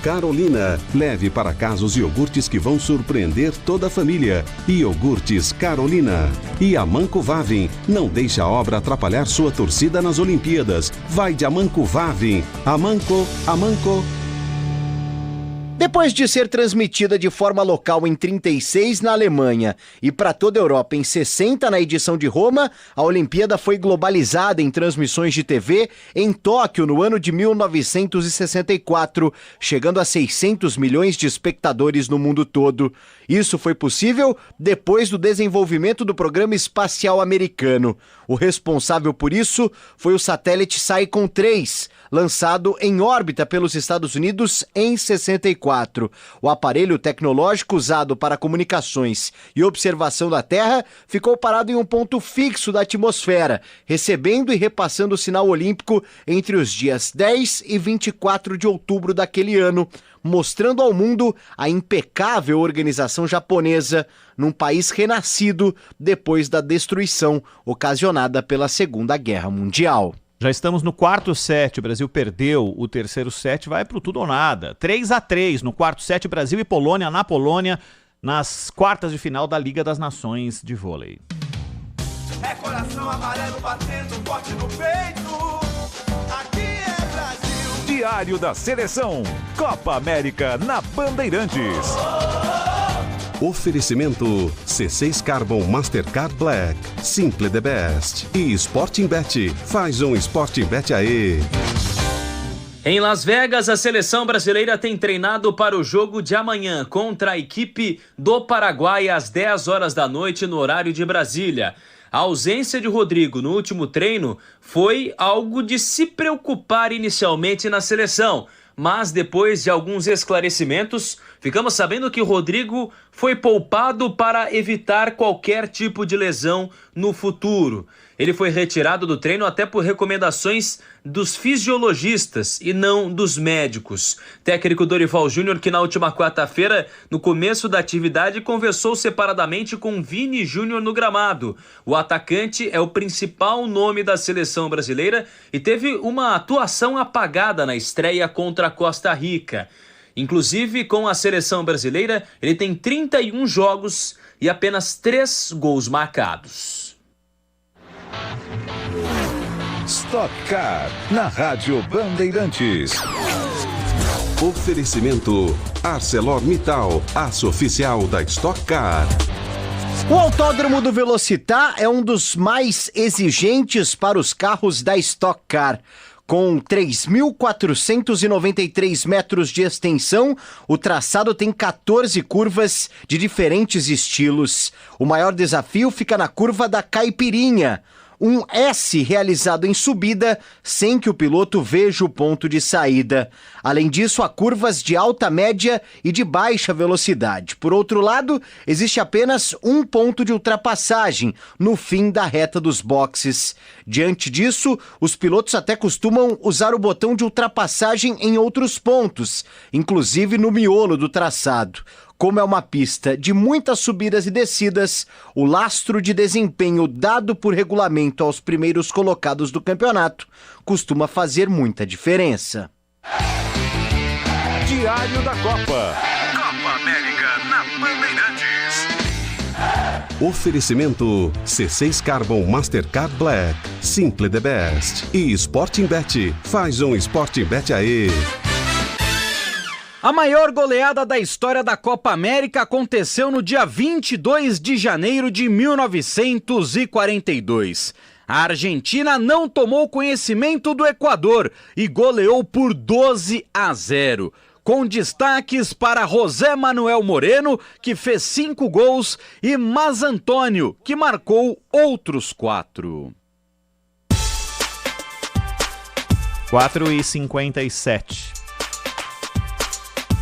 Carolina, leve para casa os iogurtes que vão surpreender toda a família. Iogurtes Carolina. E Amanco Vavin, não deixe a obra atrapalhar sua torcida nas Olimpíadas. Vai de Amanco Vavin. Amanco. Depois de ser transmitida de forma local em 36 na Alemanha e para toda a Europa em 60 na edição de Roma, a Olimpíada foi globalizada em transmissões de TV em Tóquio no ano de 1964, chegando a 600 milhões de espectadores no mundo todo. Isso foi possível depois do desenvolvimento do programa espacial americano. O responsável por isso foi o satélite Saicon 3, lançado em órbita pelos Estados Unidos em 64. O aparelho tecnológico usado para comunicações e observação da Terra ficou parado em um ponto fixo da atmosfera, recebendo e repassando o sinal olímpico entre os dias 10 e 24 de outubro daquele ano, mostrando ao mundo a impecável organização japonesa num país renascido depois da destruição ocasionada pela Segunda Guerra Mundial. Já estamos no quarto set, o Brasil perdeu o terceiro set, vai pro tudo ou nada. 3-3 no quarto set, Brasil e Polônia na Polônia, nas quartas de final da Liga das Nações de vôlei. É coração amarelo batendo forte no peito, aqui é Brasil. Diário da Seleção, Copa América na Bandeirantes. Oferecimento C6 Carbon Mastercard Black, Simple the Best e Sporting Bet. Faz um Sporting Bet aí. Em Las Vegas, a seleção brasileira tem treinado para o jogo de amanhã contra a equipe do Paraguai às 10 horas da noite no horário de Brasília. A ausência de Rodrigo no último treino foi algo de se preocupar inicialmente na seleção. Mas depois de alguns esclarecimentos, ficamos sabendo que o Rodrigo foi poupado para evitar qualquer tipo de lesão no futuro. Ele foi retirado do treino até por recomendações dos fisiologistas e não dos médicos. Técnico Dorival Júnior, que na última quarta-feira, no começo da atividade, conversou separadamente com Vini Júnior no gramado. O atacante é o principal nome da seleção brasileira e teve uma atuação apagada na estreia contra a Costa Rica. Inclusive, com a seleção brasileira, ele tem 31 jogos e apenas 3 gols marcados. Stock Car, na Rádio Bandeirantes. Oferecimento ArcelorMittal, aço oficial da Stock Car. O Autódromo do Velocitar é um dos mais exigentes para os carros da Stock Car. Com 3.493 metros de extensão, o traçado tem 14 curvas de diferentes estilos. O maior desafio fica na curva da Caipirinha, um S realizado em subida sem que o piloto veja o ponto de saída. Além disso, há curvas de alta, média e de baixa velocidade. Por outro lado, existe apenas um ponto de ultrapassagem no fim da reta dos boxes. Diante disso, os pilotos até costumam usar o botão de ultrapassagem em outros pontos, inclusive no miolo do traçado. Como é uma pista de muitas subidas e descidas, o lastro de desempenho dado por regulamento aos primeiros colocados do campeonato costuma fazer muita diferença. Diário da Copa. Copa América na Bandeirantes. Oferecimento C6 Carbon Mastercard Black, Simple the Best e Sporting Bet. Faz um Sporting Bet aí. A maior goleada da história da Copa América aconteceu no dia 22 de janeiro de 1942. A Argentina não tomou conhecimento do Equador e goleou por 12-0. Com destaques para José Manuel Moreno, que fez 5 gols, e Mas Antônio, que marcou outros 4. 4h57.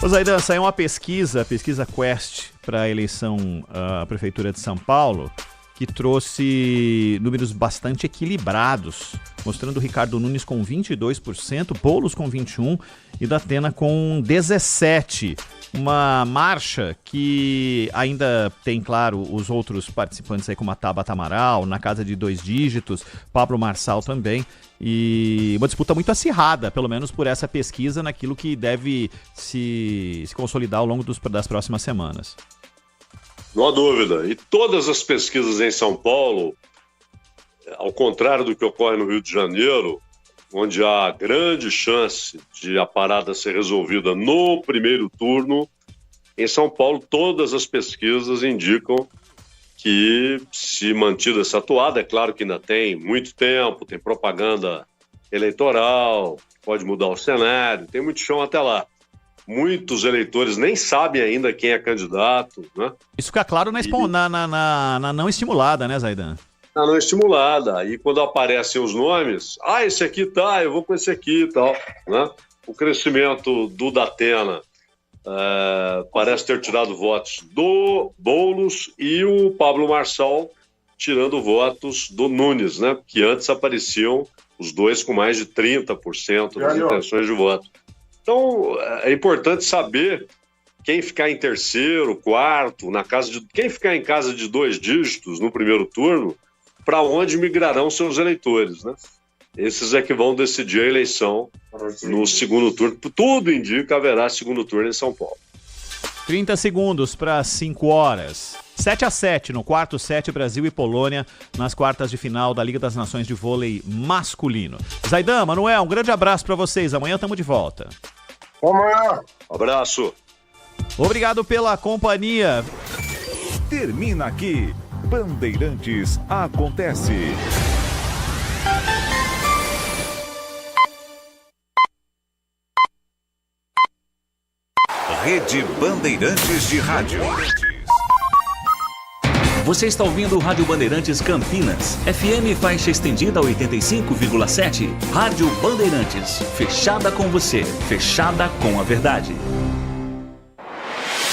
Ô Zaidan, saiu uma pesquisa Quest para a eleição à Prefeitura de São Paulo, que trouxe números bastante equilibrados, mostrando o Ricardo Nunes com 22%, Boulos com 21% e Datena com 17%. uma marcha que ainda tem, claro, os outros participantes aí, como a Tabata Amaral, na casa de 2 dígitos, Pablo Marçal também, e uma disputa muito acirrada, pelo menos por essa pesquisa, naquilo que deve se consolidar ao longo das próximas semanas. Não há dúvida. E todas as pesquisas em São Paulo, ao contrário do que ocorre no Rio de Janeiro, onde há grande chance de a parada ser resolvida no primeiro turno, em São Paulo todas as pesquisas indicam que, se mantida essa atuada, é claro que ainda tem muito tempo, tem propaganda eleitoral, pode mudar o cenário, tem muito chão até lá. Muitos eleitores nem sabem ainda quem é candidato, né? Isso fica claro na não estimulada, né, Zaidan? Na não estimulada. E quando aparecem os nomes, esse aqui tá, eu vou com esse aqui e tal, né? O crescimento do Datena parece ter tirado votos do Boulos e o Pablo Marçal tirando votos do Nunes, né? Que antes apareciam os dois com mais de 30% das intenções de voto. Então, é importante saber quem ficar em terceiro, quarto, quem ficar em casa de 2 dígitos no primeiro turno, para onde migrarão seus eleitores, né? Esses é que vão decidir a eleição no segundo turno. Tudo indica que haverá segundo turno em São Paulo. 30 segundos para 5 horas. 7-7 no quarto set, Brasil e Polônia, nas quartas de final da Liga das Nações de Vôlei Masculino. Zaidan, Manuel, um grande abraço para vocês. Amanhã estamos de volta. Amanhã. Abraço. Obrigado pela companhia. Termina aqui. Bandeirantes Acontece. Rede Bandeirantes de Rádio. Você está ouvindo o Rádio Bandeirantes Campinas. FM faixa estendida 85,7. Rádio Bandeirantes. Fechada com você. Fechada com a verdade.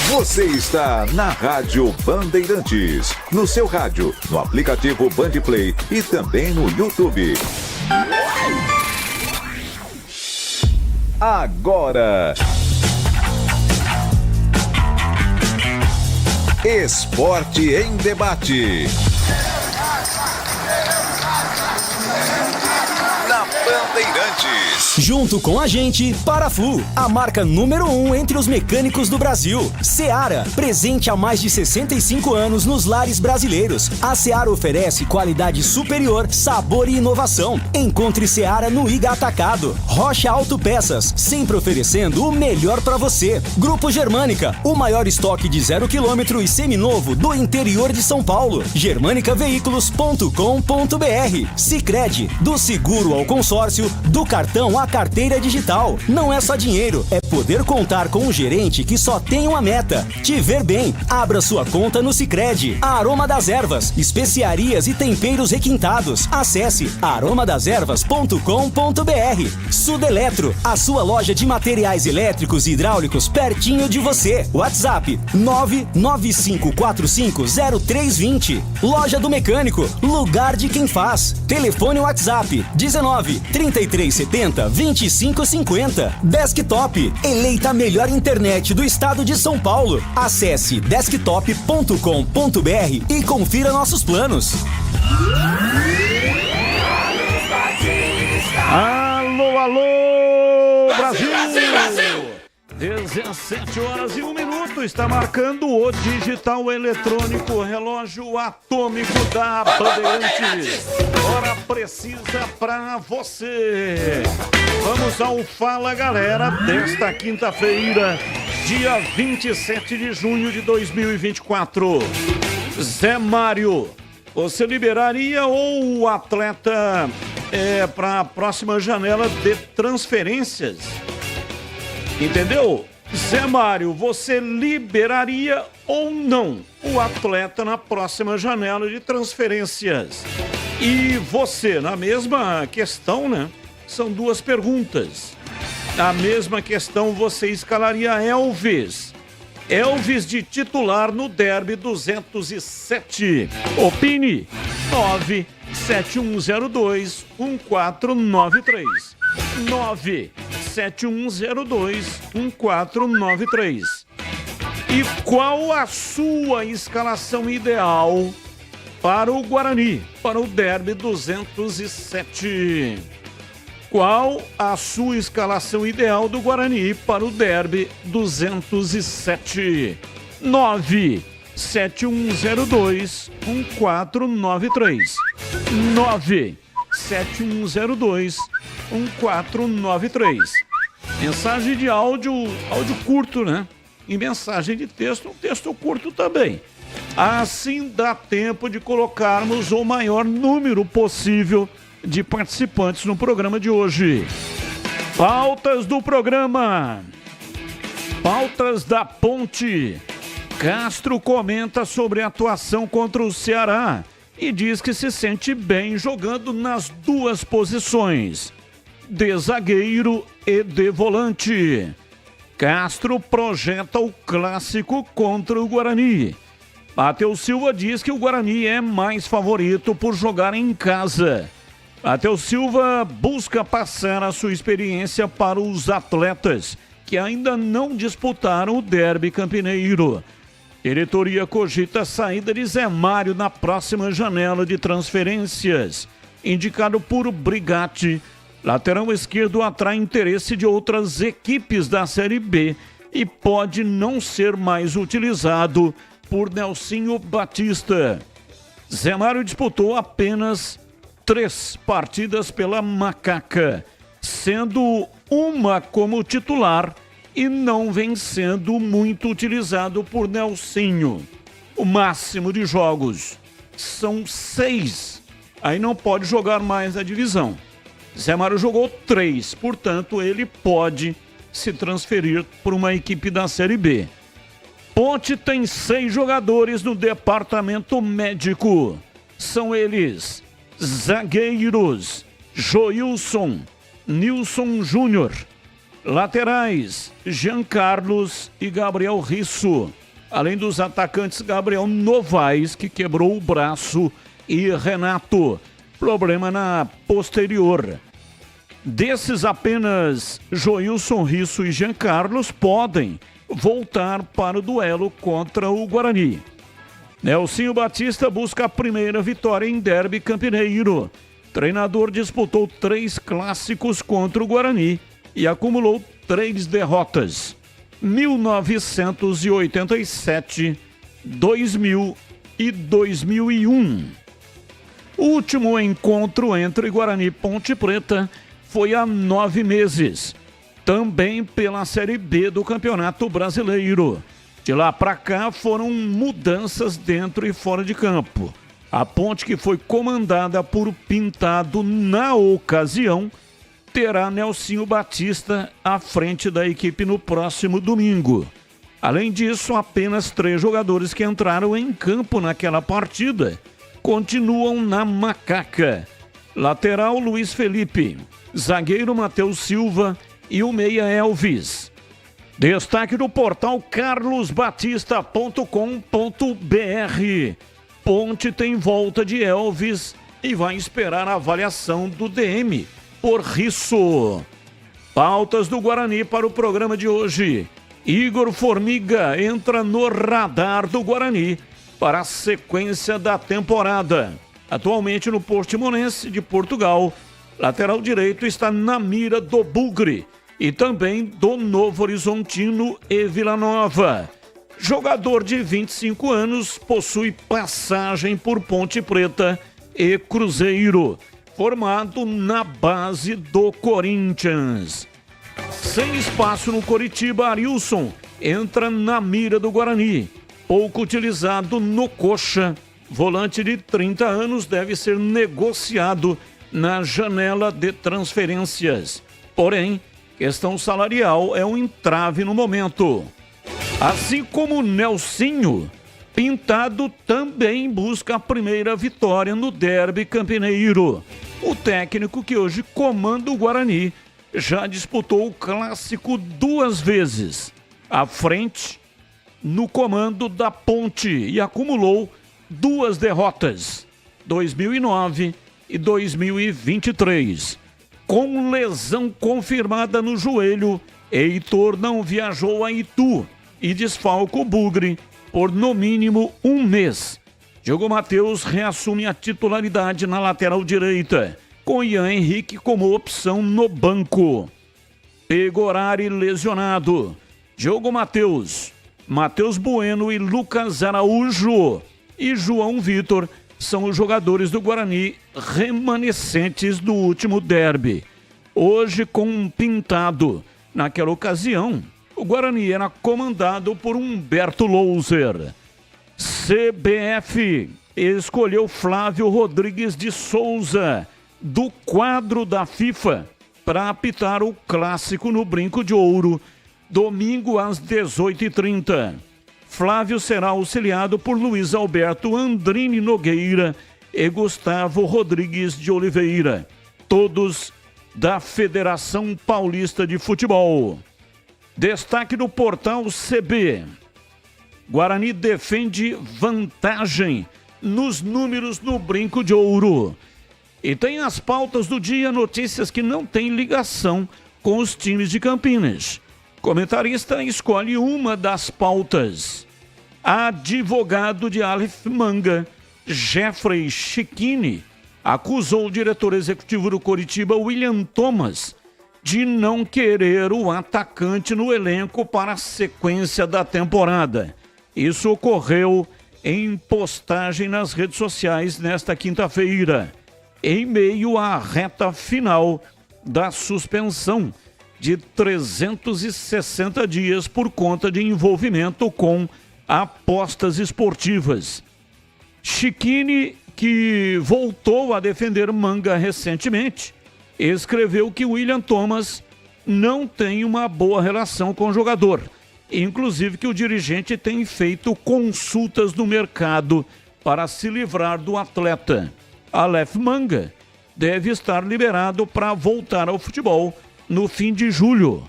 Você está na Rádio Bandeirantes. No seu rádio, no aplicativo Bandplay e também no YouTube. Agora... Esporte em Debate. Na Bandeirantes. Junto com a gente, Paraflu, a marca número 1 entre os mecânicos do Brasil. Seara, presente há mais de 65 anos nos lares brasileiros. A Seara oferece qualidade superior, sabor e inovação. Encontre Seara no Iga Atacado. Rocha Autopeças, sempre oferecendo o melhor para você. Grupo Germânica, o maior estoque de 0 km e seminovo do interior de São Paulo. germanicaveículos.com.br. Sicredi, do seguro ao consórcio, do cartão à carteira digital. Não é só dinheiro, é poder contar com um gerente que só tem uma meta: te ver bem. Abra sua conta no Sicredi. A Aroma das Ervas, especiarias e temperos requintados. Acesse aromadeservas.com.br. Sudeletro, a sua loja de materiais elétricos e hidráulicos pertinho de você. WhatsApp 995450320. Loja do Mecânico, lugar de quem faz. Telefone WhatsApp 19 3370 2550. Desktop, eleita a melhor internet do estado de São Paulo. Acesse desktop.com.br e confira nossos planos. Alô, alô, Brasil! 17h01, está marcando o digital eletrônico, relógio atômico da Bandeirantes. Hora precisa pra você. Vamos ao Fala Galera desta quinta-feira, dia 27 de junho de 2024. Zé Mário, você liberaria ou o atleta para a próxima janela de transferências? Entendeu? Zé Mário, você liberaria ou não o atleta na próxima janela de transferências? E você, na mesma questão, né? São duas perguntas. Na mesma questão, você escalaria Elvis. Elvis de titular no Derby 207. Opine. 97102-1493. 97102-1493. E qual a sua escalação ideal para o Guarani, para o Derby 207? Qual a sua escalação ideal do Guarani para o Derby 207? 97102-1493. 97102-1493. Mensagem de áudio curto, né? E mensagem de texto, um texto curto também. Assim dá tempo de colocarmos o maior número possível de participantes no programa de hoje. Pautas do programa. Pautas da Ponte. Castro comenta sobre a atuação contra o Ceará e diz que se sente bem jogando nas duas posições, de zagueiro e de volante. Castro projeta o clássico contra o Guarani. Matheus Silva diz que o Guarani é mais favorito por jogar em casa. Matheus Silva busca passar a sua experiência para os atletas que ainda não disputaram o Derby Campineiro. Diretoria cogita a saída de Zé Mário na próxima janela de transferências. Indicado por Brigatti, lateral esquerdo atrai interesse de outras equipes da Série B e pode não ser mais utilizado por Nelsinho Batista. Zé Mário disputou apenas 3 partidas pela Macaca, sendo uma como titular e não vem sendo muito utilizado por Nelsinho. O máximo de jogos são 6. Aí não pode jogar mais na divisão. Zé Mário jogou 3, portanto ele pode se transferir para uma equipe da Série B. Ponte tem 6 jogadores no departamento médico. São eles: zagueiros Joilson, Nilson Júnior, laterais Jean Carlos e Gabriel Risso, além dos atacantes Gabriel Novaes, que quebrou o braço, e Renato, problema na posterior. Desses, apenas Joilson, Risso e Jean Carlos podem voltar para o duelo contra o Guarani. Nelsinho Batista busca a primeira vitória em Derby Campineiro. Treinador disputou 3 clássicos contra o Guarani e acumulou 3 derrotas: 1987, 2000 e 2001. O último encontro entre Guarani e Ponte Preta foi há 9 meses, também pela Série B do Campeonato Brasileiro. De lá para cá foram mudanças dentro e fora de campo. A Ponte, que foi comandada por Pintado na ocasião, terá Nelsinho Batista à frente da equipe no próximo domingo. Além disso, apenas 3 jogadores que entraram em campo naquela partida continuam na Macaca. Lateral Luiz Felipe, zagueiro Matheus Silva e o meia Elvis. Destaque do portal carlosbatista.com.br. Ponte tem volta de Elvis e vai esperar a avaliação do DM por Risso. Pautas do Guarani para o programa de hoje. Igor Formiga entra no radar do Guarani para a sequência da temporada. Atualmente no Portimonense de Portugal, lateral direito está na mira do Bugre e também do Novo Horizontino e Vila Nova. Jogador de 25 anos, possui passagem por Ponte Preta e Cruzeiro, formado na base do Corinthians. Sem espaço no Coritiba, Arilson entra na mira do Guarani. Pouco utilizado no Coxa, volante de 30 anos deve ser negociado na janela de transferências. Porém, questão salarial é um entrave no momento. Assim como Nelsinho, Pintado também busca a primeira vitória no Derby Campineiro. O técnico, que hoje comanda o Guarani, já disputou o clássico 2 vezes, à frente no comando da Ponte, e acumulou 2 derrotas, 2009 e 2023. Com lesão confirmada no joelho, Heitor não viajou a Itu e desfalca o Bugre por no mínimo 1 mês. Diogo Matheus reassume a titularidade na lateral direita, com Ian Henrique como opção no banco. Pegorari lesionado. Diogo Matheus, Matheus Bueno e Lucas Araújo e João Vitor são os jogadores do Guarani remanescentes do último derby. Hoje com um Pintado. Naquela ocasião, o Guarani era comandado por Humberto Louser. CBF escolheu Flávio Rodrigues de Souza, do quadro da FIFA, para apitar o clássico no Brinco de Ouro, domingo às 18h30. Flávio será auxiliado por Luiz Alberto Andrini Nogueira e Gustavo Rodrigues de Oliveira, todos da Federação Paulista de Futebol. Destaque do portal CB. Guarani defende vantagem nos números no Brinco de Ouro. E tem as pautas do dia, notícias que não têm ligação com os times de Campinas. Comentarista escolhe uma das pautas. Advogado de Aleph Manga, Jeffrey Chiquini, acusou o diretor executivo do Coritiba, William Thomas, de não querer o atacante no elenco para a sequência da temporada. Isso ocorreu em postagem nas redes sociais nesta quinta-feira, em meio à reta final da suspensão de 360 dias por conta de envolvimento com apostas esportivas. Chiquini, que voltou a defender Manga recentemente, escreveu que William Thomas não tem uma boa relação com o jogador, inclusive que o dirigente tem feito consultas no mercado para se livrar do atleta. Aleph Manga deve estar liberado para voltar ao futebol no fim de julho.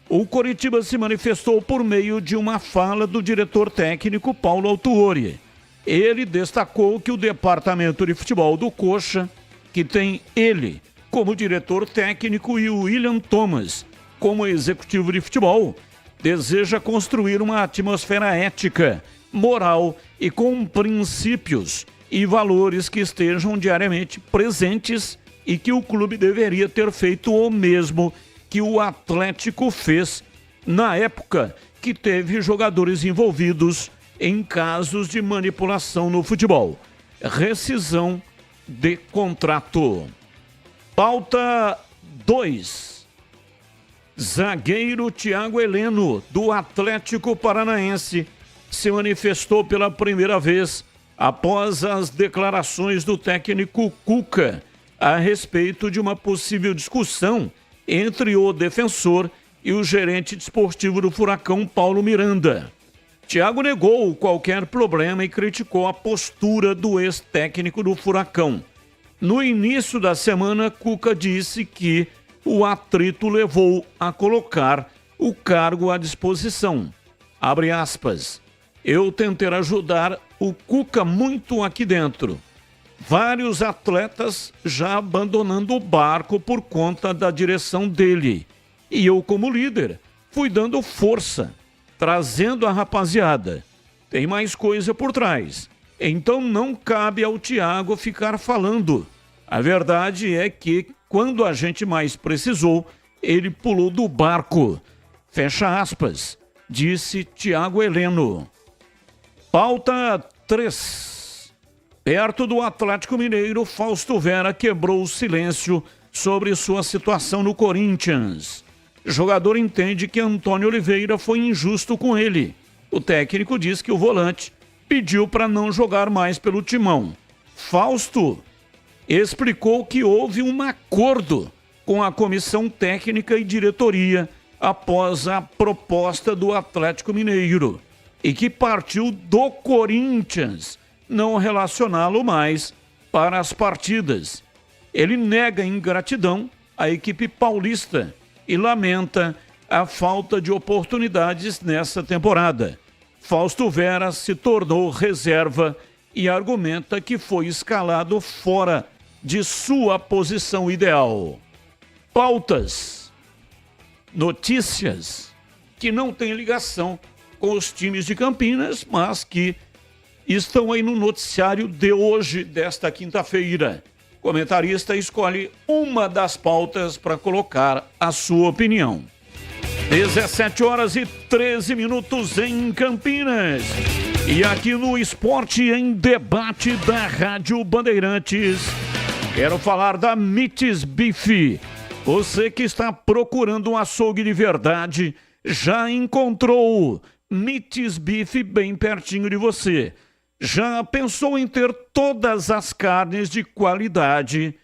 O Coritiba se manifestou por meio de uma fala do diretor técnico Paulo Autuori. Ele destacou que o departamento de futebol do Coxa, que tem ele como diretor técnico e o William Thomas como executivo de futebol, deseja construir uma atmosfera ética, moral e com princípios e valores que estejam diariamente presentes e que o clube deveria ter feito o mesmo que o Atlético fez na época que teve jogadores envolvidos em casos de manipulação no futebol. Rescisão de contrato. Pauta 2. Zagueiro Thiago Heleno, do Atlético Paranaense, se manifestou pela primeira vez após as declarações do técnico Cuca a respeito de uma possível discussão entre o defensor e o gerente desportivo do Furacão, Paulo Miranda. Thiago negou qualquer problema e criticou a postura do ex-técnico do Furacão. No início da semana, Cuca disse que o atrito levou a colocar o cargo à disposição. Abre aspas. Eu tentei ajudar o Cuca muito aqui dentro. Vários atletas já abandonando o barco por conta da direção dele. E eu, como líder, fui dando força, trazendo a rapaziada. Tem mais coisa por trás. Então não cabe ao Thiago ficar falando. A verdade é que, quando a gente mais precisou, ele pulou do barco. Fecha aspas, disse Thiago Heleno. Pauta 3. Perto do Atlético Mineiro, Fausto Vera quebrou o silêncio sobre sua situação no Corinthians. O jogador entende que Antônio Oliveira foi injusto com ele. O técnico diz que o volante pediu para não jogar mais pelo timão. Fausto explicou que houve um acordo com a comissão técnica e diretoria após a proposta do Atlético Mineiro e que partiu do Corinthians não relacioná-lo mais para as partidas. Ele nega ingratidão à equipe paulista e lamenta a falta de oportunidades nessa temporada. Fausto Vera se tornou reserva e argumenta que foi escalado fora de sua posição ideal. Pautas, notícias que não têm ligação com os times de Campinas, mas que estão aí no noticiário de hoje, desta quinta-feira. O comentarista escolhe uma das pautas para colocar a sua opinião. 17h13 em Campinas. E aqui no Esporte em Debate da Rádio Bandeirantes, quero falar da Mites Beef. Você que está procurando um açougue de verdade, já encontrou Mites Beef bem pertinho de você. Já pensou em ter todas as carnes de qualidade,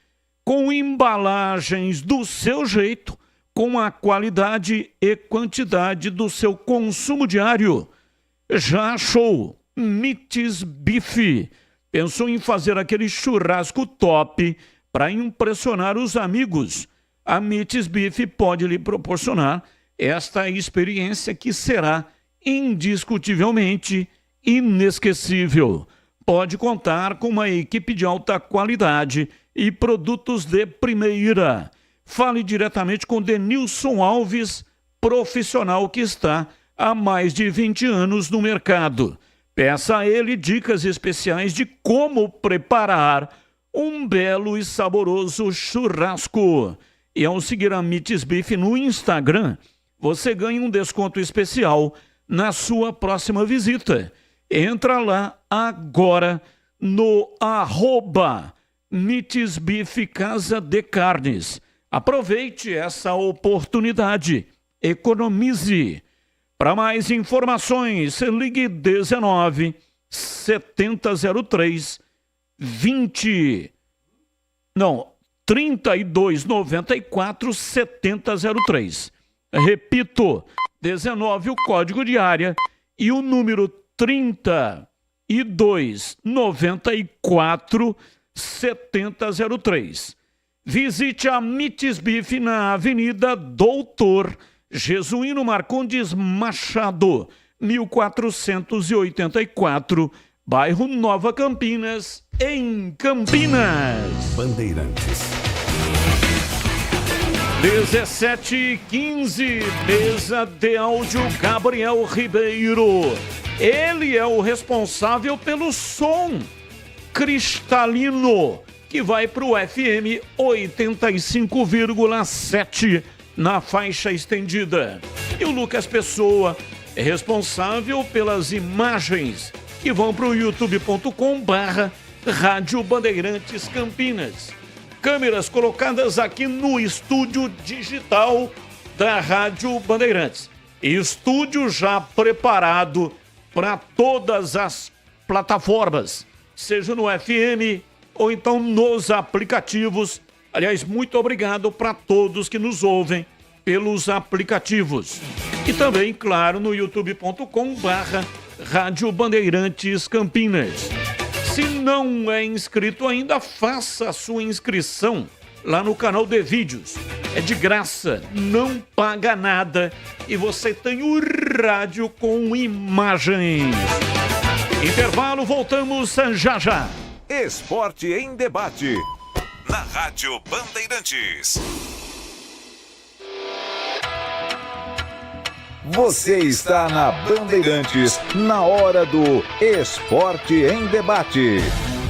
com embalagens do seu jeito, com a qualidade e quantidade do seu consumo diário? Já achou Mites Beef? Pensou em fazer aquele churrasco top para impressionar os amigos? A Mites Beef pode lhe proporcionar esta experiência que será indiscutivelmente inesquecível. Pode contar com uma equipe de alta qualidade e produtos de primeira. Fale diretamente com Denilson Alves, profissional que está há mais de 20 anos no mercado. Peça a ele dicas especiais de como preparar um belo e saboroso churrasco. E ao seguir a Mites Beef no Instagram, você ganha um desconto especial na sua próxima visita. Entra lá agora no @Mites Beef Casa de Carnes. Aproveite essa oportunidade. Economize. Para mais informações, ligue 19 7003 3294 7003. Repito, 19 o código de área e o número 3294 7003. Visite a Mites Beef na Avenida Doutor Jesuíno Marcondes Machado, 1484, bairro Nova Campinas, em Campinas. Bandeirantes. 17h15, mesa de áudio Gabriel Ribeiro. Ele é o responsável pelo som cristalino, que vai para o FM 85,7 na faixa estendida. E o Lucas Pessoa é responsável pelas imagens que vão para o youtube.com/Rádio Bandeirantes Campinas. Câmeras colocadas aqui no estúdio digital da Rádio Bandeirantes. Estúdio já preparado para todas as plataformas, seja no FM ou então nos aplicativos. Aliás, muito obrigado para todos que nos ouvem pelos aplicativos. E também, claro, no youtube.com/Rádio Bandeirantes Campinas. Se não é inscrito ainda, faça a sua inscrição lá no canal de vídeos. É de graça, não paga nada e você tem o rádio com imagens. Intervalo, voltamos já já. Esporte em Debate, na Rádio Bandeirantes. Você está na Bandeirantes, na hora do Esporte em Debate.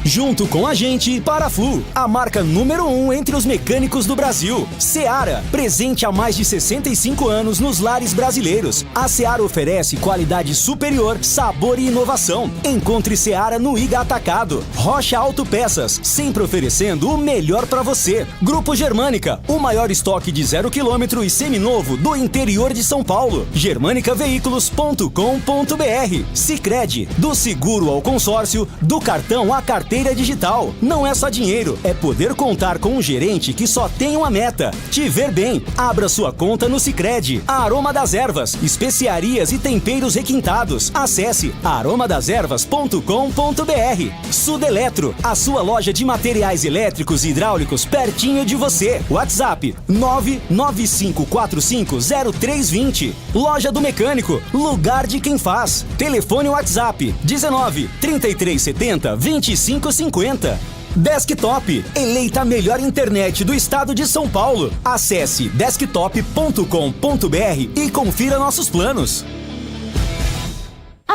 Junto com a gente, Paraflu, a marca número 1 entre os mecânicos do Brasil. Seara, presente há mais de 65 anos nos lares brasileiros. A Seara oferece qualidade superior, sabor e inovação. Encontre Seara no Iga Atacado. Rocha Autopeças, sempre oferecendo o melhor para você. Grupo Germânica, o maior estoque de 0 km e seminovo do interior de São Paulo. germanicaveículos.com.br. Sicredi, do seguro ao consórcio, do cartão à carteira digital. Não é só dinheiro, é poder contar com um gerente que só tem uma meta: te ver bem. Abra sua conta no Sicredi. Aroma das Ervas, especiarias e temperos requintados. Acesse aromadeservas.com.br. Sudeletro, a sua loja de materiais elétricos e hidráulicos pertinho de você. WhatsApp 995450320. Loja do Mecânico, lugar de quem faz. Telefone WhatsApp 19 3370 2550. Desktop, eleita a melhor internet do estado de São Paulo. Acesse desktop.com.br e confira nossos planos.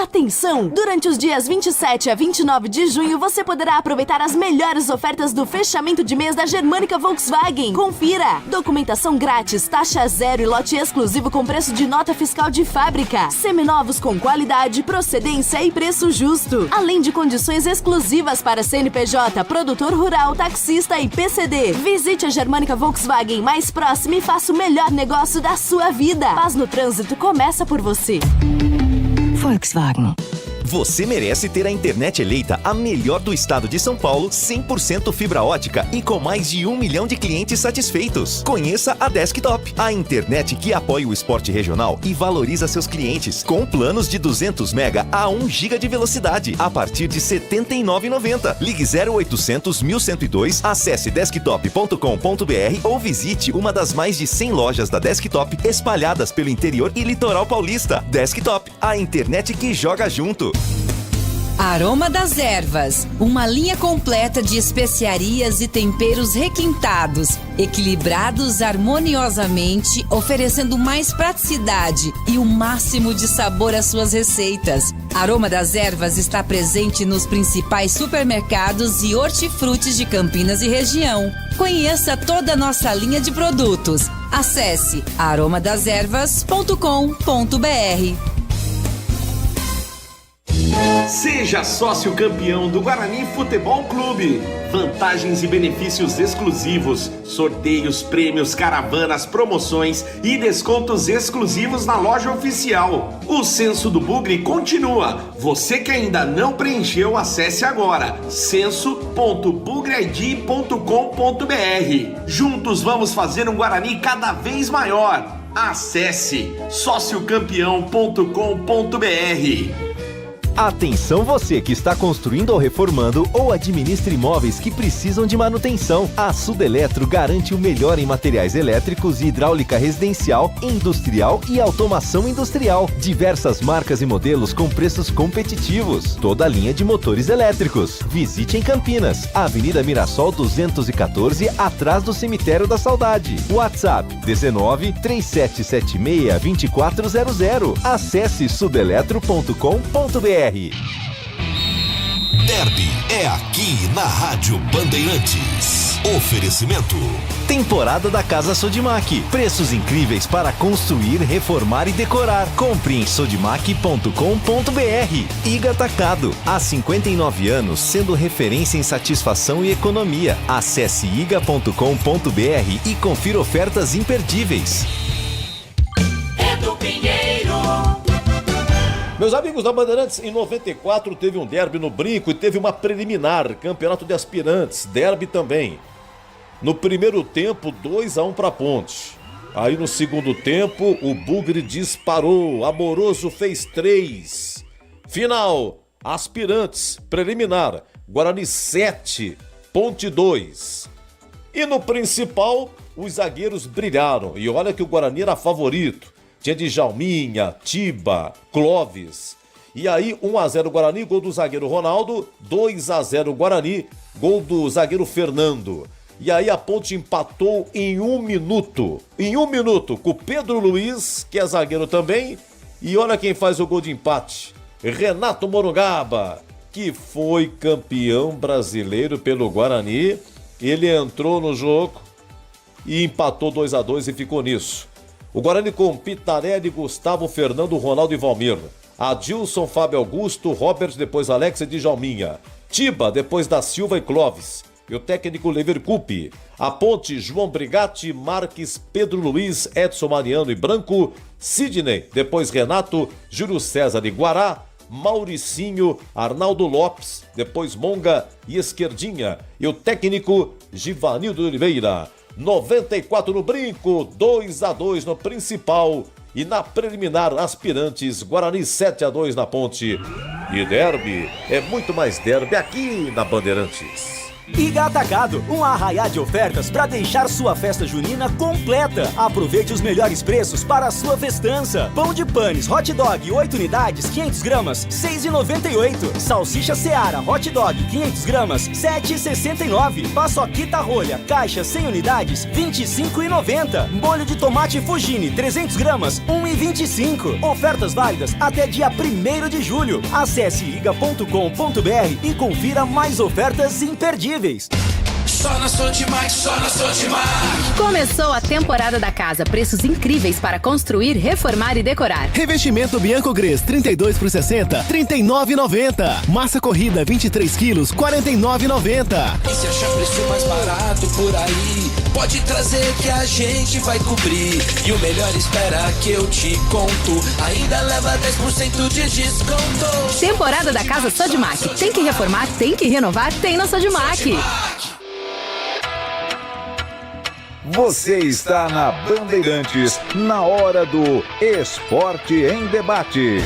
Atenção! Durante os dias 27 a 29 de junho, você poderá aproveitar as melhores ofertas do fechamento de mês da Germânica Volkswagen. Confira! Documentação grátis, taxa zero e lote exclusivo com preço de nota fiscal de fábrica. Seminovos com qualidade, procedência e preço justo. Além de condições exclusivas para CNPJ, produtor rural, taxista e PCD. Visite a Germânica Volkswagen mais próxima e faça o melhor negócio da sua vida. Paz no trânsito começa por você. Volkswagen. Você merece ter a internet eleita a melhor do estado de São Paulo, 100% fibra ótica e com mais de 1 milhão de clientes satisfeitos. Conheça a Desktop, a internet que apoia o esporte regional e valoriza seus clientes, com planos de 200 mega a 1 giga de velocidade, a partir de R$ 79,90. Ligue 0800 1102, acesse desktop.com.br ou visite uma das mais de 100 lojas da Desktop espalhadas pelo interior e litoral paulista. Desktop, a internet que joga junto. Aroma das Ervas, uma linha completa de especiarias e temperos requintados, equilibrados harmoniosamente, oferecendo mais praticidade e o máximo de sabor às suas receitas. Aroma das Ervas está presente nos principais supermercados e hortifrutis de Campinas e região. Conheça toda a nossa linha de produtos. Acesse aromadeservas.com.br. Seja sócio campeão do Guarani Futebol Clube. Vantagens e benefícios exclusivos, sorteios, prêmios, caravanas, promoções e descontos exclusivos na loja oficial. O Censo do Bugre continua. Você que ainda não preencheu, acesse agora censo.bugreid.com.br. Juntos vamos fazer um Guarani cada vez maior. Acesse sociocampeão.com.br. Atenção você que está construindo ou reformando ou administra imóveis que precisam de manutenção. A Sudeletro garante o melhor em materiais elétricos e hidráulica residencial, industrial e automação industrial. Diversas marcas e modelos com preços competitivos. Toda a linha de motores elétricos. Visite em Campinas, Avenida Mirassol 214, atrás do Cemitério da Saudade. WhatsApp 19 3776 2400. Acesse sudeletro.com.br. Derby é aqui na Rádio Bandeirantes. Oferecimento. Temporada da Casa Sodimac. Preços incríveis para construir, reformar e decorar. Compre em sodimac.com.br. Iga Atacado. Há 59 anos, sendo referência em satisfação e economia. Acesse iga.com.br e confira ofertas imperdíveis. Edu Pinheiro. Meus amigos da Bandeirantes, em 94 teve um derby no Brinco e teve uma preliminar, campeonato de aspirantes, derby também. No primeiro tempo, 2-1 para a Ponte. Aí no segundo tempo, o Bugre disparou, Amoroso fez 3. Final, aspirantes, preliminar, Guarani 7, Ponte 2. E no principal, os zagueiros brilharam. E olha que o Guarani era favorito. Tinha Djalminha, Tiba, Clóvis. E aí, 1-0 Guarani, gol do zagueiro Ronaldo. 2-0 Guarani, gol do zagueiro Fernando. E aí a Ponte empatou em 1 minuto. Em 1 minuto, com o Pedro Luiz, que é zagueiro também. E olha quem faz o gol de empate. Renato Morungaba, que foi campeão brasileiro pelo Guarani. Ele entrou no jogo e empatou 2-2 e ficou nisso. O Guarani com Pitarelli, Gustavo, Fernando, Ronaldo e Valmir. Adilson, Fábio Augusto, Robert, depois Alex e Djalminha. Tiba, depois da Silva e Clóvis. E o técnico Leverkup. A Ponte, João Brigatti, Marques, Pedro Luiz, Edson Mariano e Branco. Sidney, depois Renato, Júlio César e Guará. Mauricinho, Arnaldo Lopes, depois Monga e Esquerdinha. E o técnico Givanildo Oliveira. 94 no Brinco, 2-2 no principal e na preliminar aspirantes, Guarani 7-2 na Ponte. E derby é muito mais derby aqui na Bandeirantes. Iga Atacado, um arraiá de ofertas para deixar sua festa junina completa. Aproveite os melhores preços para a sua festança. Pão de panes hot dog 8 unidades, 500 gramas, R$ 6,98. Salsicha Seara hot dog 500 gramas, R$ 7,69. Paçoquita rolha caixa 100 unidades, R$ 25,90. Molho de tomate Fugini 300 gramas, R$ 1,25. Ofertas válidas até dia 1º de julho. Acesse iga.com.br e confira mais ofertas imperdíveis. Só na Sodimac, só na Sodimac. Começou a temporada da casa. Preços incríveis para construir, reformar e decorar. Revestimento Bianco Gres 32 por 60, R$ 39,90. Massa corrida 23 quilos, R$ 49,90. E se achar preço mais barato por aí, pode trazer que a gente vai cobrir. E o melhor espera que eu te conto. Ainda leva 10% de desconto. Temporada da casa Sodimac. Tem que reformar, tem que renovar, tem na Sodimac. Você está na Bandeirantes, na hora do Esporte em Debate.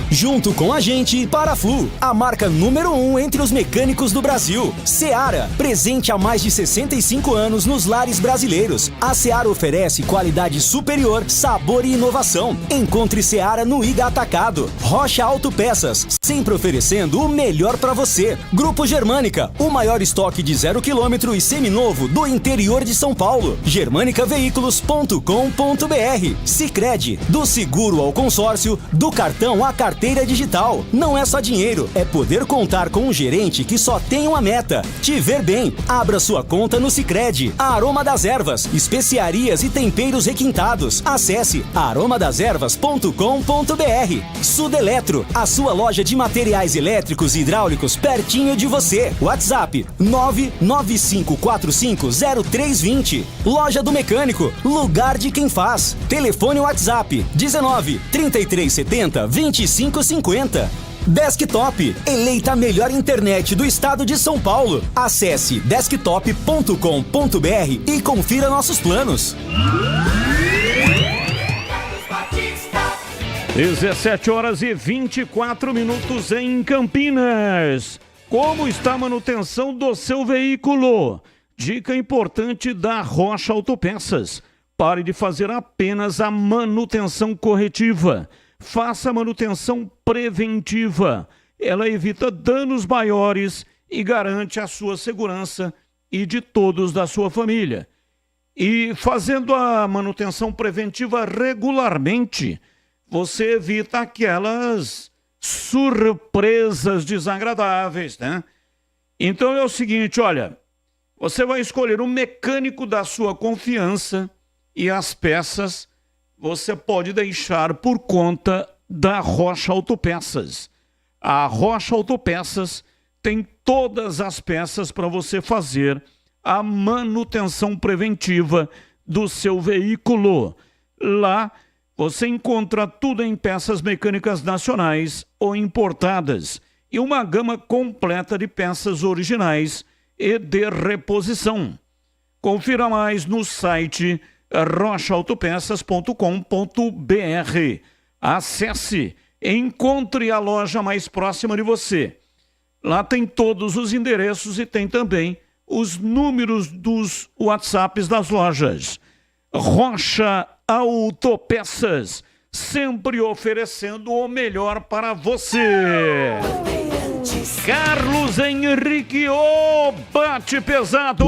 Junto com a gente, Paraflu, a marca número 1 entre os mecânicos do Brasil. Seara, presente há mais de 65 anos nos lares brasileiros. A Seara oferece qualidade superior, sabor e inovação. Encontre Seara no Iga Atacado. Rocha Autopeças, sempre oferecendo o melhor para você. Grupo Germânica, o maior estoque de 0 km e seminovo do interior de São Paulo. germanicaveículos.com.br. Sicredi, do seguro ao consórcio, do cartão à carteira digital. Não é só dinheiro, é poder contar com um gerente que só tem uma meta: te ver bem. Abra sua conta no Sicredi. A Aroma das Ervas, especiarias e temperos requintados. Acesse aromadeservas.com.br. Sudeletro, a sua loja de materiais elétricos e hidráulicos pertinho de você. WhatsApp 995450320. Loja do Mecânico, lugar de quem faz. Telefone WhatsApp 19 3370 2550. Desktop, eleita a melhor internet do estado de São Paulo. Acesse desktop.com.br e confira nossos planos. 17h24 em Campinas. Como está a manutenção do seu veículo? Dica importante da Rocha Autopeças. Pare de fazer apenas a manutenção corretiva. Faça a manutenção preventiva. Ela evita danos maiores e garante a sua segurança e de todos da sua família. E fazendo a manutenção preventiva regularmente, você evita aquelas surpresas desagradáveis, né? Então é o seguinte, olha, você vai escolher um mecânico da sua confiança e as peças você pode deixar por conta da Rocha Autopeças. A Rocha Autopeças tem todas as peças para você fazer a manutenção preventiva do seu veículo. Lá você encontra tudo em peças mecânicas nacionais ou importadas e uma gama completa de peças originais e de reposição. Confira mais no site rochaautopeças.com.br. Acesse, encontre a loja mais próxima de você. Lá tem todos os endereços e tem também os números dos WhatsApps das lojas. Rocha Autopeças, sempre oferecendo o melhor para você. Carlos Henrique, o bate pesado.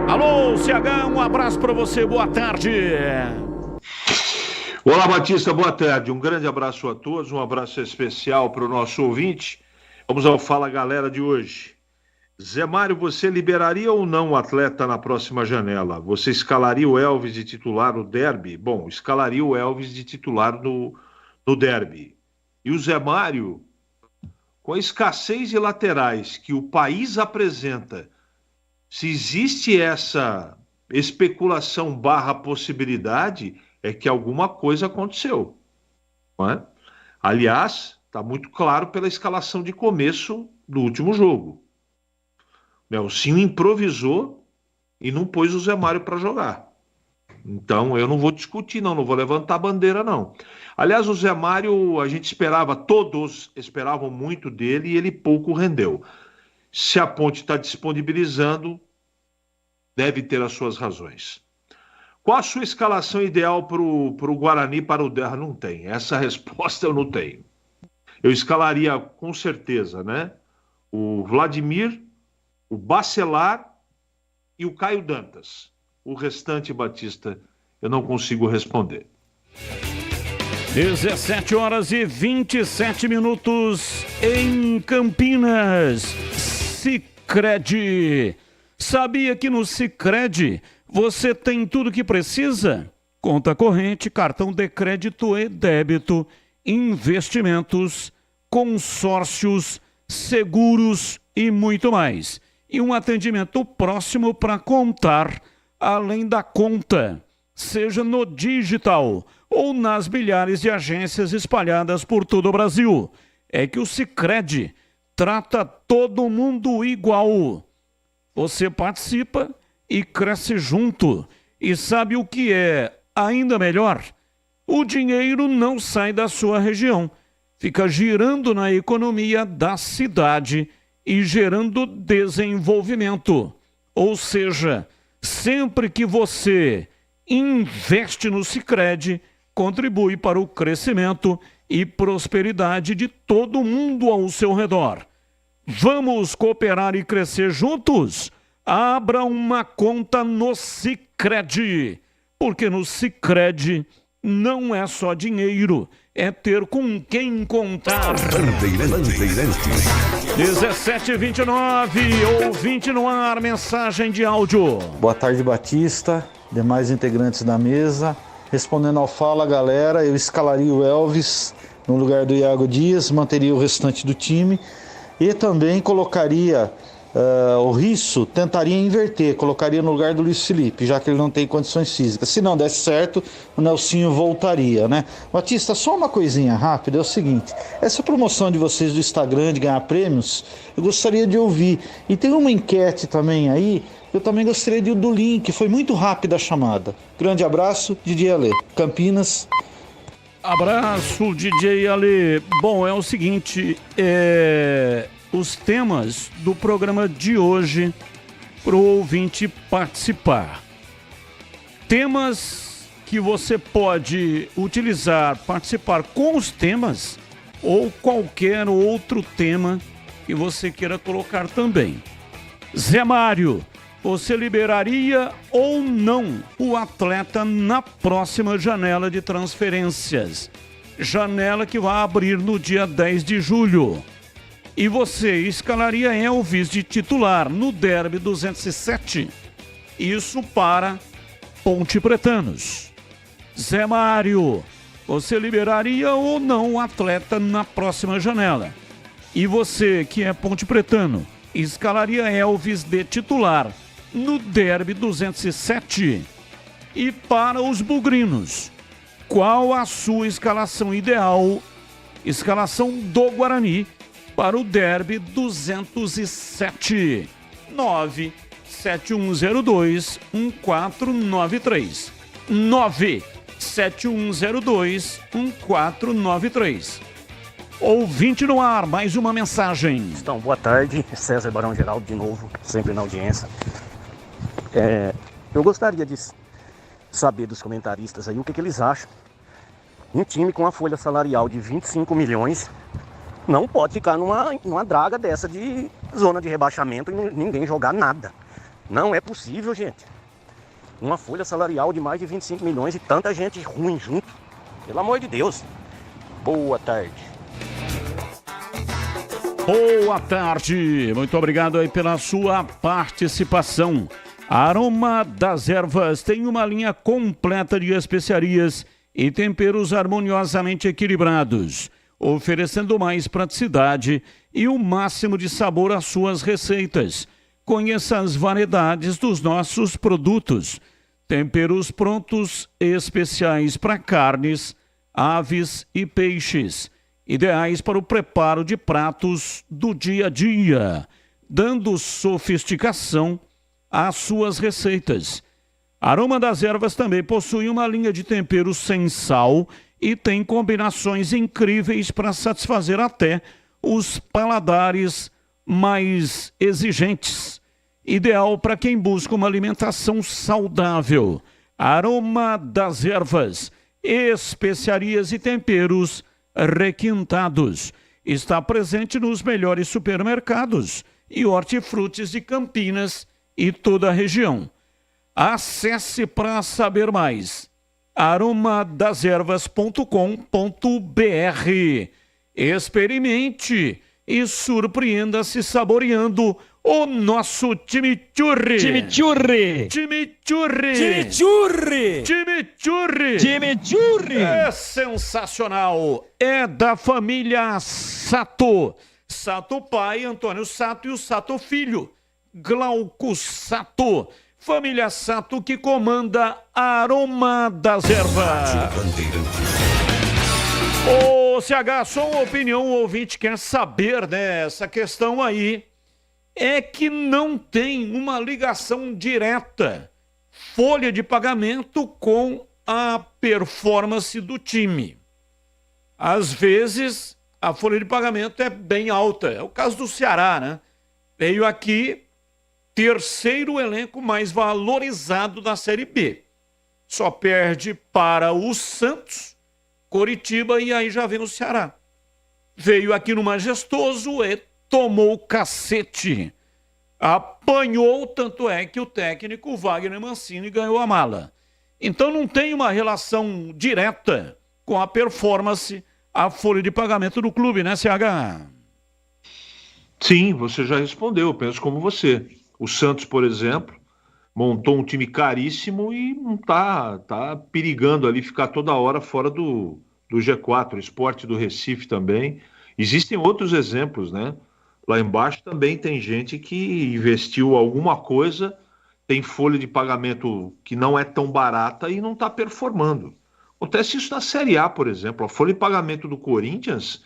Alô, CH, um abraço para você, boa tarde. Olá, Batista, boa tarde. Um grande abraço a todos, um abraço especial para o nosso ouvinte. Vamos ao Fala Galera de hoje. Zé Mário, você liberaria ou não o atleta na próxima janela? Você escalaria o Elvis de titular no derby? Bom, escalaria o Elvis de titular no derby. E o Zé Mário, com a escassez de laterais que o país apresenta, se existe essa especulação / possibilidade, é que alguma coisa aconteceu. Não é? Aliás, está muito claro pela escalação de começo do último jogo. Nelsinho improvisou e não pôs o Zé Mário para jogar. Então, eu não vou discutir, não vou levantar a bandeira, não. Aliás, o Zé Mário, a gente esperava, todos esperavam muito dele e ele pouco rendeu. Se a Ponte está disponibilizando, deve ter as suas razões. Qual a sua escalação ideal para o Guarani, para o Derra? Não tem. Essa resposta eu não tenho. Eu escalaria com certeza, né? O Vladimir, o Bacelar e o Caio Dantas. O restante, Batista, eu não consigo responder. 17 horas e 27 minutos em Campinas. Sicredi. Sabia que no Sicredi você tem tudo que precisa? Conta corrente, cartão de crédito e débito, investimentos, consórcios, seguros e muito mais. E um atendimento próximo para contar além da conta, seja no digital ou nas milhares de agências espalhadas por todo o Brasil. É que o Sicredi trata todo mundo igual. Você participa e cresce junto. E sabe o que é ainda melhor? O dinheiro não sai da sua região. Fica girando na economia da cidade e gerando desenvolvimento. Ou seja, sempre que você investe no Sicredi, contribui para o crescimento e prosperidade de todo mundo ao seu redor. Vamos cooperar e crescer juntos? Abra uma conta no Sicredi, porque no Sicredi não é só dinheiro, é ter com quem contar. 17h29, ouvinte no ar, mensagem de áudio. Boa tarde, Batista, demais integrantes da mesa. Respondendo ao Fala, galera, eu escalaria o Elvis no lugar do Iago Dias, manteria o restante do time e também colocaria o Risso, tentaria inverter, colocaria no lugar do Luiz Felipe, já que ele não tem condições físicas. Se não desse certo, o Nelsinho voltaria, né? Batista, só uma coisinha rápida, é o seguinte, essa promoção de vocês do Instagram de ganhar prêmios, eu gostaria de ouvir. E tem uma enquete também aí, eu também gostaria de do link, foi muito rápida a chamada. Grande abraço, DJ Ale, Campinas. Abraço, DJ Ale. Bom, é o seguinte, os temas do programa de hoje para o ouvinte participar. Temas que você pode utilizar, participar com os temas ou qualquer outro tema que você queira colocar também. Zé Mário, você liberaria ou não o atleta na próxima janela de transferências? Janela que vai abrir no dia 10 de julho. E você escalaria Elvis de titular no Derby 207? Isso para Ponte Pretanos. Zé Mário, você liberaria ou não o atleta na próxima janela? E você, que é Ponte Pretano, escalaria Elvis de titular no Derby 207? E para os bugrinos, qual a sua escalação ideal, escalação do Guarani, para o Derby 207? 97102-1493. 97102-1493. Ouvinte no ar, mais uma mensagem. Então, boa tarde, César Barão Geraldo de novo, sempre na audiência. Eu gostaria de saber dos comentaristas aí o que eles acham. Um time com uma folha salarial de 25 milhões não pode ficar numa draga dessa de zona de rebaixamento e ninguém jogar nada. Não é possível, gente. Uma folha salarial de mais de 25 milhões e tanta gente ruim junto. Pelo amor de Deus. Boa tarde. Boa tarde. Muito obrigado aí pela sua participação. A Aroma das Ervas tem uma linha completa de especiarias e temperos harmoniosamente equilibrados, oferecendo mais praticidade e o máximo de sabor às suas receitas. Conheça as variedades dos nossos produtos. Temperos prontos especiais para carnes, aves e peixes, ideais para o preparo de pratos do dia a dia, dando sofisticação às suas receitas. Aroma das Ervas também possui uma linha de temperos sem sal e tem combinações incríveis para satisfazer até os paladares mais exigentes. Ideal para quem busca uma alimentação saudável. Aroma das ervas, especiarias e temperos requintados. Está presente nos melhores supermercados e hortifrutis de Campinas e toda a região. Acesse para saber mais. aromadazervas.com.br. Experimente e surpreenda-se saboreando o nosso chimichurri. Chimichurri. Chimichurri. Chimichurri. Chimichurri. Chimichurri. É sensacional. É da família Sato. Sato pai, Antônio Sato, e o Sato filho, Glauco Sato. Família Sato que comanda Aroma das Ervas. Ô CH, só uma opinião, o ouvinte quer saber dessa questão aí. É que não tem uma ligação direta, folha de pagamento com a performance do time. Às vezes, a folha de pagamento é bem alta. É o caso do Ceará, né? Veio aqui, terceiro elenco mais valorizado da Série B. Só perde para o Santos, Coritiba, e aí já vem o Ceará. Veio aqui no Majestoso e tomou o cacete. Apanhou, tanto é que o técnico Wagner Mancini ganhou a mala. Então não tem uma relação direta com a performance, a folha de pagamento do clube, né, CH? Sim, você já respondeu, eu penso como você. O Santos, por exemplo, montou um time caríssimo e não tá perigando ali ficar toda hora fora do G4. O Sport do Recife também. Existem outros exemplos, né? Lá embaixo também tem gente que investiu alguma coisa, tem folha de pagamento que não é tão barata e não está performando. Acontece isso na Série A, por exemplo. A folha de pagamento do Corinthians,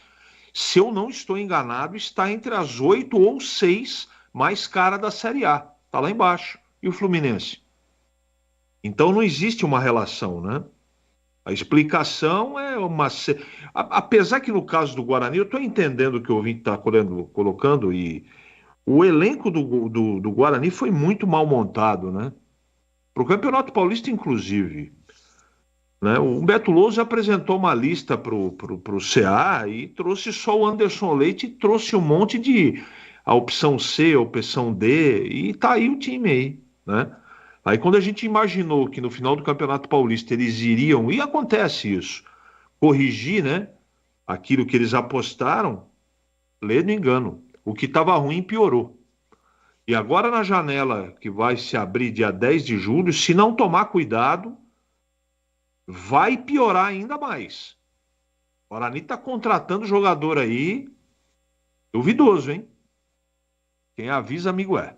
se eu não estou enganado, está entre as 8 ou 6 mais cara da Série A. Está lá embaixo. E o Fluminense? Então não existe uma relação, né? A explicação é uma... Apesar que no caso do Guarani, eu estou entendendo o que o ouvinte está colocando, e o elenco do Guarani foi muito mal montado, né? Para o Campeonato Paulista, inclusive. Né? O Humberto Lousa apresentou uma lista para o CA e trouxe só o Anderson Leite e trouxe um monte de... a opção C, a opção D, e tá aí o time aí, né? Aí quando a gente imaginou que no final do Campeonato Paulista eles iriam, e acontece isso, corrigir, né, aquilo que eles apostaram, lê no engano, o que estava ruim piorou. E agora na janela que vai se abrir dia 10 de julho, se não tomar cuidado, vai piorar ainda mais. O Guarani tá contratando jogador aí, duvidoso, hein? Quem avisa, amigo é.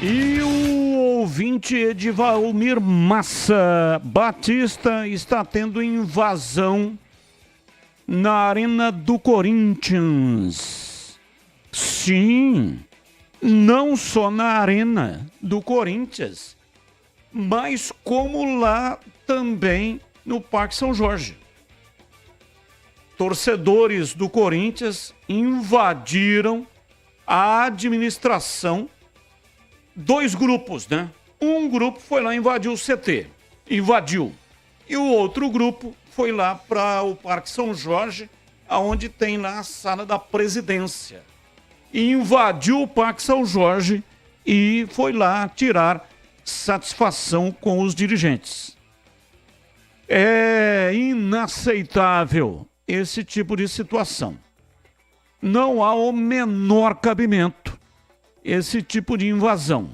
E o ouvinte Edivalmir Massa Batista está tendo invasão na Arena do Corinthians. Sim, não só na Arena do Corinthians, mas como lá também no Parque São Jorge. Torcedores do Corinthians invadiram a administração, dois grupos, né? Um grupo foi lá e invadiu o CT, invadiu. E o outro grupo foi lá para o Parque São Jorge, aonde tem lá a sala da presidência. E invadiu o Parque São Jorge e foi lá tirar satisfação com os dirigentes. É inaceitável esse tipo de situação. Não há o menor cabimento esse tipo de invasão.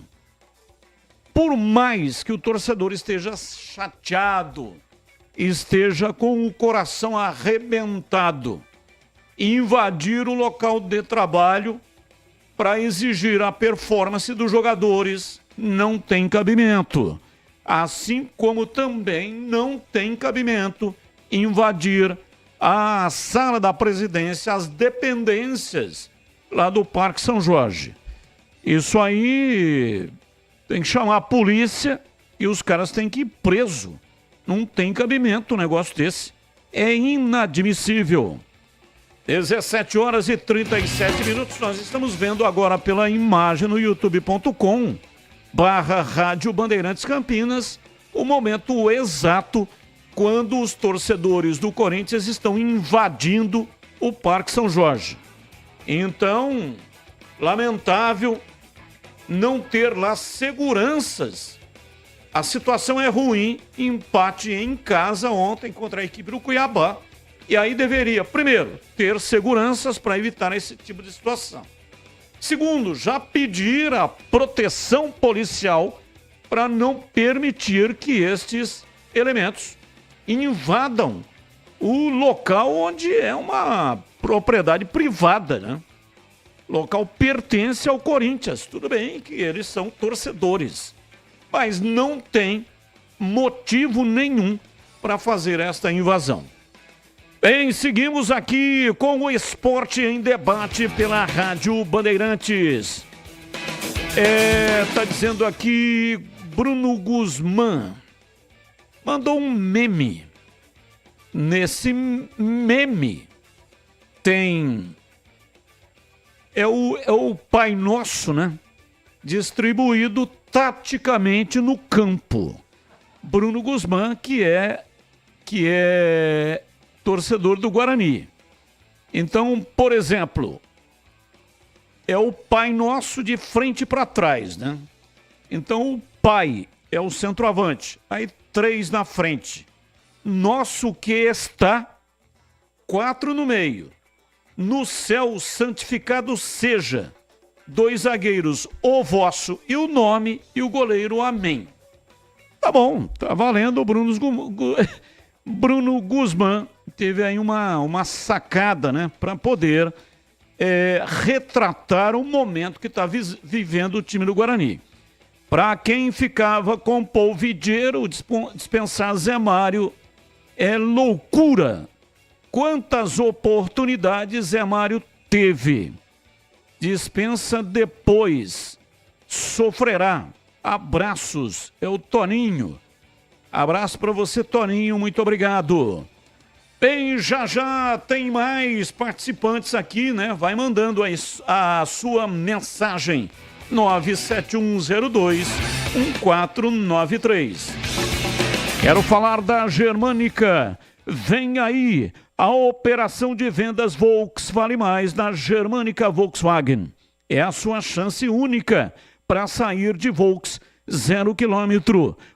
Por mais que o torcedor esteja chateado, esteja com o coração arrebentado, invadir o local de trabalho para exigir a performance dos jogadores não tem cabimento. Assim como também não tem cabimento invadir a sala da presidência, as dependências lá do Parque São Jorge. Isso aí tem que chamar a polícia e os caras têm que ir preso. Não tem cabimento um negócio desse. É inadmissível. 17 horas e 37 minutos. Nós estamos vendo agora pela imagem no youtube.com/Rádio Bandeirantes Campinas o momento exato quando os torcedores do Corinthians estão invadindo o Parque São Jorge. Então, lamentável não ter lá seguranças. A situação é ruim, empate em casa ontem contra a equipe do Cuiabá. E aí deveria, primeiro, ter seguranças para evitar esse tipo de situação. Segundo, já pedir a proteção policial para não permitir que estes elementos invadam o local onde é uma propriedade privada, né? O local pertence ao Corinthians. Tudo bem que eles são torcedores, mas não tem motivo nenhum para fazer esta invasão. Bem, seguimos aqui com o Esporte em Debate pela Rádio Bandeirantes. Tá dizendo aqui, Bruno Guzmán mandou um meme. Nesse meme tem... É o Pai Nosso, né? Distribuído taticamente no campo. Bruno Guzmán, que é torcedor do Guarani. Então, por exemplo, é o Pai Nosso de frente para trás, né? Então, o Pai é o centroavante. Aí, 3 na frente. Nosso que está, 4 no meio. No céu santificado seja. 2 zagueiros, o vosso e o nome, e o goleiro, amém. Tá bom, tá valendo. O Bruno Guzmán teve aí uma sacada, né, para poder retratar o momento que está vivendo o time do Guarani. Para quem ficava com polvideiro, dispensar Zé Mário é loucura. Quantas oportunidades Zé Mário teve? Dispensa depois. Sofrerá. Abraços. É o Toninho. Abraço para você, Toninho. Muito obrigado. Bem, já tem mais participantes aqui, né? Vai mandando a sua mensagem. 97102-1493. Quero falar da Germânica. Vem aí a operação de vendas Volks Vale Mais da Germânica Volkswagen. É a sua chance única para sair de Volks 0 km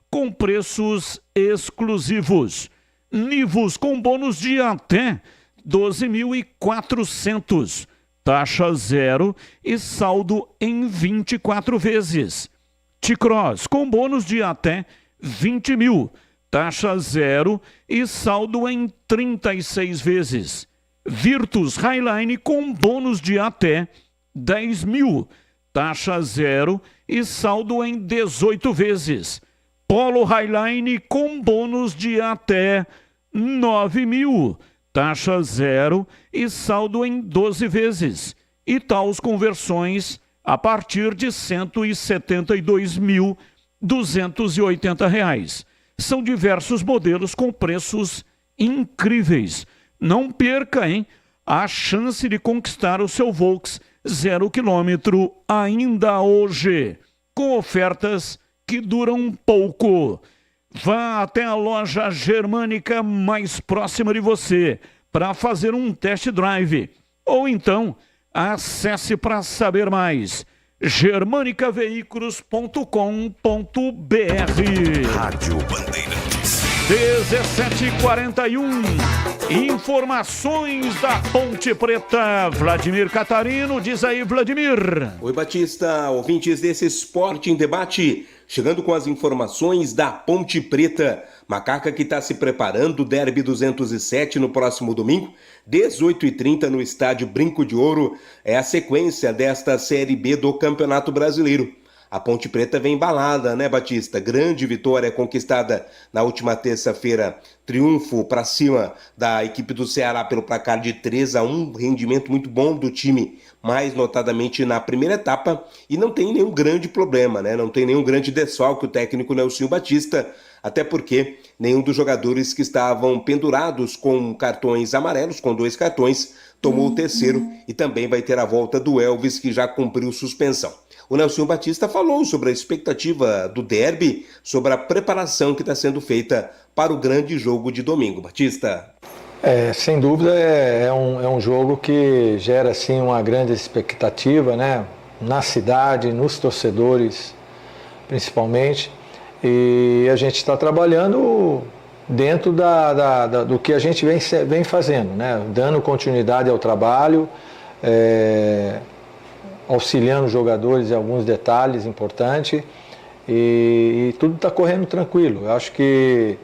com preços exclusivos. Nivus com bônus de até 12.400. Taxa zero e saldo em 24 vezes. T-Cross com bônus de até 20 mil. Taxa zero e saldo em 36 vezes. Virtus Highline com bônus de até 10 mil. Taxa zero e saldo em 18 vezes. Polo Highline com bônus de até 9 mil. Taxa zero e saldo em 12 vezes. E Taos conversões a partir de R$ 172.280. São diversos modelos com preços incríveis. Não perca, hein? A chance de conquistar o seu Volks 0 km ainda hoje. Com ofertas que duram pouco. Vá até a loja Germânica mais próxima de você para fazer um test drive. Ou então, acesse para saber mais. germanicaveículos.com.br. Rádio Bandeirantes. 17h41. Informações da Ponte Preta. Vladimir Catarino, diz aí, Vladimir. Oi, Batista, ouvintes desse Esporte em Debate. Chegando com as informações da Ponte Preta. Macaca que está se preparando, Derby 207 no próximo domingo, 18h30 no estádio Brinco de Ouro. É a sequência desta Série B do Campeonato Brasileiro. A Ponte Preta vem embalada, né, Batista? Grande vitória conquistada na última terça-feira. Triunfo para cima da equipe do Ceará pelo placar de 3-1. Rendimento muito bom do time, mais notadamente na primeira etapa. E não tem nenhum grande problema, né? Não tem nenhum grande desfalque. O técnico Nelsinho Batista até porque nenhum dos jogadores que estavam pendurados com cartões amarelos, com 2 cartões, tomou o terceiro, e também vai ter a volta do Elvis, que já cumpriu suspensão. O Nelson Batista falou sobre a expectativa do derby, sobre a preparação que está sendo feita para o grande jogo de domingo. Batista. Sem dúvida é um jogo que gera assim, uma grande expectativa, né? Na cidade, nos torcedores principalmente, e a gente está trabalhando dentro do que a gente vem fazendo, né? Dando continuidade ao trabalho, auxiliando os jogadores em alguns detalhes importantes, e tudo está correndo tranquilo. Eu acho que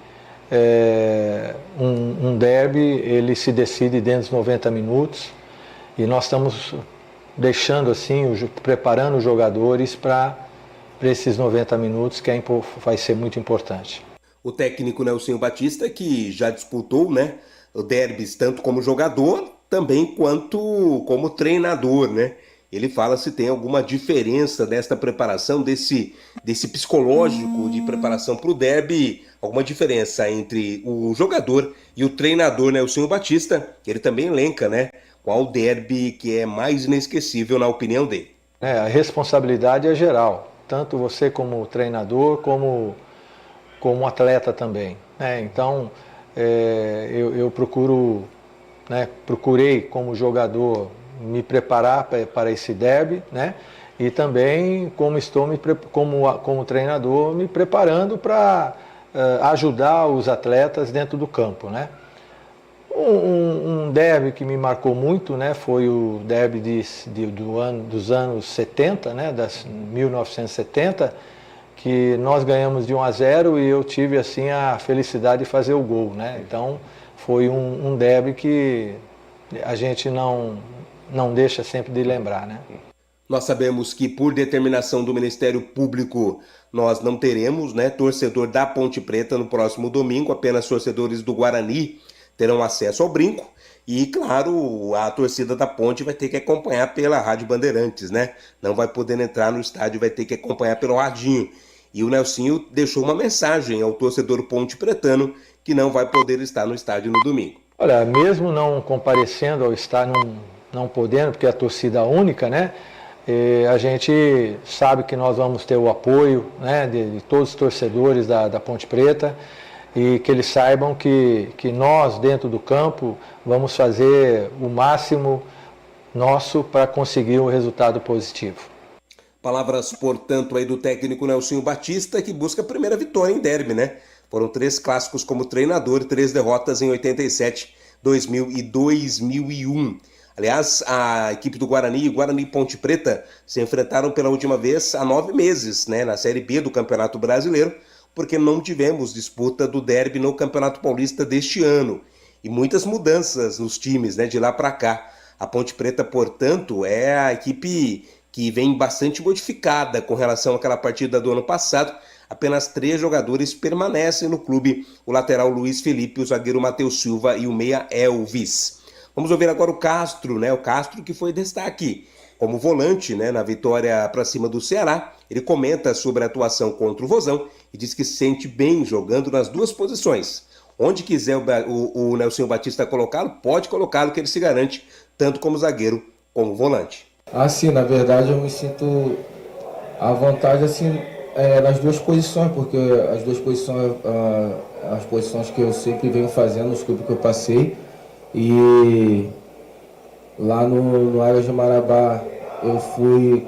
um derby ele se decide dentro dos 90 minutos, e nós estamos deixando assim, preparando os jogadores para esses 90 minutos, que vai ser muito importante. O técnico Nelson Batista, que já disputou, né, o derbys tanto como jogador, também quanto como treinador, né? Ele fala se tem alguma diferença desta preparação, desse psicológico de preparação para o derby, alguma diferença entre o jogador e o treinador Nelson Batista. Ele também elenca, né, qual o derby que é mais inesquecível na opinião dele. A responsabilidade é geral, tanto você como treinador, como atleta também. Então, eu procurei como jogador me preparar para esse derby, né? E também como treinador me preparando para ajudar os atletas dentro do campo, né? Um derby que me marcou muito, né, foi o derby dos anos 70, né, 1970, que nós ganhamos de 1-0 e eu tive assim a felicidade de fazer o gol, né? Então foi um derby que a gente não deixa sempre de lembrar, né? Nós sabemos que por determinação do Ministério Público nós não teremos, né, torcedor da Ponte Preta no próximo domingo, apenas torcedores do Guarani terão acesso ao brinco. E, claro, a torcida da Ponte vai ter que acompanhar pela Rádio Bandeirantes, né? Não vai poder entrar no estádio, vai ter que acompanhar pelo radinho. E o Nelsinho deixou uma mensagem ao torcedor ponte pretano que não vai poder estar no estádio no domingo. Olha, mesmo não comparecendo ao estádio, não podendo, porque é a torcida única, né? A gente sabe que nós vamos ter o apoio, né, de todos os torcedores da Ponte Preta, e que eles saibam que nós, dentro do campo, vamos fazer o máximo nosso para conseguir um resultado positivo. Palavras, portanto, aí do técnico Nelson Batista, que busca a primeira vitória em derby, né? Foram 3 clássicos como treinador, 3 derrotas em 87, 2000 e 2001. Aliás, a equipe do Guarani e o Guarani Ponte Preta se enfrentaram pela última vez há 9 meses, né, na Série B do Campeonato Brasileiro, porque não tivemos disputa do derby no Campeonato Paulista deste ano. E muitas mudanças nos times, né, de lá para cá. A Ponte Preta, portanto, é a equipe que vem bastante modificada com relação àquela partida do ano passado. Apenas 3 jogadores permanecem no clube: o lateral Luiz Felipe, o zagueiro Matheus Silva e o meia Elvis. Vamos ouvir agora o Castro, né? O Castro que foi destaque como volante, né, na vitória para cima do Ceará. Ele comenta sobre a atuação contra o Vozão e diz que se sente bem jogando nas 2 posições. Onde quiser o Nelson Batista colocá-lo, pode colocá-lo, que ele se garante tanto como zagueiro como volante. Assim, na verdade eu me sinto à vontade assim, nas 2 posições, porque as 2 posições, as posições que eu sempre venho fazendo nos clubes que eu passei. E lá no Águias de Marabá eu fui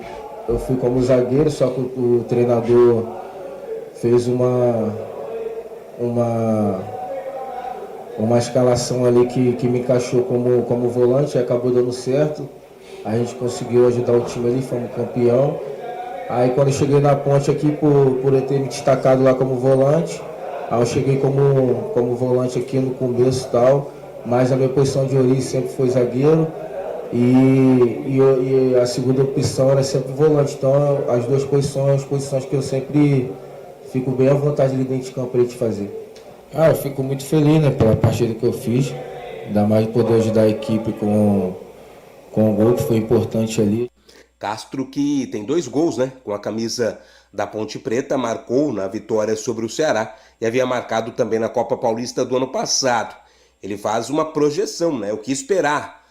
como zagueiro, só que o treinador fez uma escalação ali que me encaixou como volante, acabou dando certo. A gente conseguiu ajudar o time ali, fomos campeão. Aí quando eu cheguei na Ponte aqui, por eu ter me destacado lá como volante, aí eu cheguei como volante aqui no começo e tal, mas a minha posição de origem sempre foi zagueiro e a segunda opção era sempre volante. Então as 2 posições que eu sempre fico bem à vontade ali dentro de campo para a gente fazer. Eu fico muito feliz, né, pela partida que eu fiz, ainda mais poder ajudar a equipe com o gol que foi importante ali. Castro que tem 2 gols, né, com a camisa da Ponte Preta, marcou na vitória sobre o Ceará e havia marcado também na Copa Paulista do ano passado. Ele faz uma projeção, né? O que esperar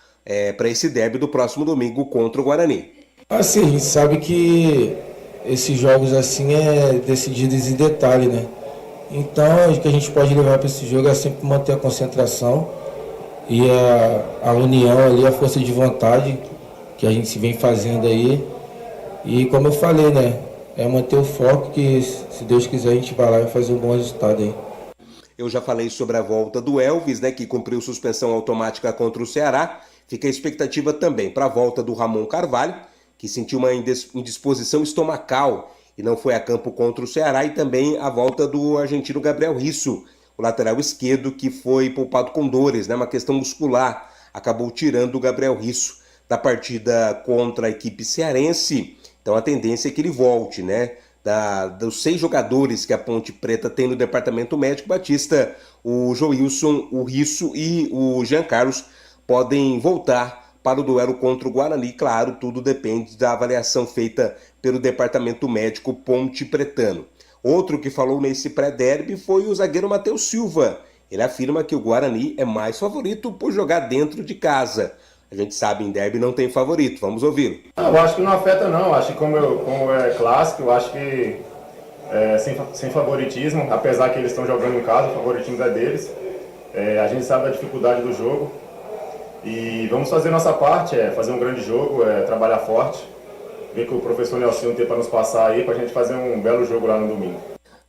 para esse derby do próximo domingo contra o Guarani. Assim, a gente sabe que esses jogos assim é decididos em detalhe, né? Então, o que a gente pode levar para esse jogo é sempre manter a concentração e a união ali, a força de vontade que a gente se vem fazendo aí. E como eu falei, né? É manter o foco que, se Deus quiser, a gente vai lá e fazer um bom resultado aí. Eu já falei sobre a volta do Elvis, né? Que cumpriu suspensão automática contra o Ceará. Fica a expectativa também para a volta do Ramon Carvalho, que sentiu uma indisposição estomacal e não foi a campo contra o Ceará, e também a volta do argentino Gabriel Risso, o lateral esquerdo, que foi poupado com dores, né, uma questão muscular, acabou tirando o Gabriel Risso da partida contra a equipe cearense. Então a tendência é que ele volte, né? Dos 6 jogadores que a Ponte Preta tem no departamento médico, Batista, o Joilson, o Risso e o Jean Carlos podem voltar para o duelo contra o Guarani. Claro, tudo depende da avaliação feita pelo departamento médico Ponte Pretano. Outro que falou nesse pré-derby foi o zagueiro Matheus Silva. Ele afirma que o Guarani é mais favorito por jogar dentro de casa. A gente sabe, em derby não tem favorito. Vamos ouvi-lo. Eu acho que não afeta não. Eu acho que como é clássico, eu acho que sem favoritismo, apesar que eles estão jogando em casa, o favoritismo é deles. A gente sabe da dificuldade do jogo. E vamos fazer nossa parte, fazer um grande jogo, trabalhar forte, ver que o professor Nelson tem para nos passar aí, para a gente fazer um belo jogo lá no domingo.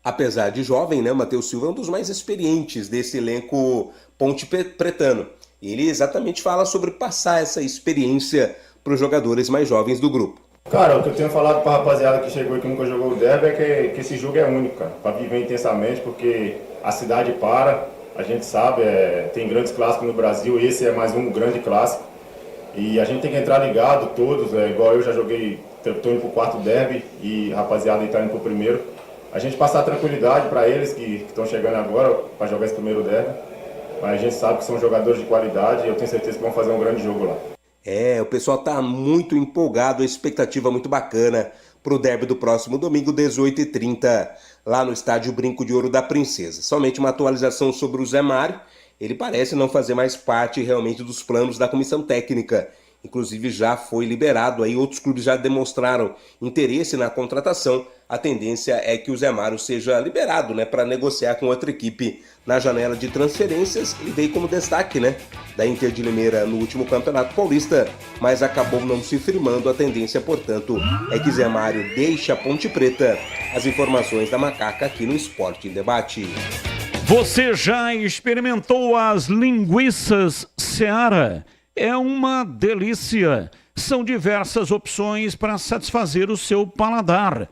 Apesar de jovem, né, Matheus Silva é um dos mais experientes desse elenco Ponte Pretano. E ele exatamente fala sobre passar essa experiência para os jogadores mais jovens do grupo. Cara, o que eu tenho falado para a rapaziada que chegou e que nunca jogou o derby é que esse jogo é único, cara, para viver intensamente, porque a cidade para. A gente sabe, tem grandes clássicos no Brasil, esse é mais um grande clássico. E a gente tem que entrar ligado todos, igual eu já joguei, estou indo para o 4º derby e a rapaziada está indo para o primeiro. A gente passar tranquilidade para eles que estão chegando agora para jogar esse primeiro derby. Mas a gente sabe que são jogadores de qualidade e eu tenho certeza que vão fazer um grande jogo lá. O pessoal está muito empolgado, a expectativa muito bacana para o derby do próximo domingo, 18h30, lá no estádio Brinco de Ouro da Princesa. Somente uma atualização sobre o Zé Mário, ele parece não fazer mais parte realmente dos planos da comissão técnica. Inclusive já foi liberado, aí outros clubes já demonstraram interesse na contratação. A tendência é que o Zé Mário seja liberado, né, para negociar com outra equipe na janela de transferências. Ele veio como destaque, né, da Inter de Limeira no último Campeonato Paulista, mas acabou não se firmando. A tendência, portanto, é que Zé Mário deixe a Ponte Preta. As informações da Macaca aqui no Esporte em Debate. Você já experimentou as linguiças Seara? É uma delícia. São diversas opções para satisfazer o seu paladar.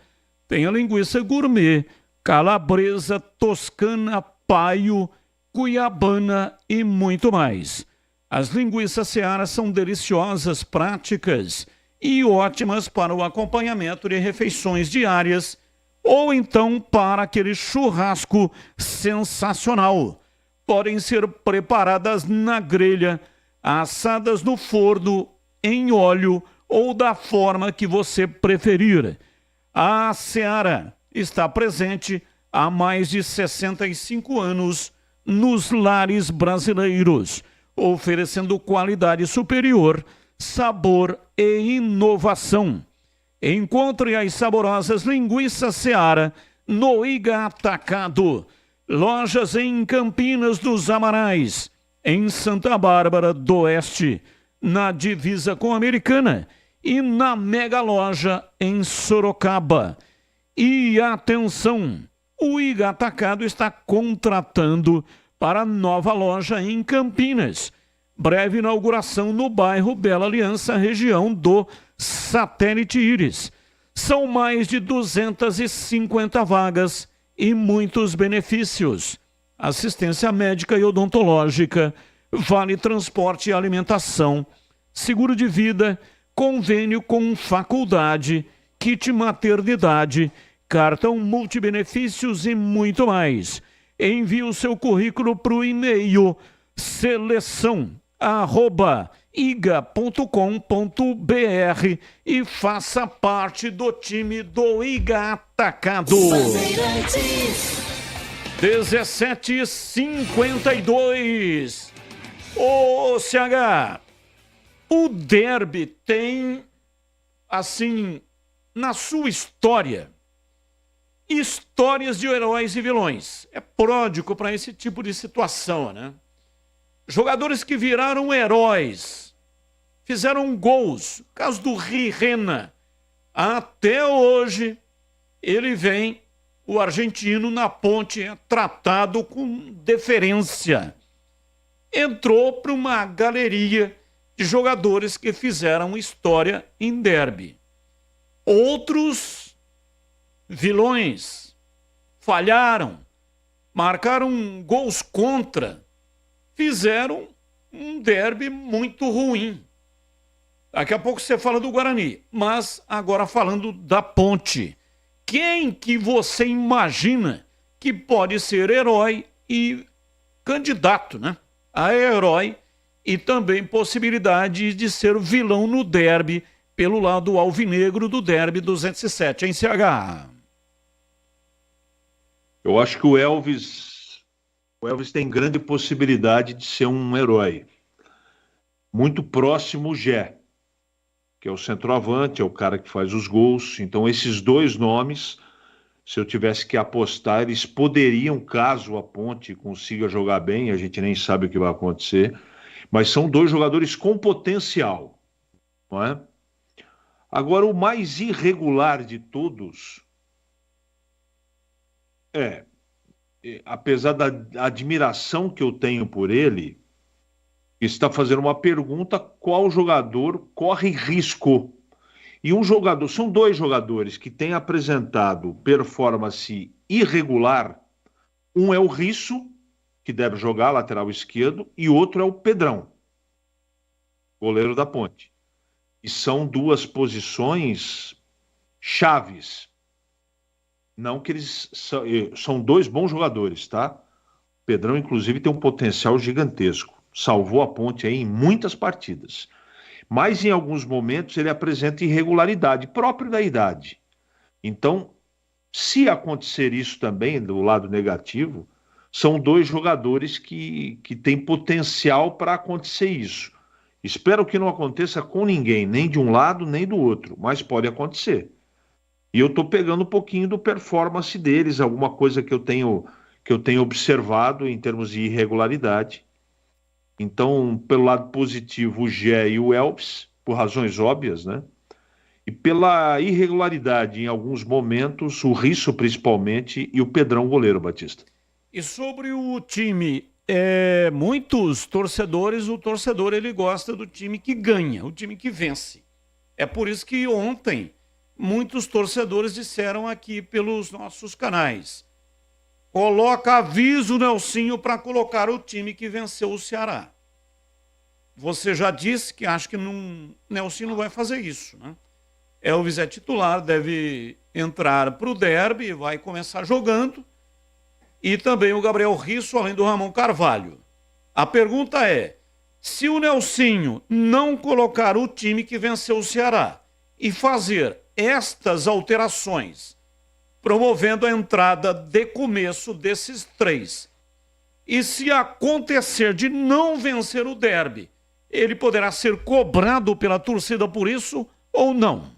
Tem a linguiça gourmet, calabresa, toscana, paio, cuiabana e muito mais. As linguiças Seara são deliciosas, práticas e ótimas para o acompanhamento de refeições diárias ou então para aquele churrasco sensacional. Podem ser preparadas na grelha, assadas no forno, em óleo ou da forma que você preferir. A Seara está presente há mais de 65 anos nos lares brasileiros, oferecendo qualidade superior, sabor e inovação. Encontre as saborosas linguiças Seara no Iga Atacado. Lojas em Campinas dos Amarais, em Santa Bárbara do Oeste, na divisa com a Americana e na Mega Loja em Sorocaba. E atenção, o Iga Atacado está contratando para a nova loja em Campinas. Breve inauguração no bairro Bela Aliança, região do Satélite Íris. São mais de 250 vagas e muitos benefícios. Assistência médica e odontológica, vale transporte e alimentação, seguro de vida, convênio com faculdade, kit maternidade, cartão multibenefícios e muito mais. Envie o seu currículo para o e-mail seleção@igaatacado.com.br iga.com.br e faça parte do time do Iga Atacado. 17h52. Ô, CH, o derby tem, assim, na sua história, histórias de heróis e vilões. É pródigo para esse tipo de situação, né? Jogadores que viraram heróis, fizeram gols. O caso do Rihena. Até hoje, ele vem, o argentino, na Ponte, é tratado com deferência. Entrou para uma galeria de jogadores que fizeram história em derby. Outros vilões falharam, marcaram gols contra, fizeram um derby muito ruim. Daqui a pouco você fala do Guarani, mas agora falando da Ponte. Quem que você imagina que pode ser herói e candidato, né, a herói e também possibilidade de ser vilão no derby pelo lado alvinegro do derby 207, em CH? Eu acho que o Elvis tem grande possibilidade de ser um herói. Muito próximo o Gé, que é o centroavante, é o cara que faz os gols. Então esses dois nomes, se eu tivesse que apostar, eles poderiam, caso a Ponte consiga jogar bem, a gente nem sabe o que vai acontecer, mas são dois jogadores com potencial, não é? Agora, o mais irregular de todos apesar da admiração que eu tenho por ele, está fazendo uma pergunta: qual jogador corre risco? E são dois jogadores que têm apresentado performance irregular. Um é o Risso, que deve jogar lateral esquerdo, e outro é o Pedrão, goleiro da Ponte. E são duas posições chaves. Não que eles são dois bons jogadores, tá? O Pedrão, inclusive, tem um potencial gigantesco. Salvou a Ponte aí em muitas partidas. Mas em alguns momentos ele apresenta irregularidade, próprio da idade. Então, se acontecer isso também, do lado negativo, são dois jogadores que têm potencial para acontecer isso. Espero que não aconteça com ninguém, nem de um lado, nem do outro, mas pode acontecer. E eu estou pegando um pouquinho do performance deles, alguma coisa que eu tenho observado em termos de irregularidade. Então, pelo lado positivo, o Gé e o Elvis, por razões óbvias, né? E pela irregularidade em alguns momentos, o Risso principalmente e o Pedrão goleiro, Batista. E sobre o time, muitos torcedores, o torcedor ele gosta do time que ganha, o time que vence. É por isso que ontem muitos torcedores disseram aqui pelos nossos canais: avisa o Nelsinho para colocar o time que venceu o Ceará. Você já disse que acha que Nelsinho não vai fazer isso, né? Elvis é titular, deve entrar para o derby, vai começar jogando. E também o Gabriel Risso, além do Ramon Carvalho. A pergunta é: se o Nelsinho não colocar o time que venceu o Ceará e fazer estas alterações, promovendo a entrada de começo desses três, e se acontecer de não vencer o derby, ele poderá ser cobrado pela torcida por isso ou não?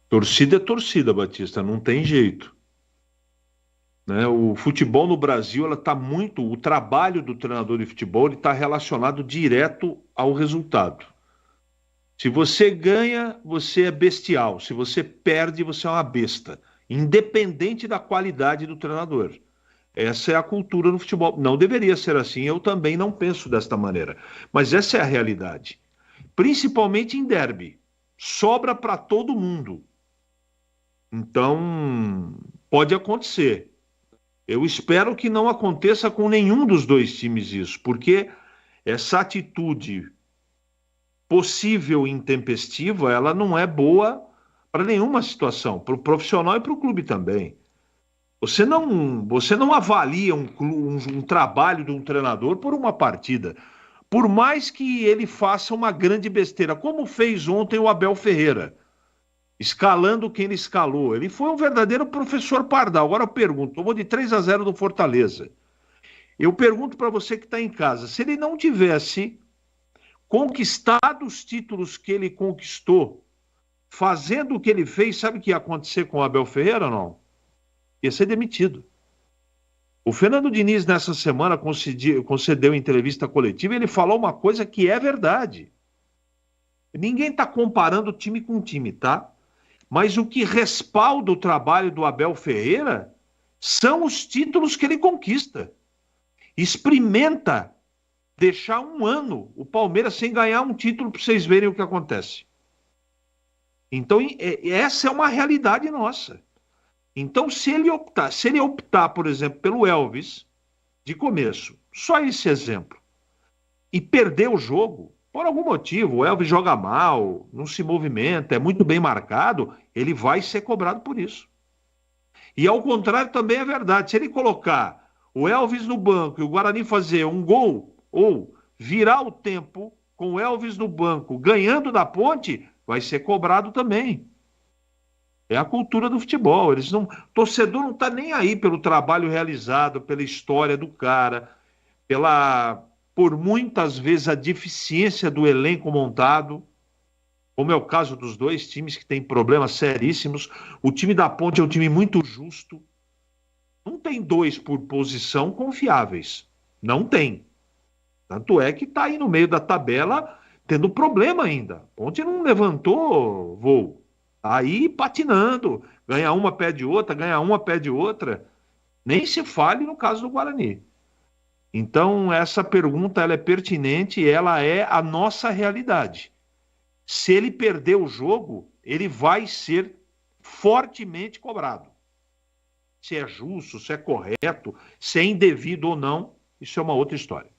Torcida é torcida, Batista, não tem jeito. Né? O futebol no Brasil, o trabalho do treinador de futebol está relacionado direto ao resultado. Se você ganha, você é bestial. Se você perde, você é uma besta. Independente da qualidade do treinador. Essa é a cultura no futebol. Não deveria ser assim, eu também não penso desta maneira. Mas essa é a realidade. Principalmente em derby. Sobra para todo mundo. Então, pode acontecer. Eu espero que não aconteça com nenhum dos dois times isso, porque essa atitude possível e intempestiva, ela não é boa para nenhuma situação, para o profissional e para o clube também. Você não avalia um trabalho de um treinador por uma partida. por mais que ele faça uma grande besteira, como fez ontem o Abel Ferreira, escalando quem ele escalou. Ele foi um verdadeiro professor Pardal. Agora eu pergunto, tomou de 3-0 do Fortaleza. Eu pergunto para você que está em casa, se ele não tivesse conquistado os títulos que ele conquistou, fazendo o que ele fez, sabe o que ia acontecer com o Abel Ferreira ou não? Ia ser demitido. O Fernando Diniz, nessa semana, concedeu entrevista coletiva e ele falou uma coisa que é verdade. Ninguém está comparando time com time, tá? Mas o que respalda o trabalho do Abel Ferreira são os títulos que ele conquista. Experimenta deixar um ano o Palmeiras sem ganhar um título para vocês verem o que acontece. Então, essa é uma realidade nossa. Então, se ele optar, por exemplo, pelo Elvis, de começo, só esse exemplo, e perder o jogo, por algum motivo, o Elvis joga mal, não se movimenta, é muito bem marcado, ele vai ser cobrado por isso. E ao contrário também é verdade, se ele colocar o Elvis no banco e o Guarani fazer um gol, ou virar o tempo com o Elvis no banco, ganhando da Ponte, vai ser cobrado também. É a cultura do futebol. O torcedor não está nem aí pelo trabalho realizado, pela história do cara, por muitas vezes a deficiência do elenco montado, como é o caso dos dois times que têm problemas seríssimos. O time da Ponte é um time muito justo. Não tem dois por posição confiáveis. Não tem. Tanto é que está aí no meio da tabela tendo problema ainda. A Ponte não levantou voo. Aí patinando, ganha uma, pede outra, ganha uma, pede outra. Nem se fale no caso do Guarani. Então, essa pergunta ela é pertinente e ela é a nossa realidade. Se ele perder o jogo, ele vai ser fortemente cobrado. Se é justo, se é correto, se é indevido ou não, isso é uma outra história.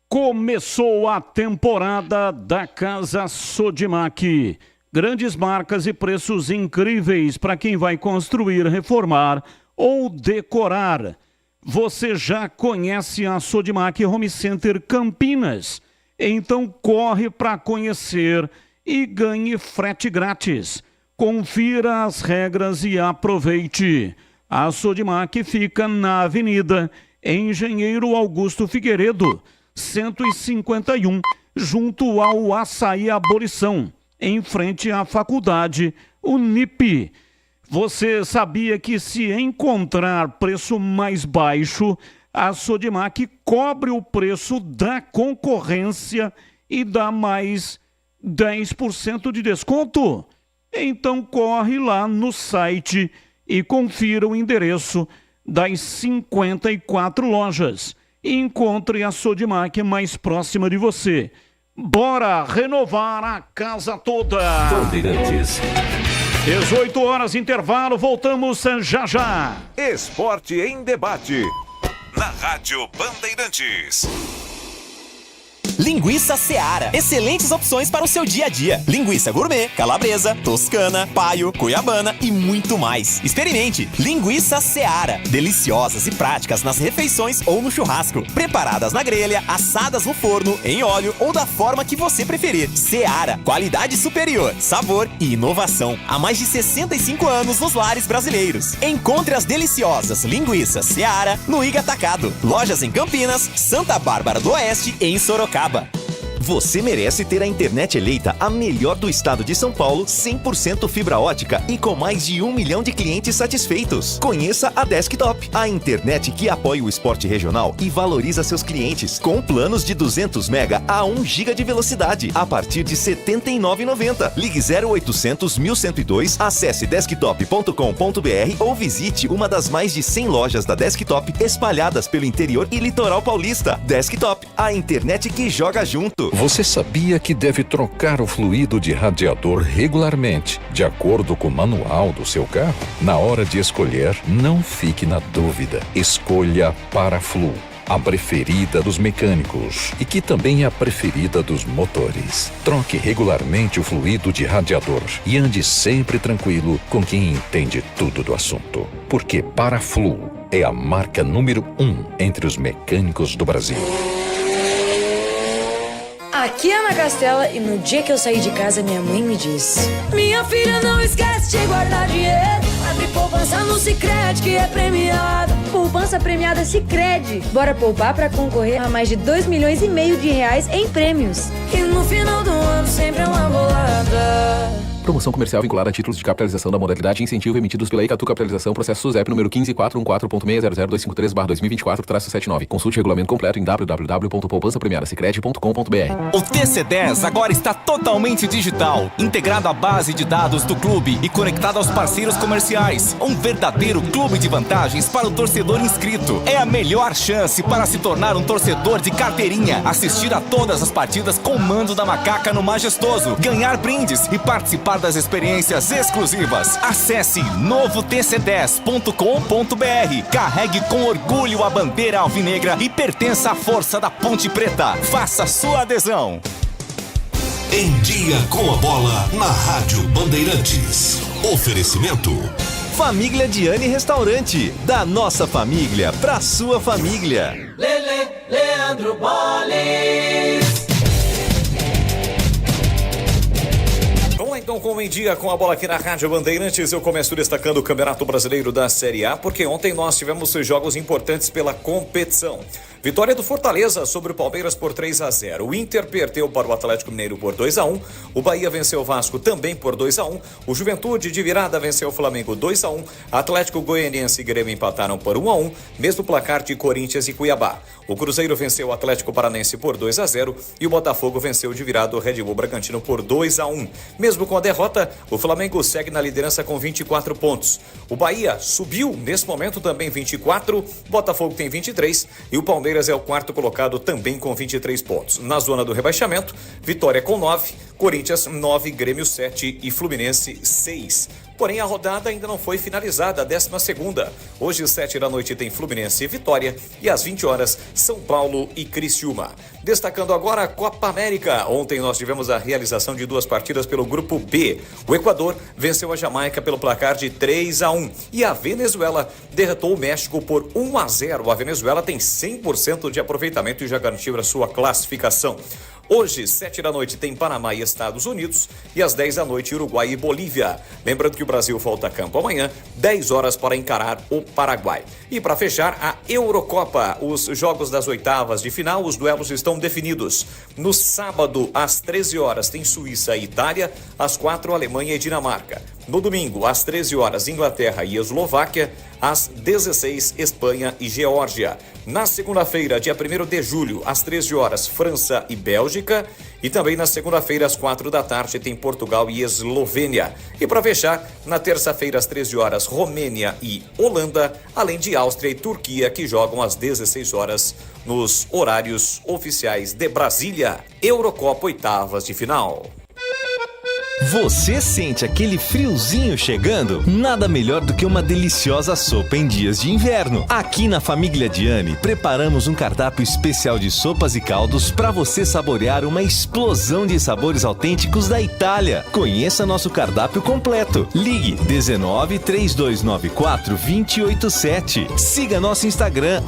Começou a temporada da Casa Sodimac. Grandes marcas e preços incríveis para quem vai construir, reformar ou decorar. Você já conhece a Sodimac Home Center Campinas? Então corre para conhecer e ganhe frete grátis. Confira as regras e aproveite. A Sodimac fica na Avenida Engenheiro Augusto Figueiredo, 151, junto ao Açaí Abolição, em frente à faculdade Unip. Você sabia que se encontrar preço mais baixo, a Sodimac cobre o preço da concorrência e dá mais 10% de desconto? Então corre lá no site e confira o endereço das 54 lojas e encontre a Sodimac mais próxima de você. Bora renovar a casa toda! Bandeirantes. 18 horas, intervalo, voltamos já já. Esporte em debate. Na Rádio Bandeirantes. Linguiça Seara. Excelentes opções para o seu dia a dia. Linguiça gourmet, calabresa, toscana, paio, cuiabana e muito mais. Experimente. Linguiça Seara. Deliciosas e práticas nas refeições ou no churrasco. Preparadas na grelha, assadas no forno, em óleo ou da forma que você preferir. Seara. Qualidade superior, sabor e inovação. Há mais de 65 anos nos lares brasileiros. Encontre as deliciosas linguiças Seara no Iga Atacado. Lojas em Campinas, Santa Bárbara do Oeste e em Sorocaba. Você merece ter a internet eleita a melhor do estado de São Paulo, 100% fibra ótica e com mais de 1 milhão de clientes satisfeitos. Conheça a Desktop, a internet que apoia o esporte regional e valoriza seus clientes, com planos de 200 mega a 1 giga de velocidade, a partir de R$ 79,90. Ligue 0800 1102, acesse desktop.com.br ou visite uma das mais de 100 lojas da Desktop espalhadas pelo interior e litoral paulista. Desktop, a internet que joga junto. Você sabia que deve trocar o fluido de radiador regularmente, de acordo com o manual do seu carro? Na hora de escolher, não fique na dúvida. Escolha Paraflu, a preferida dos mecânicos e que também é a preferida dos motores. Troque regularmente o fluido de radiador e ande sempre tranquilo com quem entende tudo do assunto. Porque Paraflu é a marca número 1 entre os mecânicos do Brasil. Aqui é Ana Castela e no dia que eu saí de casa minha mãe me disse: minha filha, não esquece de guardar dinheiro. Abre poupança no Sicredi que é premiada. Poupança premiada Sicredi. Bora poupar pra concorrer a mais de 2,5 milhões de reais em prêmios. E no final do ano sempre é uma bolada. Promoção comercial vinculada a títulos de capitalização da modalidade incentivo emitidos pela Icatu Capitalização, processo SUSEP número 15414.600.253/2024-79. Consulte o regulamento completo em www.poupançapremiadasicredi.com.br. O TC10 agora está totalmente digital, integrado à base de dados do clube e conectado aos parceiros comerciais. Um verdadeiro clube de vantagens para o torcedor inscrito. É a melhor chance para se tornar um torcedor de carteirinha, assistir a todas as partidas com o mando da macaca no Majestoso, ganhar brindes e participar das experiências exclusivas. Acesse novotc10.com.br. Carregue com orgulho a bandeira alvinegra e pertença à força da Ponte Preta. Faça sua adesão. Em Dia com a Bola na Rádio Bandeirantes. Oferecimento Família Diani Restaurante. Da nossa família pra sua família. Lele, Leandro Bolis. Vamos lá então com Em Dia com a Bola aqui na Rádio Bandeirantes. Eu começo destacando o Campeonato Brasileiro da Série A, porque ontem nós tivemos jogos importantes pela competição. Vitória do Fortaleza sobre o Palmeiras por 3-0. O Inter perdeu para o Atlético Mineiro por 2-1. O Bahia venceu o Vasco também por 2-1. O Juventude de virada venceu o Flamengo 2-1. Atlético Goianiense e Grêmio empataram por 1-1. Mesmo placar de Corinthians e Cuiabá. O Cruzeiro venceu o Atlético Paranaense por 2-0. E o Botafogo venceu de virada o Red Bull Bragantino por 2-1. Mesmo com a derrota, o Flamengo segue na liderança com 24 pontos. O Bahia subiu nesse momento também 24. Botafogo tem 23. E o Palmeiras é o quarto colocado também com 23 pontos. Na zona do rebaixamento, Vitória com 9, Corinthians 9, Grêmio 7 e Fluminense 6. Porém, a rodada ainda não foi finalizada, a 12ª. Hoje, às 7 da noite, tem Fluminense e Vitória. E às 20 horas, São Paulo e Criciúma. Destacando agora a Copa América. Ontem nós tivemos a realização de 2 partidas pelo Grupo B. O Equador venceu a Jamaica pelo placar de 3-1. E a Venezuela derrotou o México por 1-0. A Venezuela tem 100% de aproveitamento e já garantiu a sua classificação. Hoje, 7 da noite, tem Panamá e Estados Unidos e às 10 da noite, Uruguai e Bolívia. Lembrando que o Brasil volta a campo amanhã, 10 horas para encarar o Paraguai. E para fechar, a Eurocopa, os jogos das oitavas de final, os duelos estão definidos. No sábado, às 13 horas, tem Suíça e Itália, às 4, Alemanha e Dinamarca. No domingo, às 13 horas, Inglaterra e Eslováquia, às 16, Espanha e Geórgia. Na segunda-feira, dia 1º de julho, às 13 horas, França e Bélgica. E também na segunda-feira, às 4 da tarde, tem Portugal e Eslovênia. E para fechar, na terça-feira, às 13 horas, Romênia e Holanda, além de Áustria e Turquia, que jogam às 16 horas nos horários oficiais de Brasília. Eurocopa oitavas de final. Você sente aquele friozinho chegando? Nada melhor do que uma deliciosa sopa em dias de inverno. Aqui na Família Diani, preparamos um cardápio especial de sopas e caldos para você saborear uma explosão de sabores autênticos da Itália. Conheça nosso cardápio completo. Ligue 19 3294 287. Siga nosso Instagram,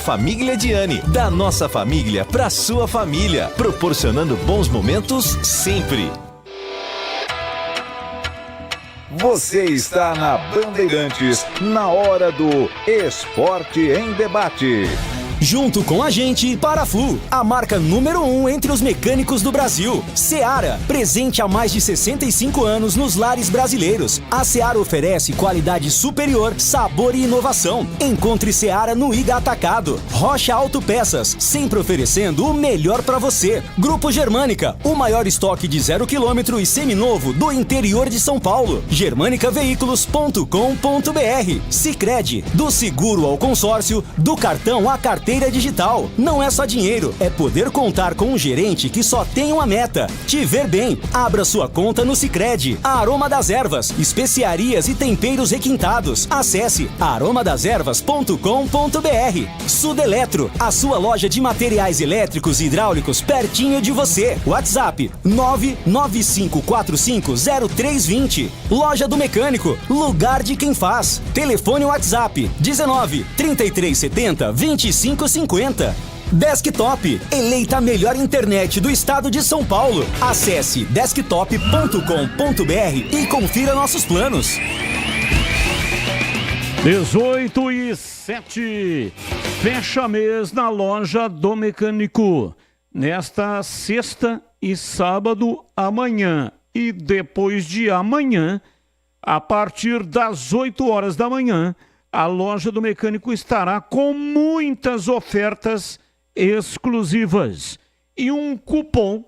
@Família Diani. Da nossa família para sua família, proporcionando bons momentos sempre. Você está na Bandeirantes, na hora do Esporte em Debate. Junto com a gente, Paraflu, a marca número 1 entre os mecânicos do Brasil. Seara, presente há mais de 65 anos nos lares brasileiros. A Seara oferece qualidade superior, sabor e inovação. Encontre Seara no Ida Atacado. Rocha Autopeças, sempre oferecendo o melhor para você. Grupo Germânica, o maior estoque de 0 km e seminovo do interior de São Paulo. germanicaveículos.com.br. Sicredi, do seguro ao consórcio, do cartão à carteira digital. Não é só dinheiro, é poder contar com um gerente que só tem uma meta: te ver bem. Abra sua conta no Sicredi. A Aroma das Ervas, especiarias e temperos requintados. Acesse aromadeservas.com.br. Sudeletro, a sua loja de materiais elétricos e hidráulicos pertinho de você. WhatsApp 995450320. Loja do Mecânico, lugar de quem faz. Telefone WhatsApp 19 3370 2550. Desktop, eleita a melhor internet do estado de São Paulo. Acesse desktop.com.br e confira nossos planos. 18h07, fecha mês na loja do mecânico. Nesta sexta e sábado, amanhã e depois de amanhã, a partir das 8 horas da manhã, a loja do mecânico estará com muitas ofertas exclusivas e um cupom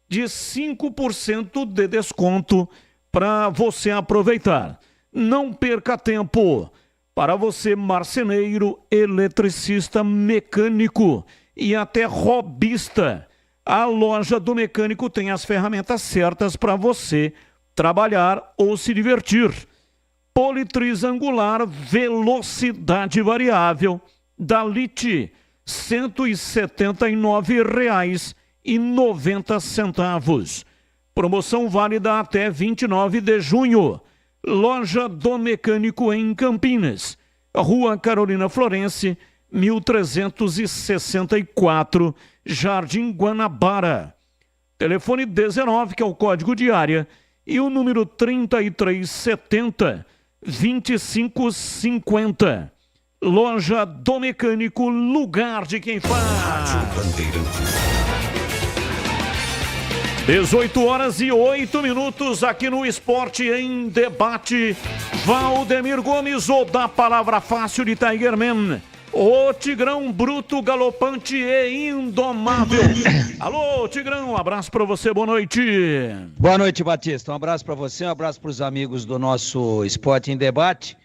de 5% de desconto para você aproveitar. Não perca tempo. Para você, marceneiro, eletricista, mecânico e até robista, a loja do mecânico tem as ferramentas certas para você trabalhar ou se divertir. Politriz angular, velocidade variável, da LIT, R$ 179,90. Promoção válida até 29 de junho. Loja do Mecânico em Campinas, Rua Carolina Florense, 1364, Jardim Guanabara. Telefone 19, que é o código de área, e o número 3370-2550. Loja do Mecânico, lugar de quem faz. 18h08 aqui no Esporte em Debate. Valdemir Gomes, o da palavra fácil de Tigerman. O Tigrão bruto, galopante e indomável. Alô, Tigrão, um abraço pra você, boa noite. Boa noite, Batista. Um abraço pra você, um abraço pros amigos do nosso Esporte em Debate.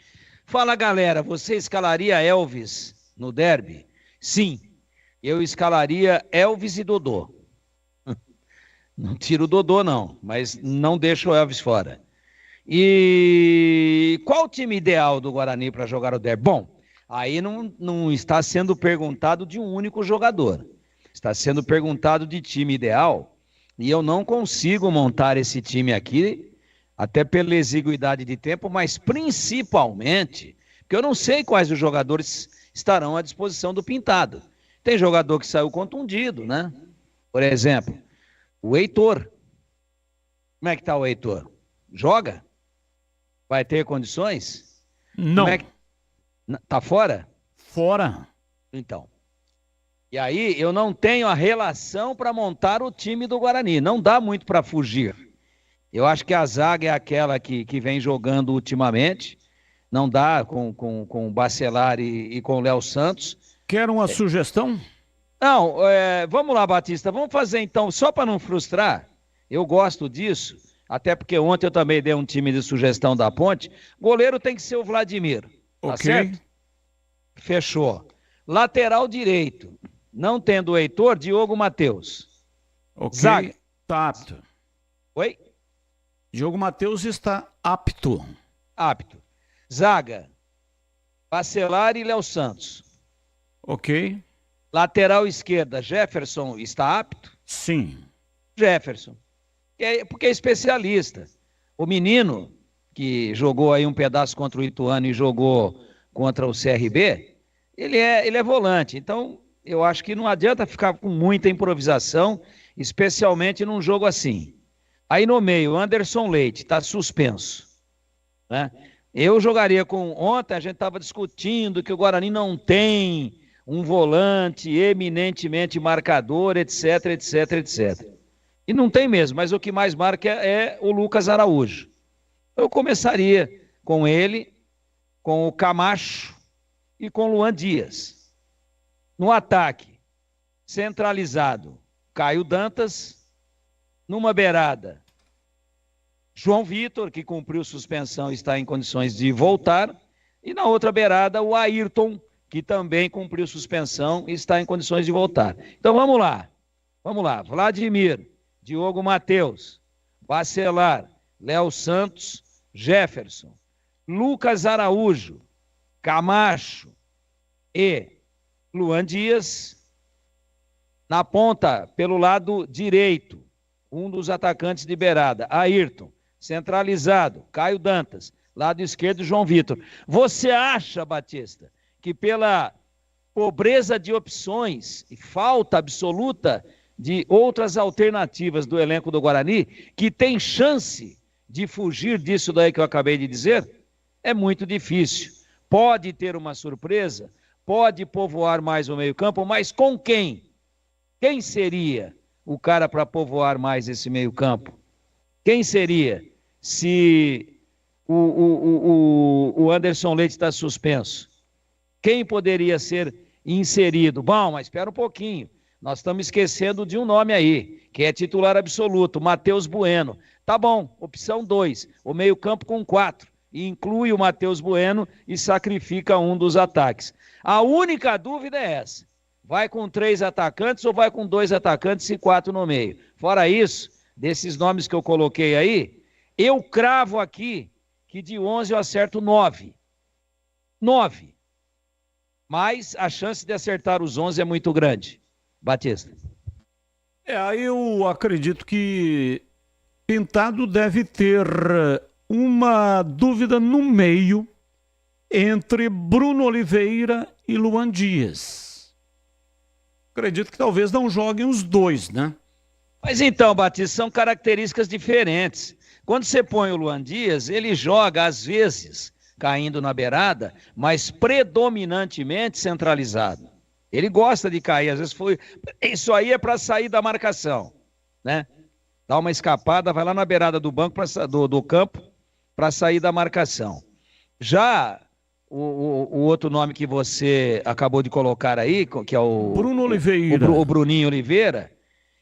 Fala, galera, você escalaria Elvis no derby? Sim, eu escalaria Elvis e Dodô. Não tiro o Dodô, não, mas não deixo o Elvis fora. E qual o time ideal do Guarani para jogar o derby? Bom, aí não está sendo perguntado de um único jogador. Está sendo perguntado de time ideal. E eu não consigo montar esse time aqui, até pela exiguidade de tempo, mas principalmente, porque eu não sei quais os jogadores estarão à disposição do Pintado. Tem jogador que saiu contundido, né? Por exemplo, o Heitor. Como é que tá o Heitor? Joga? Vai ter condições? Não. Como é que... Tá fora? Fora. Então. E aí eu não tenho a relação para montar o time do Guarani. Não dá muito para fugir. Eu acho que a zaga é aquela que vem jogando ultimamente. Não dá com o Bacelar e com o Léo Santos. Quer uma sugestão? Não, vamos lá, Batista. Vamos fazer então, só para não frustrar. Eu gosto disso. Até porque ontem eu também dei um time de sugestão da Ponte. Goleiro tem que ser o Vladimir. Tá certo? Fechou. Lateral direito. Não tendo o Heitor, Diogo Matheus. Ok. Zaga. Tá apto. Oi? Diogo Matheus está apto. Apto. Zaga. Bacelar e Léo Santos. Ok. Lateral esquerda, Jefferson está apto? Sim. Jefferson. Porque é especialista. O menino, que jogou aí um pedaço contra o Ituano e jogou contra o CRB, ele é volante. Então, eu acho que não adianta ficar com muita improvisação, especialmente num jogo assim. Aí no meio, Anderson Leite, está suspenso. Né? Eu jogaria com... Ontem a gente estava discutindo que o Guarani não tem um volante eminentemente marcador, etc, etc, etc. E não tem mesmo, mas o que mais marca é o Lucas Araújo. Eu começaria com ele, com o Camacho e com o Luan Dias. No ataque, centralizado, Caio Dantas. Numa beirada, João Vitor, que cumpriu suspensão e está em condições de voltar. E na outra beirada, o Ayrton, que também cumpriu suspensão e está em condições de voltar. Então vamos lá. Vamos lá. Vladimir, Diogo Matheus, Bacelar, Léo Santos, Jefferson, Lucas Araújo, Camacho e Luan Dias. Na ponta, pelo lado direito, um dos atacantes de beirada, Ayrton. Centralizado, Caio Dantas. Lado esquerdo, João Vitor. Você acha, Batista, que pela pobreza de opções e falta absoluta de outras alternativas do elenco do Guarani, que tem chance de fugir disso daí que eu acabei de dizer, é muito difícil. Pode ter uma surpresa, pode povoar mais o meio-campo, mas com quem? Quem seria o cara para povoar mais esse meio-campo? Quem seria se o Anderson Leite está suspenso? Quem poderia ser inserido? Bom, mas espera um pouquinho. Nós estamos esquecendo de um nome aí, que é titular absoluto, Matheus Bueno. Tá bom, opção 2, o meio-campo com 4. E inclui o Matheus Bueno e sacrifica um dos ataques. A única dúvida é essa. Vai com 3 atacantes ou vai com 2 atacantes e 4 no meio? Fora isso, desses nomes que eu coloquei aí, eu cravo aqui que de 11 eu acerto 9. 9. Mas a chance de acertar os 11 é muito grande. Batista. Aí eu acredito que Pintado deve ter uma dúvida no meio entre Bruno Oliveira e Luan Dias. Acredito que talvez não joguem os dois, né? Mas então, Batista, são características diferentes. Quando você põe o Luan Dias, ele joga às vezes caindo na beirada, mas predominantemente centralizado. Ele gosta de cair, às vezes foi... Isso aí é para sair da marcação, né? Dá uma escapada, vai lá na beirada do banco, do campo, para sair da marcação. Já o outro nome que você acabou de colocar aí, que é o... Bruno Oliveira. O Bruninho Oliveira,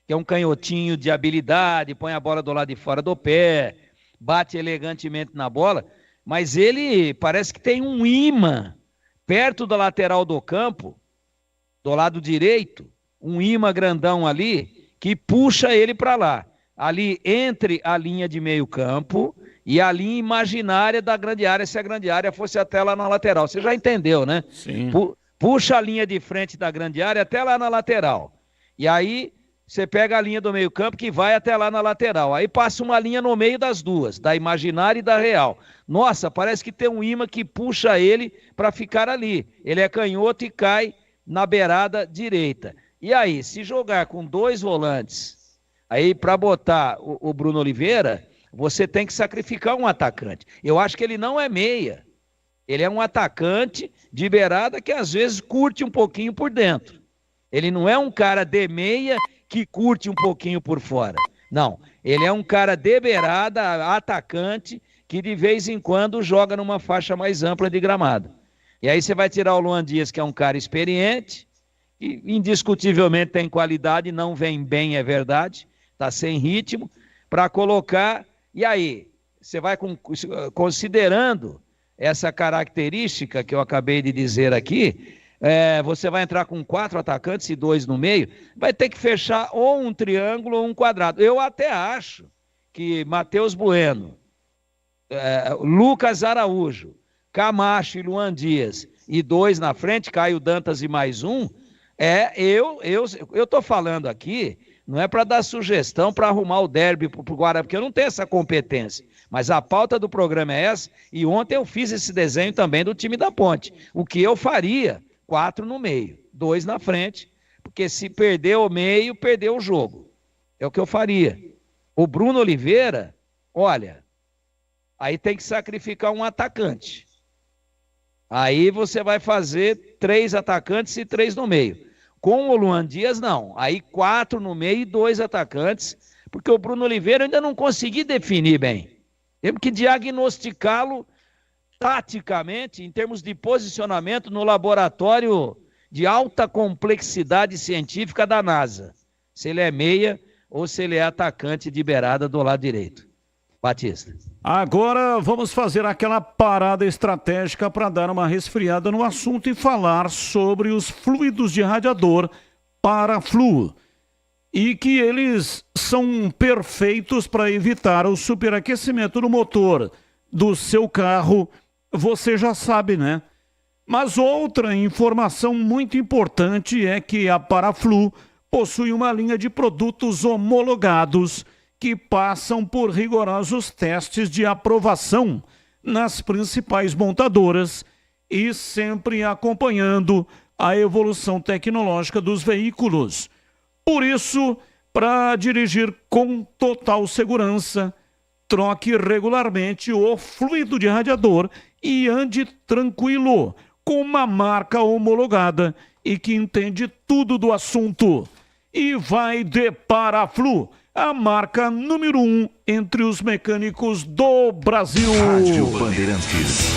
que é um canhotinho de habilidade, põe a bola do lado de fora do pé, bate elegantemente na bola, mas ele parece que tem um imã perto da lateral do campo, do lado direito, um imã grandão ali, que puxa ele para lá. Ali entre a linha de meio campo e a linha imaginária da grande área, se a grande área fosse até lá na lateral. Você já entendeu, né? Sim. Puxa a linha de frente da grande área até lá na lateral. E aí você pega a linha do meio campo que vai até lá na lateral. Aí passa uma linha no meio das duas, da imaginária e da real. Nossa, parece que tem um imã que puxa ele para ficar ali. Ele é canhoto e cai na beirada direita. E aí, se jogar com 2 volantes, aí para botar o Bruno Oliveira, você tem que sacrificar um atacante. Eu acho que ele não é meia. Ele é um atacante de beirada que às vezes curte um pouquinho por dentro. Ele não é um cara de meia que curte um pouquinho por fora. Não, ele é um cara de beirada, atacante, que de vez em quando joga numa faixa mais ampla de gramado. E aí você vai tirar o Luan Dias, que é um cara experiente, que indiscutivelmente tem qualidade, não vem bem, é verdade, está sem ritmo, para colocar. E aí, você vai considerando essa característica que eu acabei de dizer aqui, você vai entrar com 4 atacantes e 2 no meio, vai ter que fechar ou um triângulo ou um quadrado. Eu até acho que Matheus Bueno, Lucas Araújo, Camacho e Luan Dias, e 2 na frente, Caio Dantas e mais um, eu tô falando aqui, não é para dar sugestão para arrumar o derby pro Guarani, porque eu não tenho essa competência, mas a pauta do programa é essa, e ontem eu fiz esse desenho também do time da Ponte. O que eu faria? 4 no meio, 2 na frente, porque se perder o meio, perdeu o jogo. É o que eu faria. O Bruno Oliveira, olha, aí tem que sacrificar um atacante. Aí você vai fazer 3 atacantes e 3 no meio. Com o Luan Dias, não. Aí 4 no meio e 2 atacantes, porque o Bruno Oliveira eu ainda não consegui definir bem. Temos que diagnosticá-lo taticamente, em termos de posicionamento no laboratório de alta complexidade científica da NASA. Se ele é meia ou se ele é atacante de beirada do lado direito. Batista. Agora vamos fazer aquela parada estratégica para dar uma resfriada no assunto e falar sobre os fluidos de radiador Paraflu. E que eles são perfeitos para evitar o superaquecimento do motor do seu carro. Você já sabe, né? Mas outra informação muito importante é que a Paraflu possui uma linha de produtos homologados que passam por rigorosos testes de aprovação nas principais montadoras e sempre acompanhando a evolução tecnológica dos veículos. Por isso, para dirigir com total segurança, troque regularmente o fluido de radiador e ande tranquilo, com uma marca homologada e que entende tudo do assunto. E vai de Paraflu, a marca número 1 entre os mecânicos do Brasil. Rádio Bandeirantes.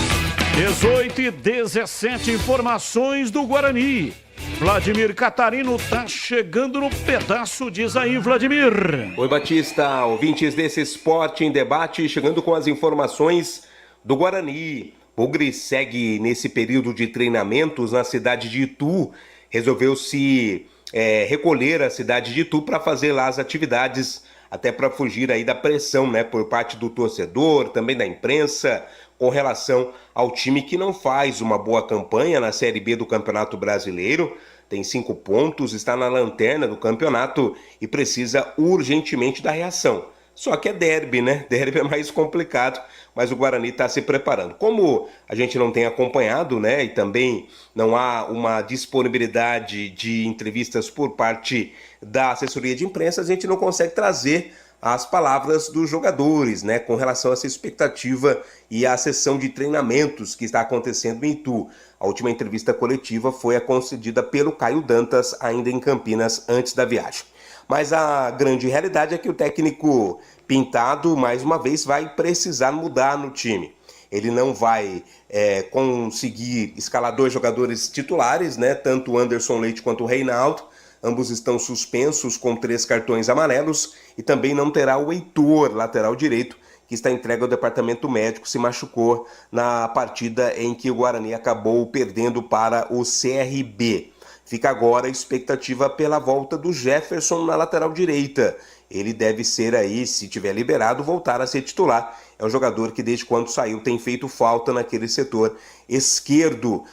18 e 17, informações do Guarani. Vladimir Catarino tá chegando no pedaço, diz aí, Vladimir. Oi, Batista, ouvintes desse Esporte em Debate, chegando com as informações do Guarani. Bugre segue nesse período de treinamentos na cidade de Itu. Resolveu se recolher à cidade de Itu para fazer lá as atividades, até para fugir aí da pressão, né, por parte do torcedor, também da imprensa, com relação ao time que não faz uma boa campanha na Série B do Campeonato Brasileiro. Tem 5 pontos, está na lanterna do campeonato e precisa urgentemente da reação. Só que é derby, né? Derby é mais complicado, mas o Guarani está se preparando. Como a gente não tem acompanhado, né? E também não há uma disponibilidade de entrevistas por parte da assessoria de imprensa, a gente não consegue trazer as palavras dos jogadores, né, com relação a essa expectativa e a sessão de treinamentos que está acontecendo em Itu. A última entrevista coletiva foi a concedida pelo Caio Dantas, ainda em Campinas, antes da viagem. Mas a grande realidade é que o técnico Pintado, mais uma vez, vai precisar mudar no time. Ele não vai conseguir escalar 2 jogadores titulares, né, tanto o Anderson Leite quanto o Reinaldo. Ambos estão suspensos com 3 cartões amarelos e também não terá o Heitor, lateral direito, que está entregue ao departamento médico, se machucou na partida em que o Guarani acabou perdendo para o CRB. Fica agora a expectativa pela volta do Jefferson na lateral direita. Ele deve ser aí, se tiver liberado, voltar a ser titular. É um jogador que desde quando saiu tem feito falta naquele setor esquerdo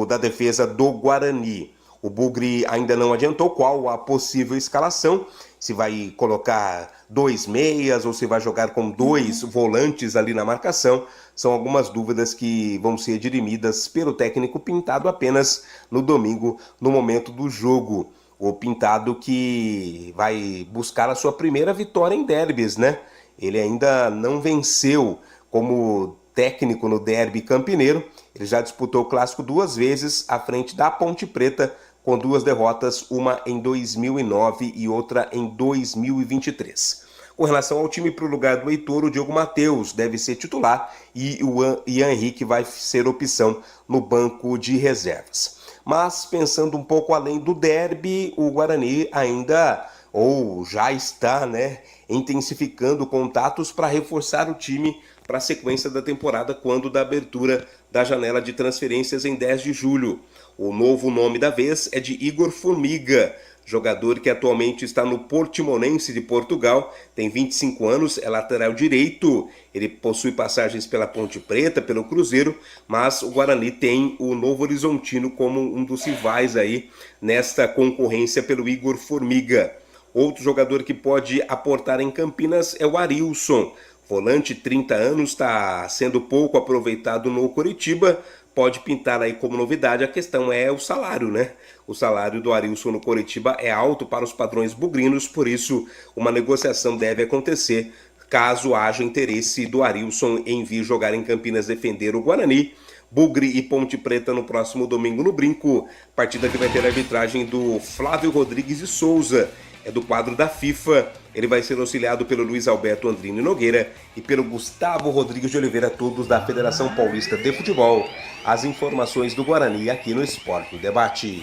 da defesa do Guarani. O Bugre ainda não adiantou qual a possível escalação, se vai colocar 2 meias ou se vai jogar com 2 volantes ali na marcação. São algumas dúvidas que vão ser dirimidas pelo técnico Pintado apenas no domingo, no momento do jogo. O Pintado que vai buscar a sua primeira vitória em derbys, né? Ele ainda não venceu como técnico no derby campineiro. Ele já disputou o clássico 2 vezes à frente da Ponte Preta, com 2 derrotas, uma em 2009 e outra em 2023. Com relação ao time para o lugar do Heitor, o Diogo Matheus deve ser titular e o Ian Henrique vai ser opção no banco de reservas. Mas pensando um pouco além do derby, o Guarani ainda, ou já está, né, intensificando contatos para reforçar o time para a sequência da temporada quando da abertura da janela de transferências em 10 de julho. O novo nome da vez é de Igor Formiga, jogador que atualmente está no Portimonense de Portugal, tem 25 anos, é lateral direito, ele possui passagens pela Ponte Preta, pelo Cruzeiro, mas o Guarani tem o Novo Horizontino como um dos rivais aí nesta concorrência pelo Igor Formiga. Outro jogador que pode aportar em Campinas é o Arilson, volante, 30 anos, está sendo pouco aproveitado no Coritiba, pode pintar aí como novidade. A questão é o salário, né? O salário do Arilson no Coritiba é alto para os padrões bugrinos, por isso uma negociação deve acontecer caso haja interesse do Arilson em vir jogar em Campinas defender o Guarani. Bugre e Ponte Preta no próximo domingo no Brinco, partida que vai ter a arbitragem do Flávio Rodrigues de Souza, é do quadro da FIFA. Ele vai ser auxiliado pelo Luiz Alberto Andrini Nogueira e pelo Gustavo Rodrigues de Oliveira, todos da Federação Paulista de Futebol. As informações do Guarani aqui no Esporte Debate.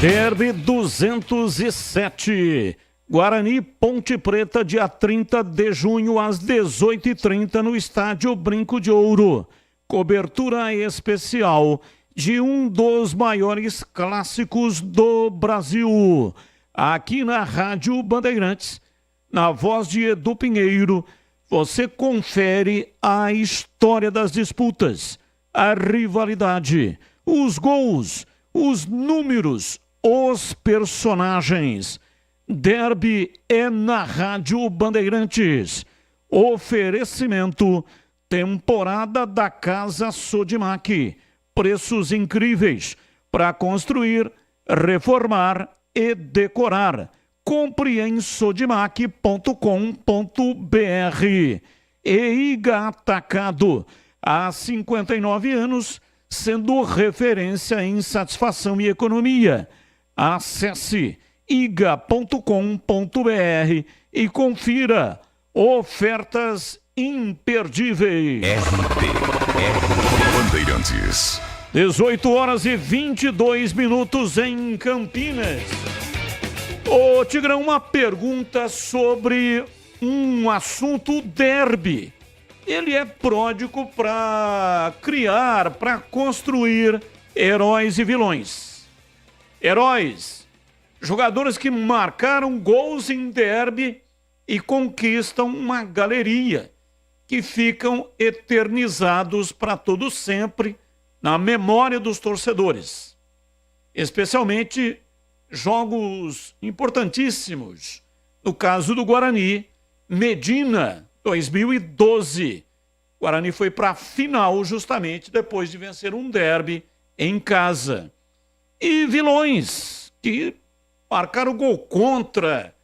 Derby 207. Guarani Ponte Preta, dia 30 de junho, às 18h30, no estádio Brinco de Ouro. Cobertura especial de um dos maiores clássicos do Brasil. Aqui na Rádio Bandeirantes, na voz de Edu Pinheiro, você confere a história das disputas, a rivalidade, os gols, os números, os personagens. Derby é na Rádio Bandeirantes. Oferecimento, temporada da Casa Sodimac. Preços incríveis. para construir, reformar e decorar. Compre em sodimac.com.br. EIGA Atacado, há 59 anos, sendo referência em satisfação e economia. Acesse iga.com.br e confira ofertas imperdíveis. Bandeirantes. 18 horas e 22 minutos em Campinas. Ô Tigrão, uma pergunta sobre um assunto derby. Ele é pródigo para criar, para construir heróis e vilões. Heróis, jogadores que marcaram gols em derby e conquistam uma galeria, que ficam eternizados para todo sempre na memória dos torcedores. Especialmente jogos importantíssimos. No caso do Guarani, Medina, 2012. O Guarani foi para a final justamente depois de vencer um derby em casa. E vilões que marcaram gol contra,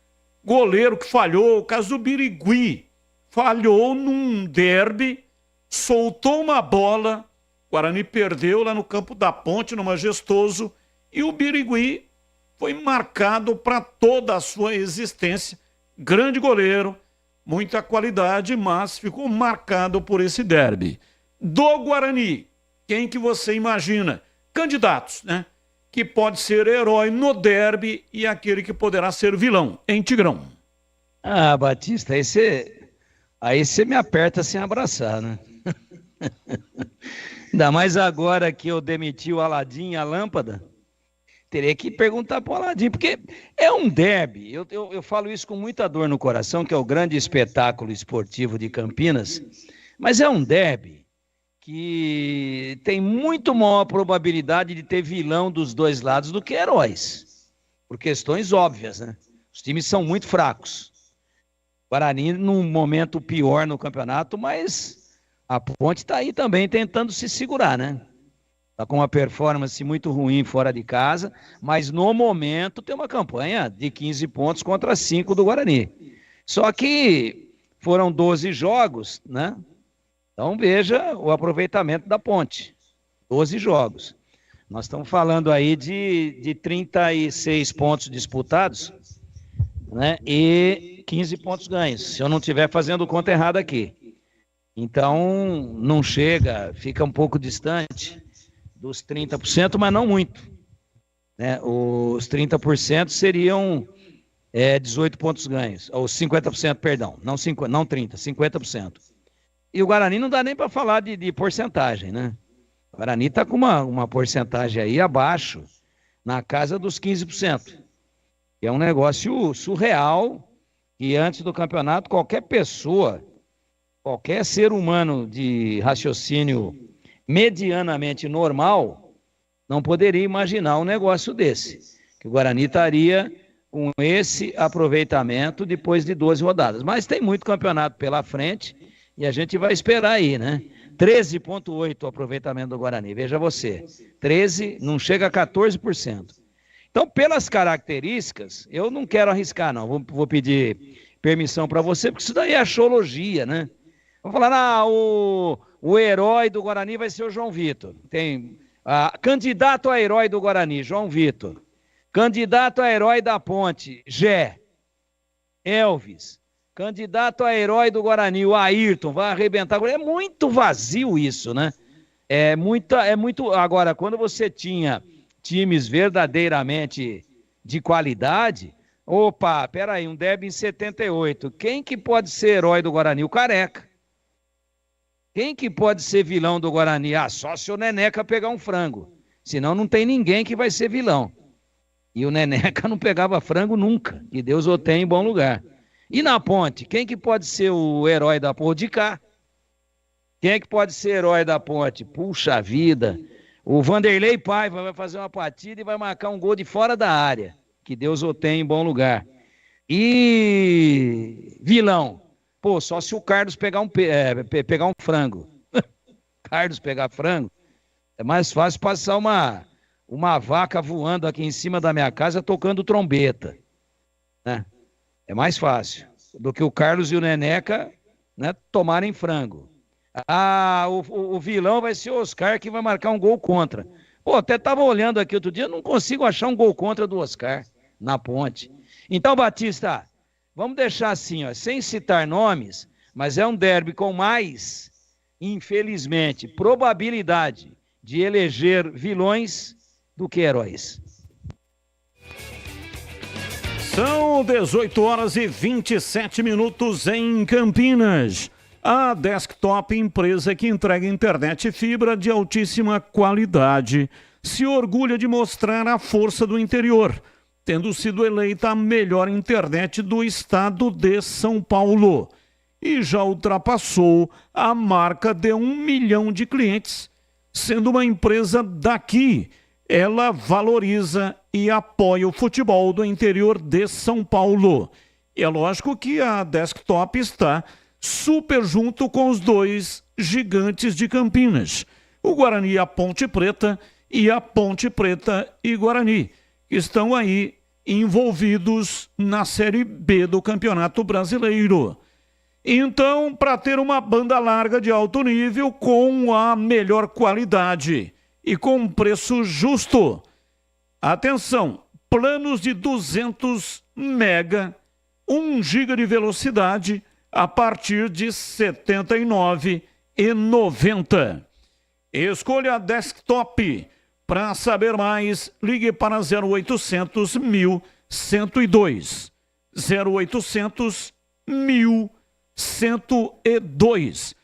goleiro que falhou, o caso do Birigui, falhou num derby, soltou uma bola, o Guarani perdeu lá no campo da Ponte, no Majestoso, e o Birigui foi marcado para toda a sua existência. Grande goleiro, muita qualidade, mas ficou marcado por esse derby. Do Guarani, quem que você imagina? Candidatos, né? Que pode ser herói no derby e aquele que poderá ser vilão, em Tigrão. Ah, Batista, aí você me aperta sem abraçar, né? Ainda mais agora que eu demiti o Aladim e a lâmpada, teria que perguntar para o Aladim, porque é um derby. Eu falo isso com muita dor no coração, que é o grande espetáculo esportivo de Campinas, mas é um derby que tem muito maior probabilidade de ter vilão dos dois lados do que heróis, por questões óbvias, né? Os times são muito fracos. Guarani num momento pior no campeonato, mas a Ponte está aí também tentando se segurar, né? Está com uma performance muito ruim fora de casa, mas no momento tem uma campanha de 15 pontos contra 5 do Guarani. Só que foram 12 jogos, né? Então veja o aproveitamento da Ponte. 12 jogos. Nós estamos falando aí de 36 pontos disputados, né? E 15 pontos ganhos, se eu não estiver fazendo conta errada aqui. Então não chega, fica um pouco distante dos 30%, mas não muito, né? Os 30% seriam 18 pontos ganhos, ou 50%, perdão, não 30%, 50%. E o Guarani não dá nem para falar de porcentagem, né? O Guarani está com uma porcentagem aí abaixo, na casa dos 15%. Que é um negócio surreal, e antes do campeonato qualquer pessoa, qualquer ser humano de raciocínio medianamente normal, não poderia imaginar um negócio desse, que o Guarani estaria com esse aproveitamento depois de 12 rodadas. Mas tem muito campeonato pela frente e a gente vai esperar aí, né? 13,8% o aproveitamento do Guarani, veja você, 13% não chega a 14%. Então, pelas características, eu não quero arriscar, não, vou pedir permissão para você, porque isso daí é achologia, né? Vamos falar, o herói do Guarani vai ser o João Vitor. Tem candidato a herói do Guarani, João Vitor. Candidato a herói da Ponte, Gé. Elvis. Candidato a herói do Guarani, o Ayrton, vai arrebentar. É muito vazio isso, né? É muito. Agora, quando você tinha times verdadeiramente de qualidade, opa, peraí, um derby em 78. Quem que pode ser herói do Guarani? O Careca. Quem que pode ser vilão do Guarani? Só se o Neneca pegar um frango. Senão não tem ninguém que vai ser vilão. E o Neneca não pegava frango nunca. Que Deus o tenha em bom lugar. E na Ponte, quem que pode ser o herói da Ponte? De cá. Quem é que pode ser herói da Ponte? Puxa vida. O Vanderlei Paiva vai fazer uma partida e vai marcar um gol de fora da área. Que Deus o tenha em bom lugar. E vilão. Pô, só se o Carlos pegar pegar um frango. Carlos pegar frango, é mais fácil passar uma vaca voando aqui em cima da minha casa tocando trombeta, né? É mais fácil do que o Carlos e o Neneca, né, tomarem frango. O vilão vai ser o Oscar, que vai marcar um gol contra. Pô, até estava olhando aqui outro dia, não consigo achar um gol contra do Oscar na Ponte. Então, Batista, vamos deixar assim, ó, sem citar nomes, mas é um derby com mais, infelizmente, probabilidade de eleger vilões do que heróis. São 18 horas e 27 minutos em Campinas. A Desktop, empresa que entrega internet e fibra de altíssima qualidade, se orgulha de mostrar a força do interior, tendo sido eleita a melhor internet do estado de São Paulo. E já ultrapassou a marca de 1 milhão de clientes. Sendo uma empresa daqui, ela valoriza e apoia o futebol do interior de São Paulo. E é lógico que a Desktop está super junto com os dois gigantes de Campinas, o Guarani e a Ponte Preta, e a Ponte Preta e Guarani, que estão aí envolvidos na Série B do Campeonato Brasileiro. Então, para ter uma banda larga de alto nível com a melhor qualidade e com preço justo, atenção, planos de 200 mega, 1 giga de velocidade, a partir de R$ 79,90. Escolha a Desktop. Para saber mais, ligue para 0800 1102. 0800 1102.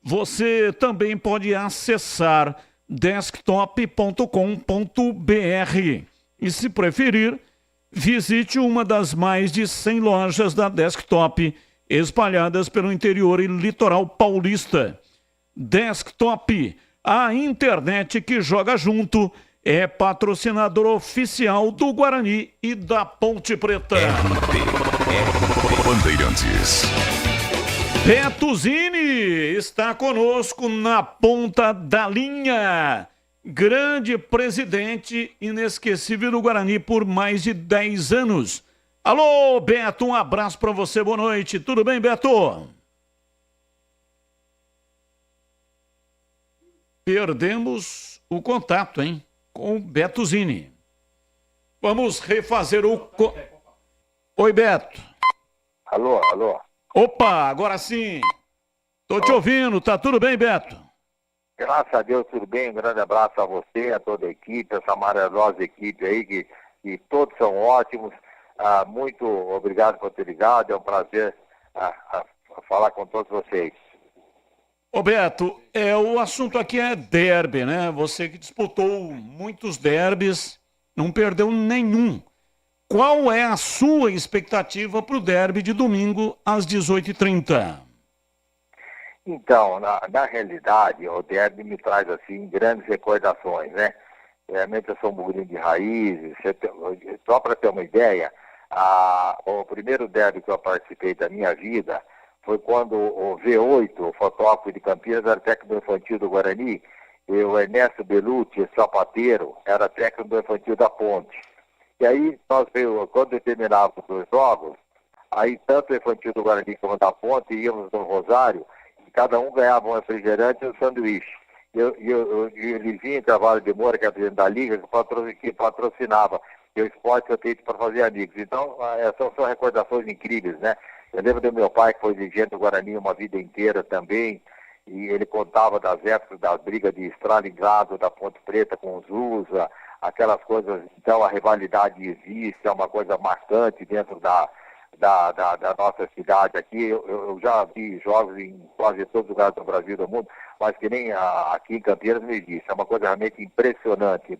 Você também pode acessar desktop.com.br e, se preferir, visite uma das mais de 100 lojas da Desktop espalhadas pelo interior e litoral paulista. Desktop, a internet que joga junto, é patrocinador oficial do Guarani e da Ponte Preta. Bandeirantes. Beto Zini está conosco na ponta da linha. Grande presidente inesquecível do Guarani por mais de 10 anos. Alô, Beto, um abraço para você, boa noite. Tudo bem, Beto? Perdemos o contato, hein, com o Beto Zini. Vamos refazer o... Oi, Beto. Alô. Opa, agora sim. Tô te ouvindo, tá tudo bem, Beto? Graças a Deus, tudo bem. Um grande abraço a você, a toda a equipe, essa maravilhosa equipe aí, que todos são ótimos. Muito obrigado por ter ligado, é um prazer falar com todos vocês. Ô Beto, o assunto aqui é derby, né? Você que disputou muitos derbys, não perdeu nenhum. Qual é a sua expectativa para o derby de domingo às 18h30? Então, na realidade, o derby me traz, assim, grandes recordações, né? Realmente eu sou um burrinho de raízes. Só para ter uma ideia, o primeiro derby que eu participei da minha vida foi quando o V8, o fotógrafo de Campinas, era técnico infantil do Guarani, e o Ernesto Belucci, sapateiro, era técnico infantil da Ponte. E aí, quando terminávamos os jogos, aí tanto o infantil do Guarani como da Ponte, íamos no Rosário, e cada um ganhava um refrigerante e um sanduíche. E o Livinho Carvalho de Moura, que é presidente da Liga, que patrocinava o esporte eu tenho para fazer amigos. Então, são recordações incríveis, né? Eu lembro do meu pai, que foi dirigente do Guarani uma vida inteira também, e ele contava das épocas da briga de Stalingrado, da Ponte Preta com os Zusa, aquelas coisas. Então, a rivalidade existe, é uma coisa marcante dentro da nossa cidade aqui. Eu já vi jogos em quase todos os lugares do Brasil e do mundo, mas que nem aqui em Campinas não existe. É uma coisa realmente impressionante.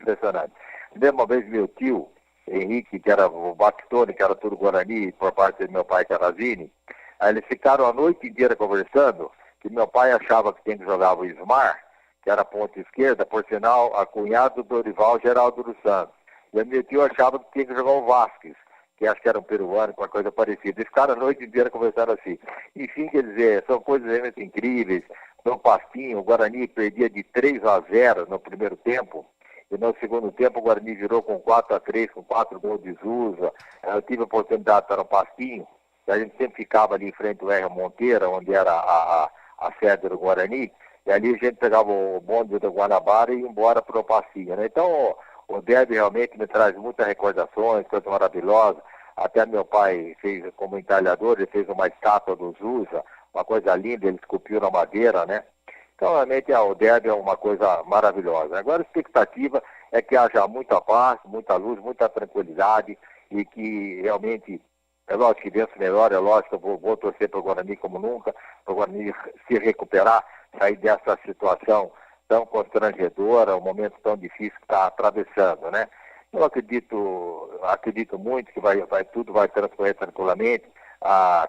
Lembro uma vez meu tio, Henrique, que era o Bactone, que era tudo Guarani, por parte do meu pai, que era Zini, aí eles ficaram a noite inteira conversando, que meu pai achava que quem jogava o Ismar, que era a ponta esquerda, por sinal, a cunhada do Dorival Geraldo dos Santos. E meu tio achava que tinha que jogar o Vasquez, que acho que era um peruano, com uma coisa parecida. Eles ficaram a noite inteira conversando assim. Enfim, quer dizer, são coisas realmente incríveis. No Pastinho, o Guarani perdia de 3-0 no primeiro tempo, E no segundo tempo o Guarani virou com 4-3, com 4 gols de Zusa. Eu tive a oportunidade de estar no Pastinho, e a gente sempre ficava ali em frente ao R. Monteira, onde era a sede do Guarani, e ali a gente pegava o bonde do Guanabara e ia embora para o Pastinho, né? Então o derby realmente me traz muitas recordações, coisa maravilhosa. Até meu pai fez, como entalhador, ele fez uma estátua do Zusa, uma coisa linda, ele esculpiu na madeira, né? Então, realmente, o derby é uma coisa maravilhosa. Agora, a expectativa é que haja muita paz, muita luz, muita tranquilidade e que realmente, é lógico que vença melhor, é lógico que eu vou torcer para o Guarani como nunca, para o Guarani se recuperar, sair dessa situação tão constrangedora, um momento tão difícil que está atravessando, né? Eu acredito muito que tudo vai transcorrer tranquilamente.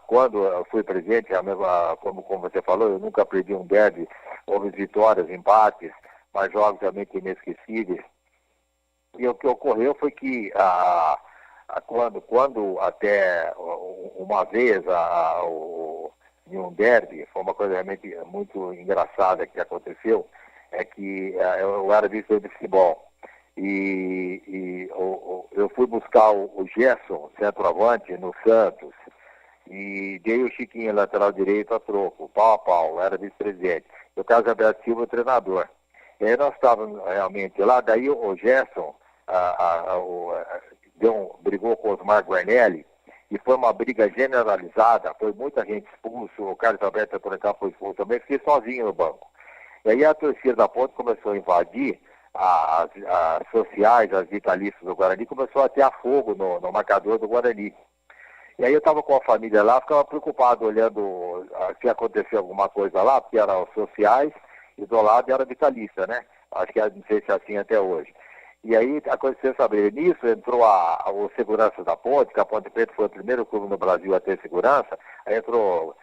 Quando eu fui presidente, como você falou, eu nunca perdi um derby, houve vitórias, empates, mas jogos realmente inesquecíveis. E o que ocorreu foi que quando até uma vez em um derby, foi uma coisa realmente muito engraçada que aconteceu, é que eu era vice de futebol. E eu fui buscar o Gerson, centroavante, no Santos, e dei o Chiquinho, lateral direito, a troco, pau a pau, era vice-presidente. E o Carlos Alberto Silva, o treinador. E aí nós estávamos realmente lá, daí o Gerson brigou com o Osmar Guarnelli, e foi uma briga generalizada, foi muita gente expulso, o Carlos Alberto foi expulso também, fiquei sozinho no banco. E aí a torcida da Ponte começou a invadir as sociais, as vitalistas do Guarani, começou a ter fogo no marcador do Guarani. E aí eu estava com a família lá, ficava preocupado olhando se aconteceu alguma coisa lá, porque eram os sociais e do lado era vitalista, né? Acho que não sei se é assim até hoje. E aí aconteceu saber, nisso entrou o segurança da Ponte, que a Ponte Preta foi o primeiro clube no Brasil a ter segurança, aí entrou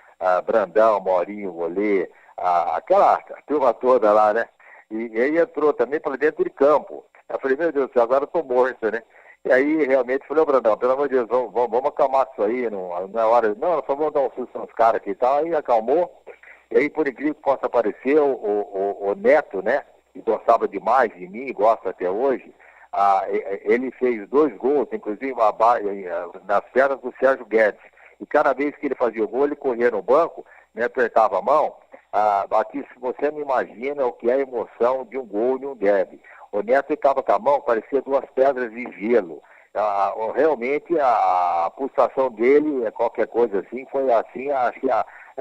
Brandão, Maurinho, Golê, aquela turma toda lá, né? E aí entrou também para dentro de campo. Eu falei, meu Deus do céu, agora eu tô morto, né? E aí realmente falei, Brandão, pelo amor de Deus, vamos acalmar isso aí, não é hora. Não, só vamos dar um susto nos caras aqui e tal. Aí acalmou. E aí, por incrível que possa parecer, o Neto, né? Que gostava demais de mim, gosta até hoje, ele fez 2 gols, inclusive nas pernas do Sérgio Guedes. E cada vez que ele fazia o gol, ele corria no banco, me apertava a mão. Aqui, se você não imagina o que é a emoção de um gol de um derby. O Neto ficava com a mão, parecia 2 pedras de gelo. Realmente, a pulsação dele, qualquer coisa assim, foi assim, acho que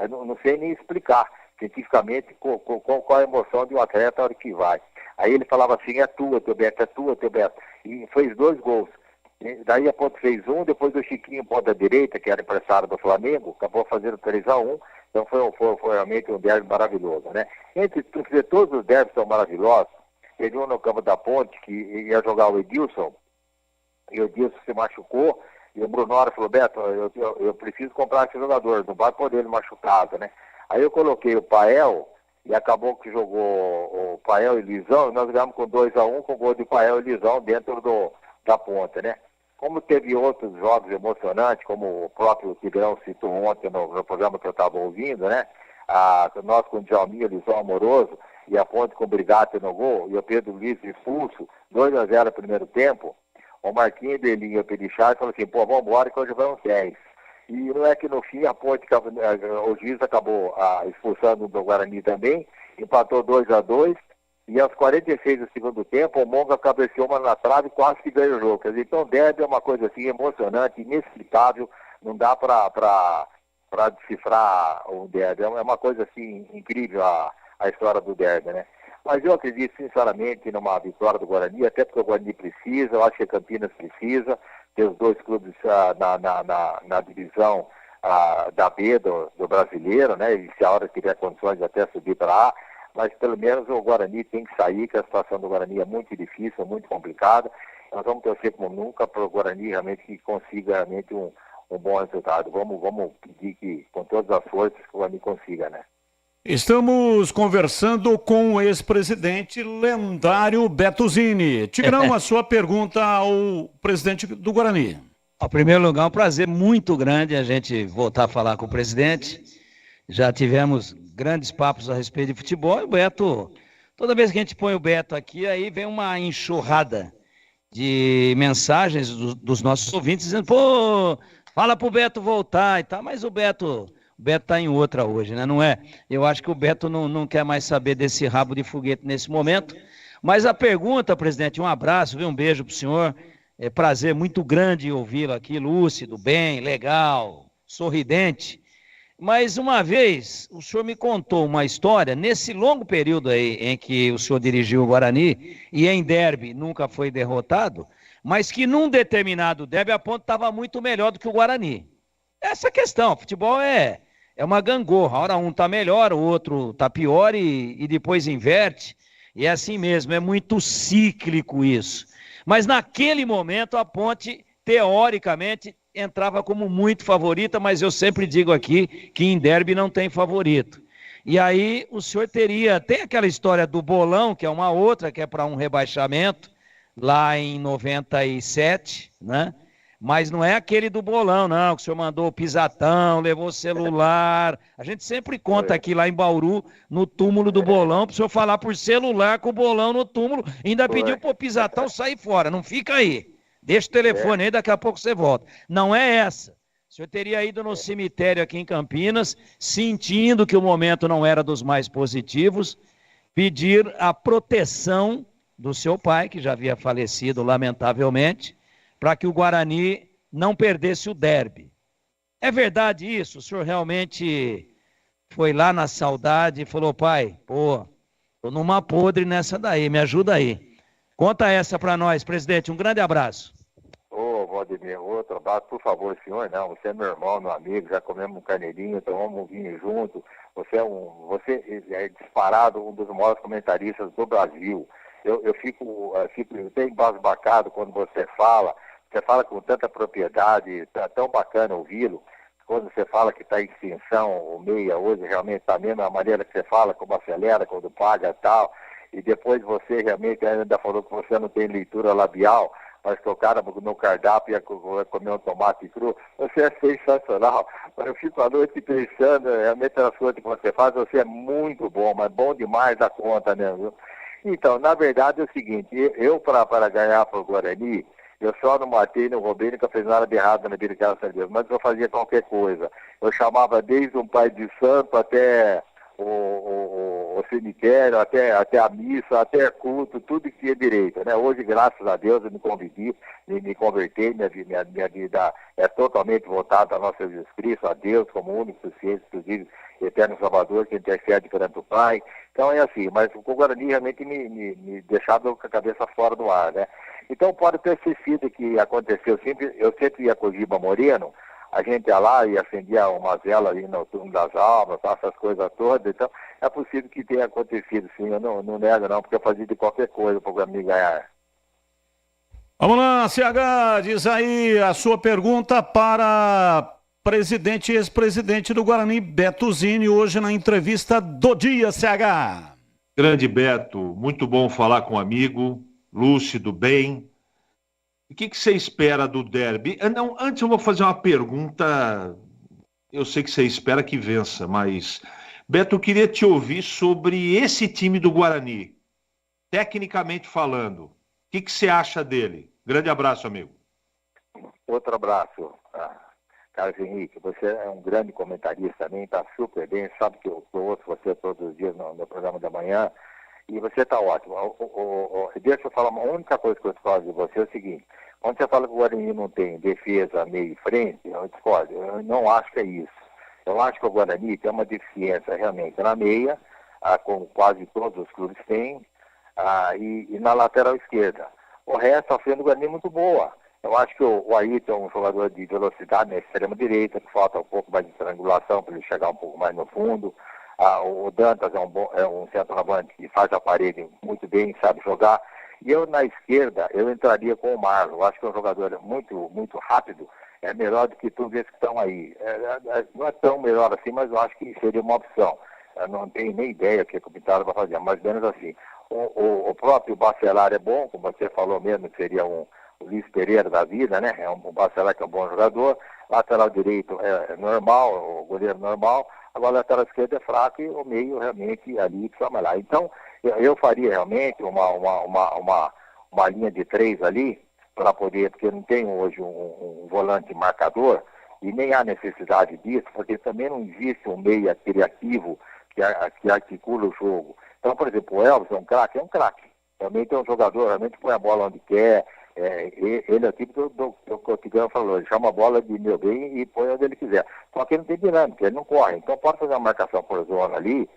não sei nem explicar cientificamente qual a emoção de um atleta na hora que vai. Aí ele falava assim, é tua, teu Beto, é tua, teu Beto. E fez 2 gols. E daí a Ponte fez 1, depois o Chiquinho, ponta direita, que era empresário do Flamengo, acabou fazendo 3-1. Então foi realmente um derby maravilhoso, né? Todos os derbys são maravilhosos. Teve um no campo da Ponte que ia jogar o Edilson, e o Edilson se machucou, e o Brunoro falou, Beto, eu preciso comprar esse jogador, não vai poder ele machucado, né? Aí eu coloquei o Pael, e acabou que jogou o Pael e Lisão, e nós ganhamos com 2-1, com o gol de Pael e Lisão dentro da Ponte, né? Como teve outros jogos emocionantes, como o próprio Tigrão citou ontem no programa que eu estava ouvindo, né? Nós com o Djalminha, Lisão Amoroso, e a Ponte com o Brigatti no gol, e o Pedro Luiz expulso, 2-0 no primeiro tempo, o Marquinhos, Belinho e o Pedichar falaram assim, pô, vamos embora que hoje vamos 10. E não é que no fim a Ponte, o juiz acabou expulsando do Guarani também, empatou 2-2, e aos 46 do segundo tempo, o Monga cabeceou uma na trave e quase que ganhou o jogo. Quer dizer, então o derby é uma coisa assim emocionante, inexplicável, não dá para decifrar o derby. É uma coisa assim incrível a história do derby, né? Mas eu acredito sinceramente numa vitória do Guarani, até porque o Guarani precisa, eu acho que a Campinas precisa, ter os 2 clubes na divisão da B do brasileiro, né? E se a hora tiver condições de até subir para A, mas pelo menos o Guarani tem que sair, que a situação do Guarani é muito difícil, muito complicada. Nós vamos torcer como nunca para o Guarani realmente que consiga realmente um bom resultado. Vamos pedir que, com todas as forças, que o Guarani consiga, né? Estamos conversando com o ex-presidente lendário Beto Zini. Tigrão, a sua pergunta ao presidente do Guarani. Em primeiro lugar, é um prazer muito grande a gente voltar a falar com o presidente. Já tivemos grandes papos a respeito de futebol e o Beto Toda vez que a gente põe o Beto aqui, aí vem uma enxurrada de mensagens dos nossos ouvintes dizendo, pô, fala pro Beto voltar e tal, mas o Beto tá em outra hoje, né? Não é? Eu acho que o Beto não quer mais saber desse rabo de foguete nesse momento. Mas a pergunta, presidente, um abraço, viu? Um beijo pro senhor. É prazer muito grande ouvi-lo aqui, lúcido, bem, legal, sorridente. Mas uma vez o senhor me contou uma história, nesse longo período aí em que o senhor dirigiu o Guarani e em derby nunca foi derrotado, mas que num determinado derby a Ponte estava muito melhor do que o Guarani. Essa questão, futebol é uma gangorra, a hora um tá melhor, o outro tá pior e depois inverte, e é assim mesmo, é muito cíclico isso. Mas naquele momento a Ponte, teoricamente, entrava como muito favorita, mas eu sempre digo aqui que em derby não tem favorito. E aí o senhor tem aquela história do bolão, que é uma outra, que é para um rebaixamento, lá em 97, né? Mas não é aquele do bolão, não, que o senhor mandou o pisatão, levou o celular. A gente sempre conta aqui lá em Bauru, no túmulo do bolão, para o senhor falar por celular com o bolão no túmulo, ainda pediu pro pisatão sair fora, não fica aí. Deixa o telefone aí, daqui a pouco você volta. Não é essa. O senhor teria ido no cemitério aqui em Campinas, sentindo que o momento não era dos mais positivos, pedir a proteção do seu pai, que já havia falecido lamentavelmente, para que o Guarani não perdesse o derby. É verdade isso? O senhor realmente foi lá na saudade e falou, pai, pô, tô numa podre nessa daí, me ajuda aí. Conta essa para nós, presidente. Um grande abraço. Ô, Valdemir, outro abraço, por favor, senhor. Não, você é meu irmão, meu amigo, já comemos um carneirinho, tomamos um vinho junto. Você é disparado um dos maiores comentaristas do Brasil. Eu fico bem embasbacado quando você fala com tanta propriedade, tá tão bacana ouvi-lo. Quando você fala que está em extinção, o meia hoje realmente está mesmo a maneira que você fala, como acelera, quando paga e tal. E depois você realmente ainda falou que você não tem leitura labial, mas que o cara no cardápio ia comer um tomate cru. Você é sensacional. Eu fico a noite pensando, realmente nas coisas que você faz, você é muito bom, mas bom demais a conta, né? Viu? Então, na verdade é o seguinte, eu para ganhar para o Guarani, eu só não matei, não roubei, nunca fiz nada de errado na vida, graças a Deus, mas eu fazia qualquer coisa. Eu chamava desde um pai de santo até o cemitério, até a missa, até culto, tudo que tinha direito, né? Hoje, graças a Deus, eu me converti, minha vida é totalmente voltada a nosso Jesus Cristo, a Deus como único suficiente, inclusive eterno Salvador, que intercede perante o Pai. Então é assim, mas o Guarani realmente me deixava com a cabeça fora do ar, né? Então pode ter sido que aconteceu sempre, eu sempre ia com o Giba Moreno, a gente ia lá e acendia uma vela ali no túmulo das almas, essas coisas todas, então é possível que tenha acontecido, sim, eu não nego não, porque eu fazia de qualquer coisa para o Guarani ganhar. Vamos lá, CH, diz aí a sua pergunta para presidente e ex-presidente do Guarani, Beto Zini, hoje na entrevista do dia, CH. Grande Beto, muito bom falar com um amigo, lúcido, bem. O que você espera do derby? Não, antes eu vou fazer uma pergunta, eu sei que você espera que vença, mas, Beto, eu queria te ouvir sobre esse time do Guarani, tecnicamente falando. O que você acha dele? Grande abraço, amigo. Outro abraço. Carlos Henrique, você é um grande comentarista também, está super bem, sabe que eu ouço você todos os dias no programa da manhã, e você está ótimo. Deixa eu falar, uma única coisa que eu discordo de você é o seguinte, quando você fala que o Guarani não tem defesa, meio e frente, eu discordo, eu não acho que é isso. Eu acho que o Guarani tem uma deficiência realmente na meia, como quase todos os clubes têm, e na lateral esquerda. O resto, a frente do Guarani é muito boa. Eu acho que o Ayrton é um jogador de velocidade na extrema direita, que falta um pouco mais de triangulação para ele chegar um pouco mais no fundo. O Dantas é um centroavante que faz a parede muito bem, sabe jogar. E eu, na esquerda, eu entraria com o Marlon. Eu acho que é um jogador muito, muito rápido, é melhor do que todos esses que estão aí. Não é tão melhor assim, mas eu acho que seria uma opção. Eu não tenho nem ideia o que o Pintado vai fazer, mais ou menos assim. O próprio Bacelar é bom, como você falou mesmo, que seria o Luiz Pereira da vida, né? O Bacelar que é um bom jogador. Lateral direito é normal, o goleiro normal. Agora, a lateral esquerda é fraco e o meio realmente ali precisa malhar. Então, eu faria realmente uma linha de 3 ali, para poder, porque eu não tenho hoje um volante marcador, e nem há necessidade disso, porque também não existe um meia criativo que articula o jogo. Então, por exemplo, o Elvis é um craque? É um craque. Também tem um jogador, realmente põe a bola onde quer. Ele é o tipo do que o Tigão falou, ele chama a bola de meu bem e põe onde ele quiser. Só que ele não tem dinâmica, ele não corre. Então pode fazer uma marcação por zona ali,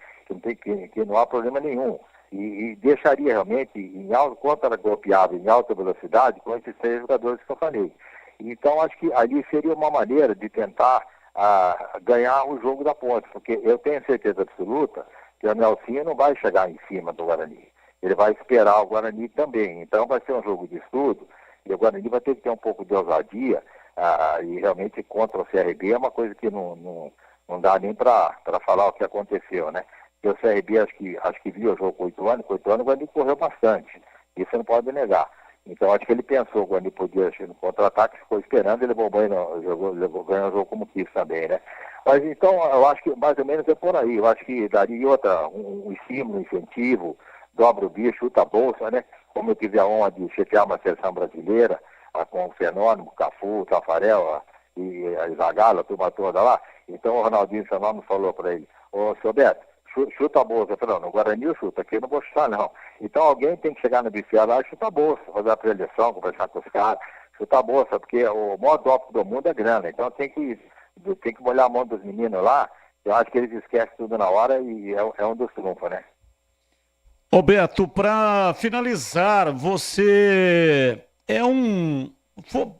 que não há problema nenhum. E deixaria realmente, quanto ela golpeava em alta velocidade, com esses 3 jogadores que eu falei. Então acho que ali seria uma maneira de tentar ganhar o jogo da Ponte, porque eu tenho certeza absoluta que o Nelsinho não vai chegar em cima do Guarani. Ele vai esperar o Guarani também. Então vai ser um jogo de estudo e o Guarani vai ter que ter um pouco de ousadia e realmente contra o CRB é uma coisa que não dá nem para falar o que aconteceu, né? Porque o CRB acho que viu o jogo com 8 anos, o Guarani correu bastante. Isso você não pode negar. Então acho que ele pensou que o Guarani podia ir no contra-ataque, ficou esperando, ele ganhou o jogo como quis também, né? Mas então eu acho que mais ou menos é por aí. Eu acho que daria um estímulo, um incentivo, dobra o bicho, chuta a bolsa, né? Como eu tive a honra de chefiar uma seleção brasileira, com o Fenômeno, o Cafu, o Tafarel e a Zagallo, a turma toda lá. Então o Ronaldinho Fenômeno falou para ele, seu Beto, chuta a bolsa. Eu falei, no Guarani eu chuto, aqui eu não vou chutar não. Então alguém tem que chegar no buffet lá e chutar a bolsa, fazer a preleção, conversar com os caras, chutar a bolsa, porque o maior tópico do mundo é grana. Então tem que molhar a mão dos meninos lá, eu acho que eles esquecem tudo na hora e é um dos trunfos, né? Ô Beto, para finalizar, você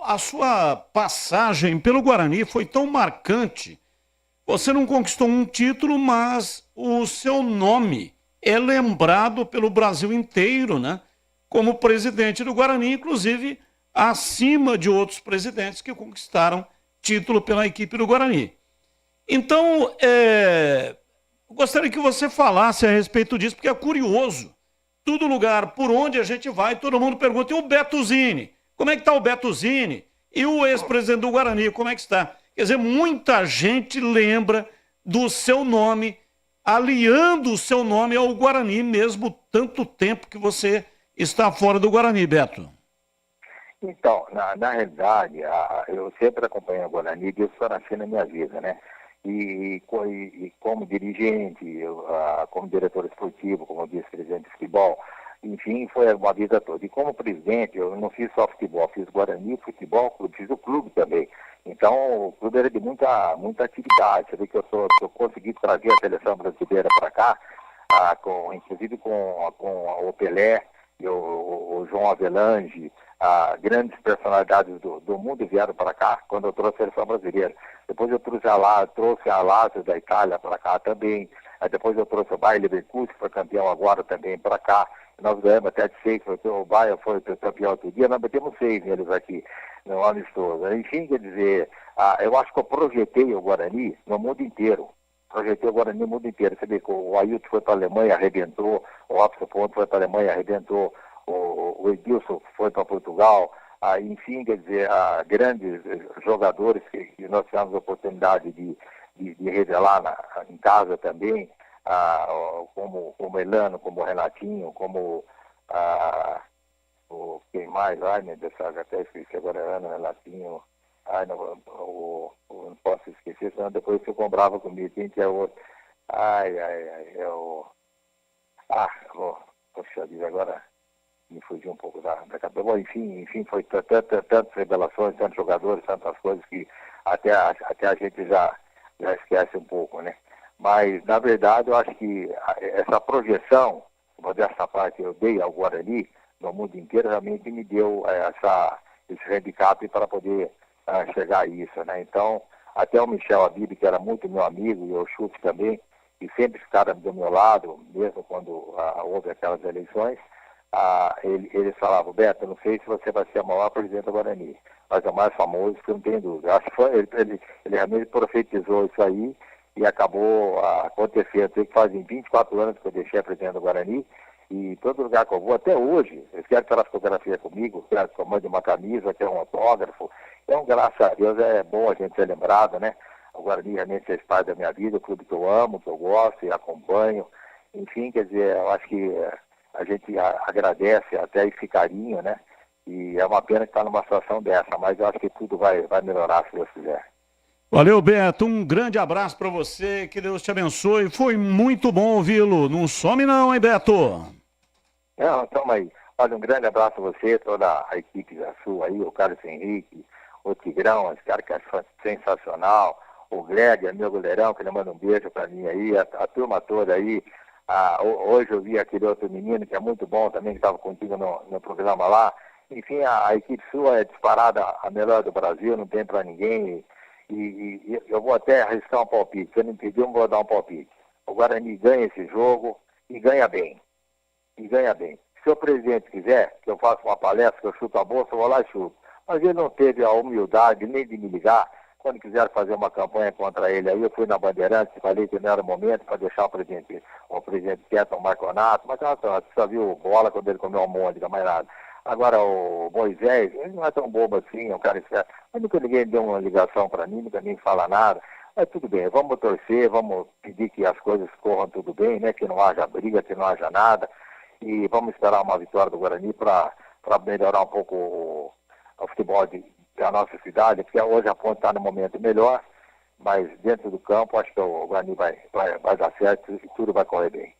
a sua passagem pelo Guarani foi tão marcante. Você não conquistou um título, mas o seu nome é lembrado pelo Brasil inteiro, né? Como presidente do Guarani, inclusive acima de outros presidentes que conquistaram título pela equipe do Guarani. Então, gostaria que você falasse a respeito disso, porque é curioso. Todo lugar por onde a gente vai, todo mundo pergunta, e o Beto Zini? Como é que está o Beto Zini? E o ex-presidente do Guarani, como é que está? Quer dizer, muita gente lembra do seu nome, aliando o seu nome ao Guarani, mesmo tanto tempo que você está fora do Guarani, Beto. Então, na realidade, eu sempre acompanhei o Guarani, Deus foi nascer na minha vida, né? E como dirigente, como diretor esportivo, como vice-presidente de futebol, enfim, foi uma vida toda. E como presidente, eu não fiz só futebol, fiz Guarani, futebol, clube, fiz o clube também. Então, o clube era de muita atividade. Você vê que eu consegui trazer a seleção brasileira para cá, inclusive com o Pelé e o João Avelange, grandes personalidades do mundo vieram para cá quando eu trouxe a seleção brasileira. Depois eu trouxe a Lazio da Itália para cá também. Aí depois eu trouxe o Bayer Leverkusen, que foi campeão agora também para cá. Nós ganhamos até de 6, o Bayer foi campeão outro dia, nós metemos 6 neles aqui no amistoso. Enfim, quer dizer, eu acho que eu projetei o Guarani no mundo inteiro. Projetei o Guarani no mundo inteiro. Você vê que o Ailton foi para a Alemanha, arrebentou, o Robson Ponto foi para a Alemanha, arrebentou, o Edilson foi para Portugal. Enfim, quer dizer, grandes jogadores que nós tivemos a oportunidade de revelar em casa também, como o Elano, como o Renatinho, como quem mais? Ai, meu Deus, até esqueci agora, Elano, Renatinho. Ai, não posso esquecer, senão depois você comprava comigo. Quem que é o outro? Poxa vida, agora me fugiu um pouco da cabeça. Bom, enfim, foi tantas revelações, tantos jogadores, tantas coisas que até a gente já esquece um pouco, né? Mas, na verdade, eu acho que essa projeção, dessa parte que eu dei ao Guarani, no mundo inteiro, realmente me deu esse handicap para poder chegar a isso, né? Então, até o Michel Abib, que era muito meu amigo, e o Chute também, e sempre ficaram do meu lado, mesmo quando houve aquelas eleições, eles falavam, Beto, eu não sei se você vai ser o maior presidente do Guarani, mas é o mais famoso, que eu não tenho dúvida. Acho que ele realmente profetizou isso aí e acabou acontecendo. Sei que fazem 24 anos que eu deixei a presidente do Guarani, e todo lugar que eu vou, até hoje, eles querem tirar fotografia comigo, querem que eu mande uma camisa, querem um autógrafo. Então, graças a Deus, é bom a gente ser lembrado, né? O Guarani realmente fez parte da minha vida, o clube que eu amo, que eu gosto e acompanho. Enfim, quer dizer, eu acho que a gente agradece até esse carinho, né? E é uma pena que está numa situação dessa, mas eu acho que tudo vai melhorar, se Deus quiser. Valeu, Beto. Um grande abraço para você. Que Deus te abençoe. Foi muito bom ouvi-lo. Não some não, hein, Beto? Não, tamo aí. Olha, um grande abraço a você, toda a equipe da sua aí, o Carlos Henrique, o Tigrão, esse cara que é sensacional, o Greg, meu goleirão, que ele manda um beijo para mim aí, a turma toda aí. Hoje eu vi aquele outro menino que é muito bom também, que estava contigo no programa lá. Enfim, a equipe sua é disparada a melhor do Brasil, não tem para ninguém. E eu vou até arriscar um palpite. Se eu não pediu, eu vou dar um palpite. O Guarani ganha esse jogo e ganha bem. E ganha bem. Se o presidente quiser que eu faça uma palestra, que eu chuto a bolsa, eu vou lá e chuto. Mas ele não teve a humildade nem de me ligar. Quando quiser fazer uma campanha contra ele aí, eu fui na Bandeirantes e falei que não era o momento para deixar o presidente quieto, o Marconato. Mas só viu bola quando ele comeu almôndega, mais nada. Agora, o Moisés, ele não é tão bobo assim, é um cara esperto. Mas nunca ninguém deu uma ligação para mim, nunca ninguém fala nada. Mas tudo bem, vamos torcer, vamos pedir que as coisas corram tudo bem, né? Que não haja briga, que não haja nada. E vamos esperar uma vitória do Guarani para melhorar um pouco o futebol da nossa cidade, porque hoje a Ponte está no momento melhor, mas dentro do campo acho que o Guarani vai dar certo e tudo vai correr bem.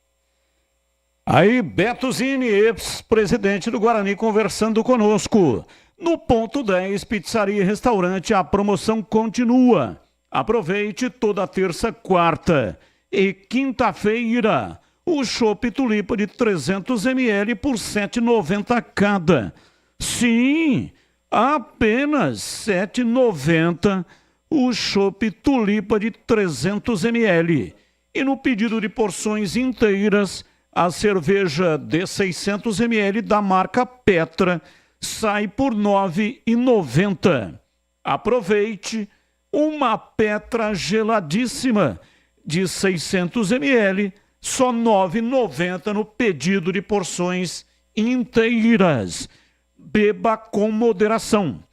Aí, Beto Zini, ex-presidente do Guarani, conversando conosco. No ponto 10, pizzaria e restaurante, a promoção continua. Aproveite toda terça, quarta e quinta-feira. O chopp Tulipa de 300 ml por R$ 7,90 cada. Sim, apenas R$ 7,90 o chopp Tulipa de 300 ml. E no pedido de porções inteiras, a cerveja de 600 ml da marca Petra sai por R$ 9,90. Aproveite uma Petra geladíssima de 600 ml, só R$ 9,90 no pedido de porções inteiras. Beba com moderação.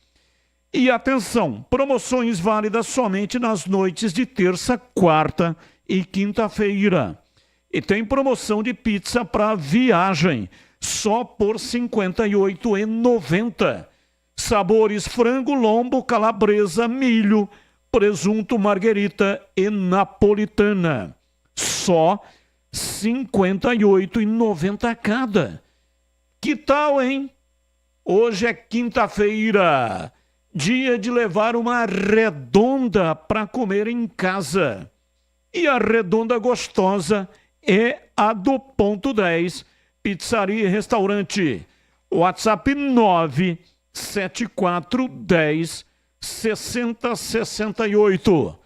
E atenção, promoções válidas somente nas noites de terça, quarta e quinta-feira. E tem promoção de pizza para viagem, só por R$ 58,90. Sabores frango, lombo, calabresa, milho, presunto, marguerita e napolitana. Só R$ 58,90 cada. Que tal, hein? Hoje é quinta-feira, dia de levar uma redonda para comer em casa. E a redonda gostosa é a do ponto 10, pizzaria e restaurante. WhatsApp 97410 6068.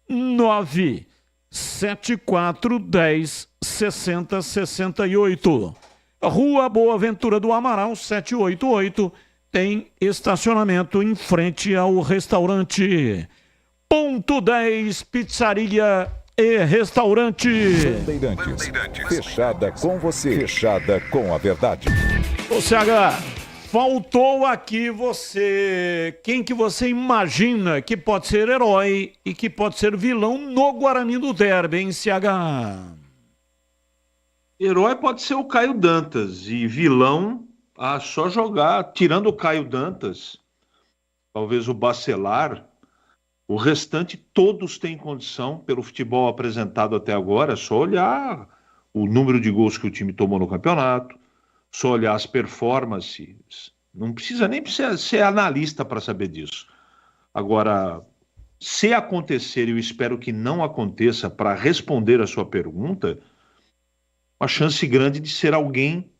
97410 6068. Rua Boa Ventura do Amaral, 788. Tem estacionamento em frente ao restaurante. Ponto 10, pizzaria e restaurante. Bandeirantes. Fechada com você. Fechada com a verdade. Ô CH, faltou aqui você. Quem que você imagina que pode ser herói e que pode ser vilão no Guarani do Derby, hein, CH? Herói pode ser o Caio Dantas e vilão, só jogar, tirando o Caio Dantas, talvez o Bacelar, o restante todos têm condição, pelo futebol apresentado até agora, é só olhar o número de gols que o time tomou no campeonato, só olhar as performances, não precisa nem ser analista para saber disso. Agora, se acontecer, e eu espero que não aconteça, para responder a sua pergunta, uma chance grande de ser alguém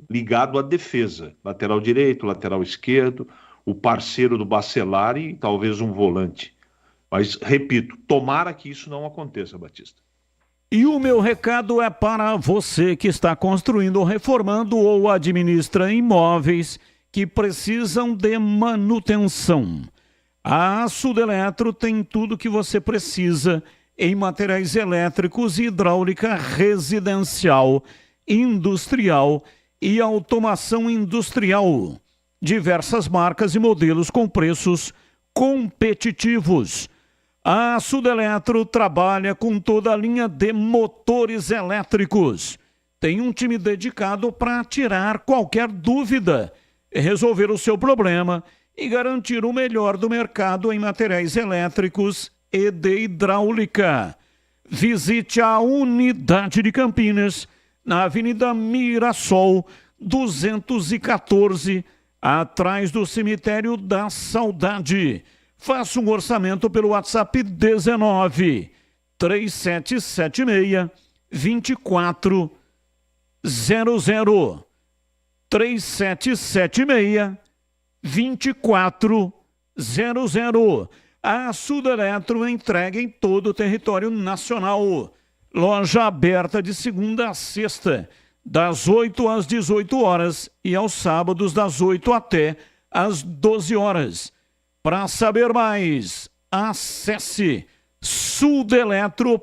ligado à defesa, lateral direito, lateral esquerdo, o parceiro do Bacelar e talvez um volante. Mas, repito, tomara que isso não aconteça, Batista. E o meu recado é para você que está construindo, reformando ou administra imóveis que precisam de manutenção. A Sudeletro tem tudo que você precisa em materiais elétricos e hidráulica residencial, industrial e automação industrial. Diversas marcas e modelos com preços competitivos. A Sudeletro trabalha com toda a linha de motores elétricos. Tem um time dedicado para tirar qualquer dúvida, resolver o seu problema e garantir o melhor do mercado em materiais elétricos e de hidráulica. Visite a unidade de Campinas, na Avenida Mirassol, 214, atrás do Cemitério da Saudade. Faça um orçamento pelo WhatsApp 19 3776 2400 3776 2400. A Sudeletro entrega em todo o território nacional. Loja aberta de segunda a sexta, das 8 às 18 horas e aos sábados das 8 até às 12 horas. Para saber mais, acesse sudeletro.com.br.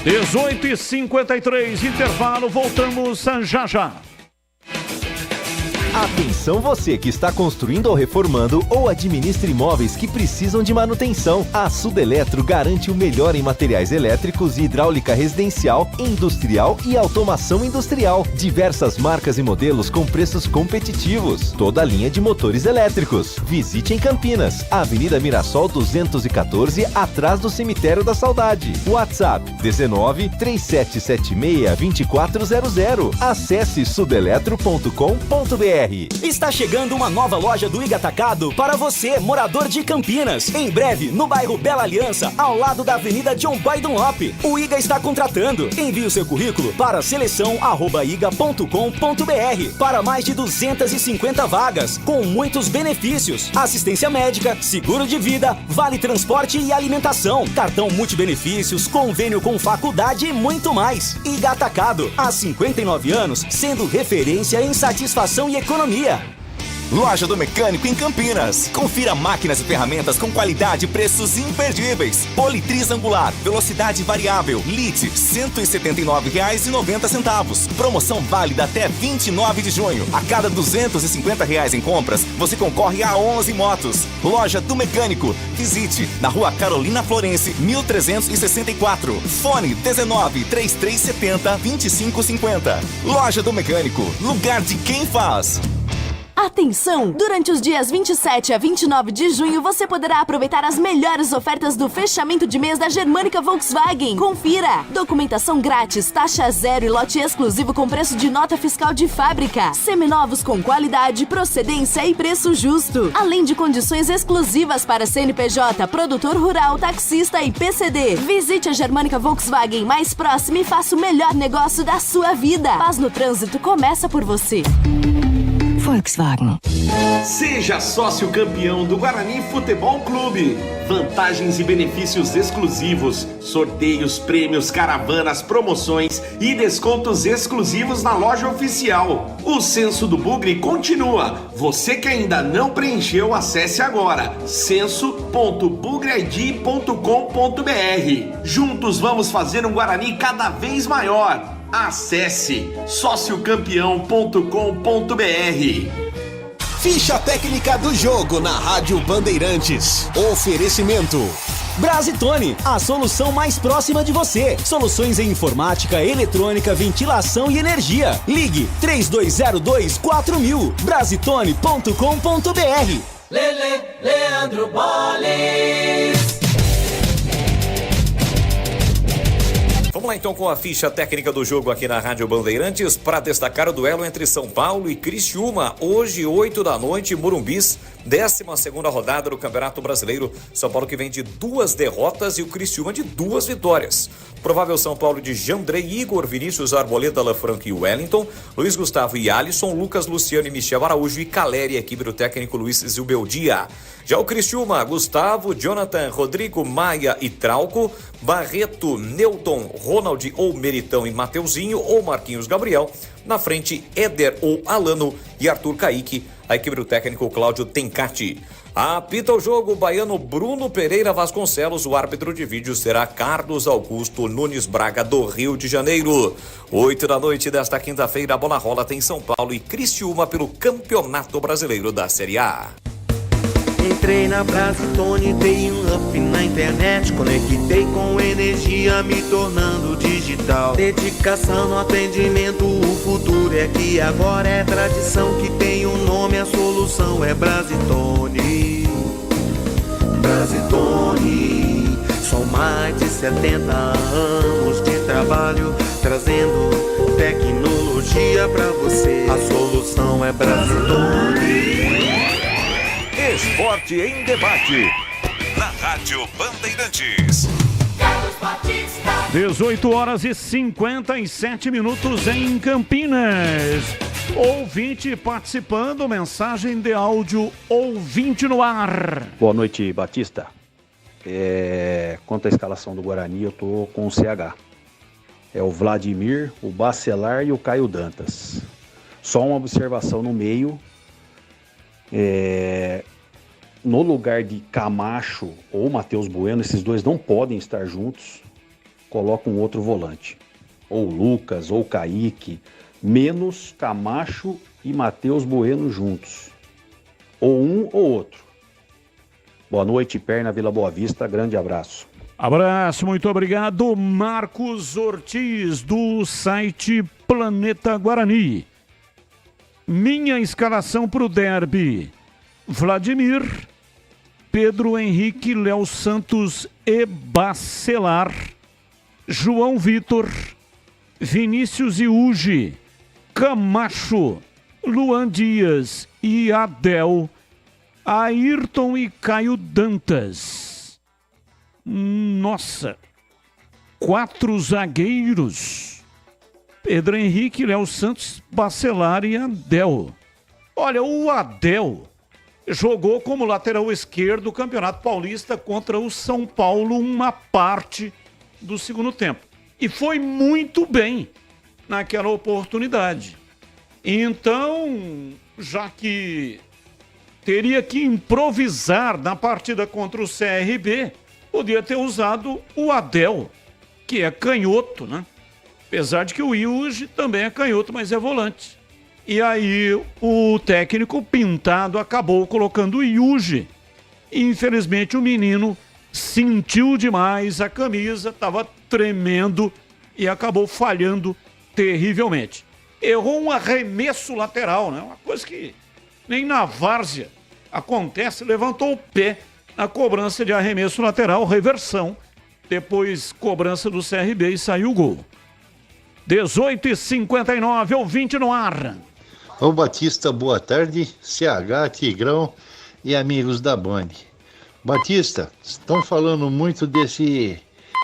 18h53, intervalo, voltamos já já. Atenção você que está construindo ou reformando ou administra imóveis que precisam de manutenção. A Sudeletro garante o melhor em materiais elétricos e hidráulica residencial, industrial e automação industrial. Diversas marcas e modelos com preços competitivos. Toda a linha de motores elétricos. Visite em Campinas, Avenida Mirassol 214, atrás do Cemitério da Saudade. WhatsApp 19 3776 2400. Acesse sudeletro.com.br. Está chegando uma nova loja do Iga Atacado para você, morador de Campinas. Em breve, no bairro Bela Aliança, ao lado da Avenida John Biden. O Iga está contratando. Envie o seu currículo para seleção@iga.com.br para mais de 250 vagas, com muitos benefícios: assistência médica, seguro de vida, vale transporte e alimentação, cartão multibenefícios, convênio com faculdade e muito mais. Iga Atacado, há 59 anos, sendo referência em satisfação e economia. Loja do Mecânico em Campinas. Confira máquinas e ferramentas com qualidade e preços imperdíveis. Politriz angular, velocidade variável, LIT, R$ 179,90. Promoção válida até 29 de junho. A cada R$ 250 em compras, você concorre a 11 motos. Loja do Mecânico. Visite na Rua Carolina Florense, 1364. Fone 19 3370 2550. Loja do Mecânico. Lugar de quem faz. Atenção! Durante os dias 27 a 29 de junho, você poderá aproveitar as melhores ofertas do fechamento de mês da Germânica Volkswagen. Confira! Documentação grátis, taxa zero e lote exclusivo com preço de nota fiscal de fábrica. Seminovos com qualidade, procedência e preço justo. Além de condições exclusivas para CNPJ, produtor rural, taxista e PCD. Visite a Germânica Volkswagen mais próxima e faça o melhor negócio da sua vida. Paz no trânsito começa por você. Volkswagen. Seja sócio campeão do Guarani Futebol Clube. Vantagens e benefícios exclusivos, sorteios, prêmios, caravanas, promoções e descontos exclusivos na loja oficial. O Censo do Bugre continua. Você que ainda não preencheu, acesse agora censo.bugreid.com.br. Juntos vamos fazer um Guarani cada vez maior. Acesse sociocampeão.com.br. Ficha técnica do jogo na Rádio Bandeirantes. Oferecimento Brasitone, a solução mais próxima de você. Soluções em informática, eletrônica, ventilação e energia. Ligue 3202-4000. Brasitone.com.br. Leandro Boles. Vamos lá então com a ficha técnica do jogo aqui na Rádio Bandeirantes para destacar o duelo entre São Paulo e Criciúma. Hoje, 8 da noite, Morumbis, 12ª rodada do Campeonato Brasileiro. São Paulo que vem de 2 derrotas e o Criciúma de 2 vitórias. Provável São Paulo de Jandrei, Igor, Vinícius, Arboleda, Lafranco e Wellington, Luiz Gustavo e Alisson, Lucas, Luciano e Michel Araújo e Caleri, equipe do técnico Luiz Zilbeldia. Já o Criciúma, Gustavo, Jonathan, Rodrigo, Maia e Trauco, Barreto, Newton, Ronald ou Meritão e Mateuzinho ou Marquinhos Gabriel. Na frente, Éder ou Alano e Arthur Caíque, a equipe do técnico Cláudio Tencati. Apita o jogo o baiano Bruno Pereira Vasconcelos. O árbitro de vídeo será Carlos Augusto Nunes Braga, do Rio de Janeiro. 8 da noite desta quinta-feira, a bola rola tem São Paulo e Criciúma pelo Campeonato Brasileiro da Série A. Entrei na Brasitone, dei um up na internet, conectei com energia, me tornando digital. Dedicação no atendimento, o futuro é aqui agora, é tradição que tem um nome, a solução é Brasitone. Brasitone, são mais de 70 anos de trabalho, trazendo tecnologia pra você. A solução é Brasitone. Esporte em debate. Na Rádio Bandeirantes. 18 horas e 57 minutos em Campinas. Ouvinte participando, mensagem de áudio, ouvinte no ar. Boa noite, Batista. Quanto à escalação do Guarani, eu tô com o CH. É o Vladimir, o Bacelar e o Caio Dantas. Só uma observação no meio. No lugar de Camacho ou Matheus Bueno, esses dois não podem estar juntos. Coloca um outro volante. Ou Lucas, ou Kaique. Menos Camacho e Matheus Bueno juntos. Ou um ou outro. Boa noite, Perna, Vila Boa Vista. Grande abraço. Abraço, muito obrigado. Marcos Ortiz, do site Planeta Guarani. Minha escalação para o derby: Vladimir, Pedro Henrique, Léo Santos e Bacelar, João Vitor, Vinícius e Uji, Camacho, Luan Dias e Adel, Ayrton e Caio Dantas. Nossa, 4 zagueiros: Pedro Henrique, Léo Santos, Bacelar e Adel. Olha, o Adel jogou como lateral esquerdo do Campeonato Paulista contra o São Paulo uma parte do segundo tempo. E foi muito bem naquela oportunidade. Então, já que teria que improvisar na partida contra o CRB, podia ter usado o Adel, que é canhoto, né? Apesar de que o Yuji também é canhoto, mas é volante. E aí o técnico Pintado acabou colocando o Yuji. Infelizmente o menino sentiu demais a camisa, estava tremendo e acabou falhando terrivelmente. Errou um arremesso lateral, né? Uma coisa que nem na várzea acontece. Levantou o pé na cobrança de arremesso lateral, reversão. Depois cobrança do CRB e saiu o gol. 18h59, ouvinte no ar. Ô Batista, boa tarde, CH, Tigrão e amigos da Band. Batista, estão falando muito desse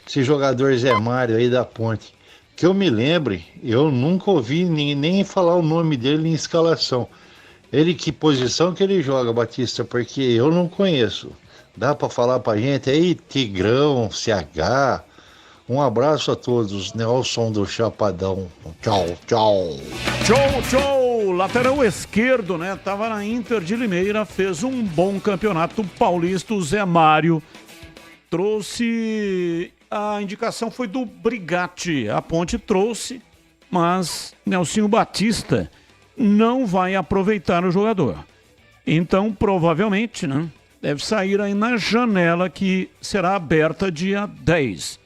jogador Zé Mário aí da Ponte. Que eu me lembre, eu nunca ouvi nem falar o nome dele em escalação. Ele, que posição que ele joga, Batista? Porque eu não conheço. Dá pra falar pra gente aí, Tigrão, CH... Um abraço a todos, Nelson do Chapadão. Tchau, tchau. Tchau, tchau. Lateral esquerdo, né? Tava na Inter de Limeira, fez um bom campeonato paulista. O Zé Mário trouxe... A indicação foi do Brigatti. A Ponte trouxe, mas Nelsinho Batista não vai aproveitar o jogador. Então, provavelmente, né? Deve sair aí na janela que será aberta dia 10.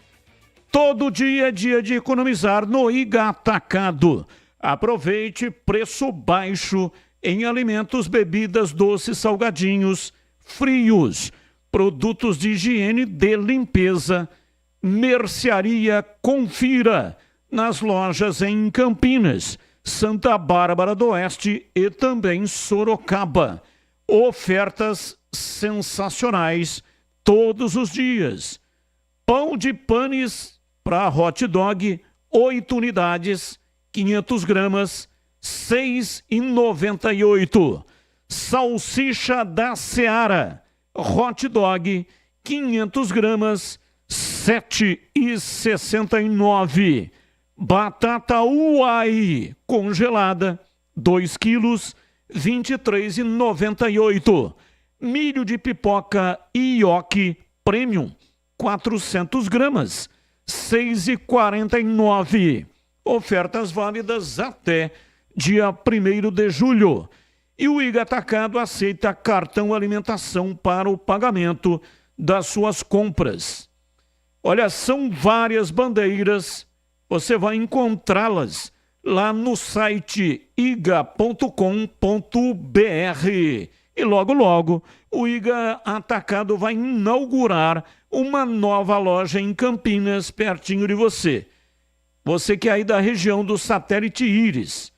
Todo dia é dia de economizar no Iga Atacado. Aproveite preço baixo em alimentos, bebidas, doces, salgadinhos, frios, produtos de higiene, de limpeza, mercearia. Confira nas lojas em Campinas, Santa Bárbara do Oeste e também Sorocaba. Ofertas sensacionais todos os dias. Pão de panes para hot dog, 8 unidades, 500 gramas, R$ 6,98. Salsicha da Seara, hot dog, 500 gramas, R$ 7,69. Batata Uai congelada, 2 quilos, R$ 23,98. Milho de pipoca Ioki Premium, 400 gramas, R$ 6,49. Ofertas válidas até dia 1º de julho. E o Iga Atacado aceita cartão alimentação para o pagamento das suas compras. Olha, são várias bandeiras, você vai encontrá-las lá no site iga.com.br. E logo, logo, o Iga Atacado vai inaugurar uma nova loja em Campinas, pertinho de você. Você que é aí da região do Satélite Íris,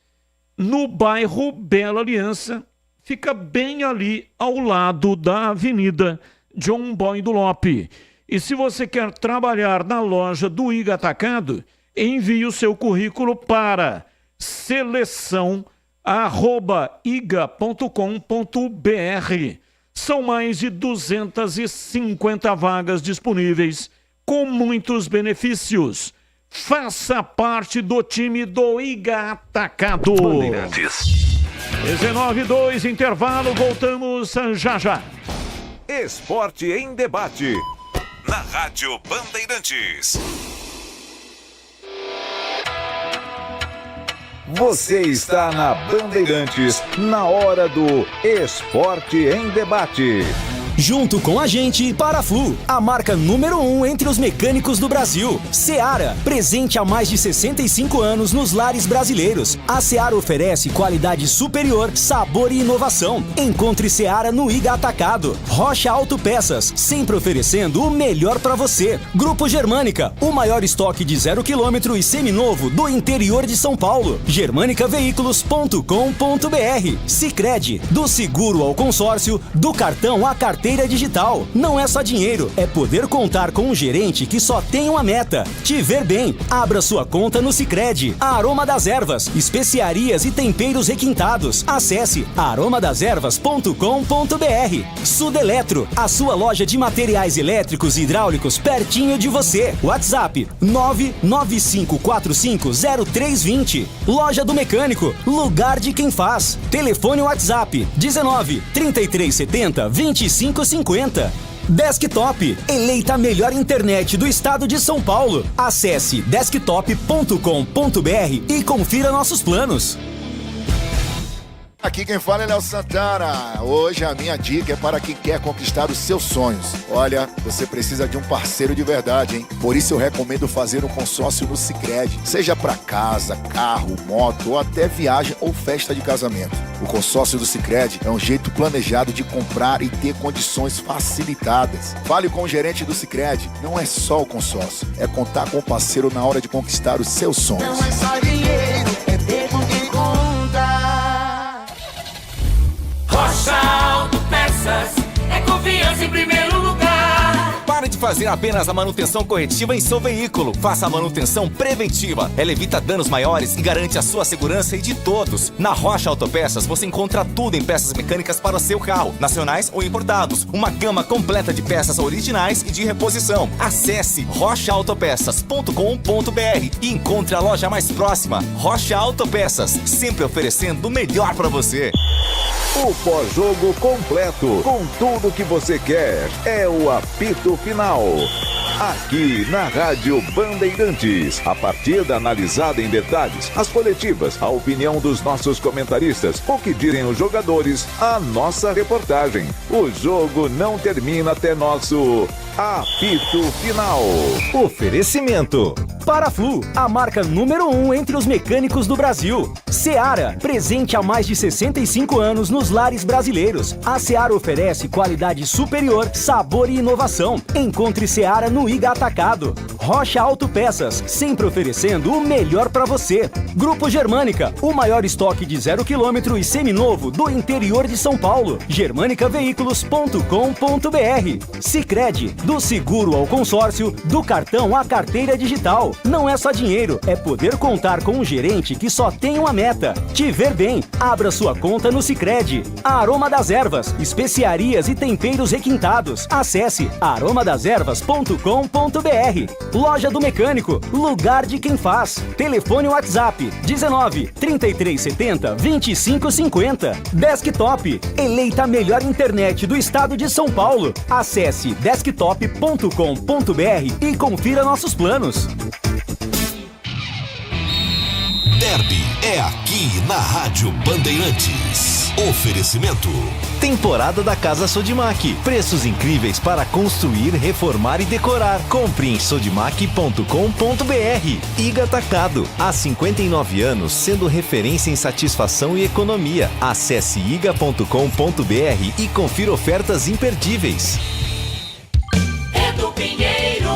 no bairro Bela Aliança, fica bem ali ao lado da Avenida John Boy do Lope. E se você quer trabalhar na loja do Iga Atacado, envie o seu currículo para seleção@iga.com.br. São mais de 250 vagas disponíveis, com muitos benefícios. Faça parte do time do Iga Atacado. 19:02, intervalo, voltamos já já. Esporte em debate. Na Rádio Bandeirantes. Você está na Bandeirantes, na hora do Esporte em Debate. Junto com a gente, Paraflu, a marca número 1 entre os mecânicos do Brasil. Seara, presente há mais de 65 anos nos lares brasileiros. A Seara oferece qualidade superior, sabor e inovação. Encontre Seara no Iga Atacado. Rocha Autopeças, sempre oferecendo o melhor para você. Grupo Germânica, o maior estoque de 0 km e seminovo do interior de São Paulo. germanicaveículos.com.br. Sicredi, do seguro ao consórcio, do cartão à carteira digital. Não é só dinheiro, é poder contar com um gerente que só tem uma meta: te ver bem. Abra sua conta no Sicredi. Aroma das Ervas, especiarias e temperos requintados. Acesse aromadeservas.com.br. Sudeletro, a sua loja de materiais elétricos e hidráulicos pertinho de você. WhatsApp 995450320. Loja do Mecânico, lugar de quem faz. Telefone WhatsApp 19 3370 2550. Desktop, eleita a melhor internet do estado de São Paulo. Acesse desktop.com.br e confira nossos planos. Aqui quem fala é Léo Santana. Hoje a minha dica é para quem quer conquistar os seus sonhos. Olha, você precisa de um parceiro de verdade, hein? Por isso eu recomendo fazer um consórcio no Sicredi. Seja para casa, carro, moto ou até viagem ou festa de casamento. O consórcio do Sicredi é um jeito planejado de comprar e ter condições facilitadas. Fale com o gerente do Sicredi. Não é só o consórcio, é contar com o parceiro na hora de conquistar os seus sonhos. Não é só dinheiro, é ter com quem conta. Rocha Autopeças, é confiança em primeiro lugar. Pare de fazer apenas a manutenção corretiva em seu veículo. Faça a manutenção preventiva. Ela evita danos maiores e garante a sua segurança e de todos. Na Rocha Autopeças você encontra tudo em peças mecânicas para o seu carro, nacionais ou importados. Uma gama completa de peças originais e de reposição. Acesse rochaautopeças.com.br e encontre a loja mais próxima. Rocha Autopeças, sempre oferecendo o melhor para você. O pós-jogo completo, com tudo que você quer, é o apito final. Aqui na Rádio Bandeirantes, a partida analisada em detalhes, as coletivas, a opinião dos nossos comentaristas, o que dizem os jogadores, a nossa reportagem. O jogo não termina até nosso apito final. Oferecimento: Paraflu, a marca número 1 entre os mecânicos do Brasil. Seara, presente há mais de 65 anos nos lares brasileiros. A Seara oferece qualidade superior, sabor e inovação. Encontre Seara no Iga Atacado. Rocha Autopeças, sempre oferecendo o melhor para você. Grupo Germânica, o maior estoque de 0 km e seminovo do interior de São Paulo. germanicaveículos.com.br. Sicredi, do seguro ao consórcio, do cartão à carteira digital. Não é só dinheiro, é poder contar com um gerente que só tem uma meta: te ver bem. Abra sua conta no Sicredi. Aroma das Ervas, especiarias e temperos requintados. Acesse aromadeservas.com.br. Loja do Mecânico, lugar de quem faz. Telefone WhatsApp 19 3370 2550. Desktop, eleita a melhor internet do estado de São Paulo. Acesse desktop.com.br e confira nossos planos. Derby é aqui na Rádio Bandeirantes. Oferecimento. Temporada da Casa Sodimac. Preços incríveis para construir, reformar e decorar. Compre em sodimac.com.br. Iga Atacado. Há 59 anos, sendo referência em satisfação e economia. Acesse iga.com.br e confira ofertas imperdíveis. Edu Pinheiro.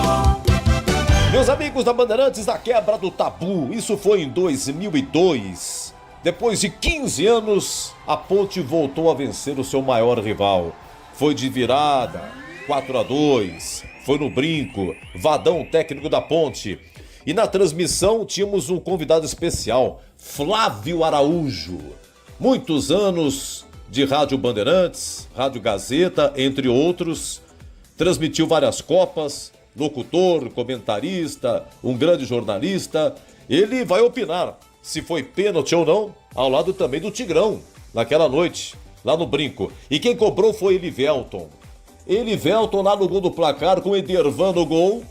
Meus amigos da Bandeirantes, a quebra do tabu. Isso foi em 2002. Depois de 15 anos, a Ponte voltou a vencer o seu maior rival. Foi de virada, 4-2, foi no brinco, Vadão, técnico da Ponte. E na transmissão tínhamos um convidado especial, Flávio Araújo. Muitos anos de Rádio Bandeirantes, Rádio Gazeta, entre outros. Transmitiu várias Copas, locutor, comentarista, um grande jornalista. Ele vai opinar se foi pênalti ou não, ao lado também do Tigrão, naquela noite, lá no brinco. E quem cobrou foi Elivelton. Elivelton lá no gol do placar, com o Edervan no gol.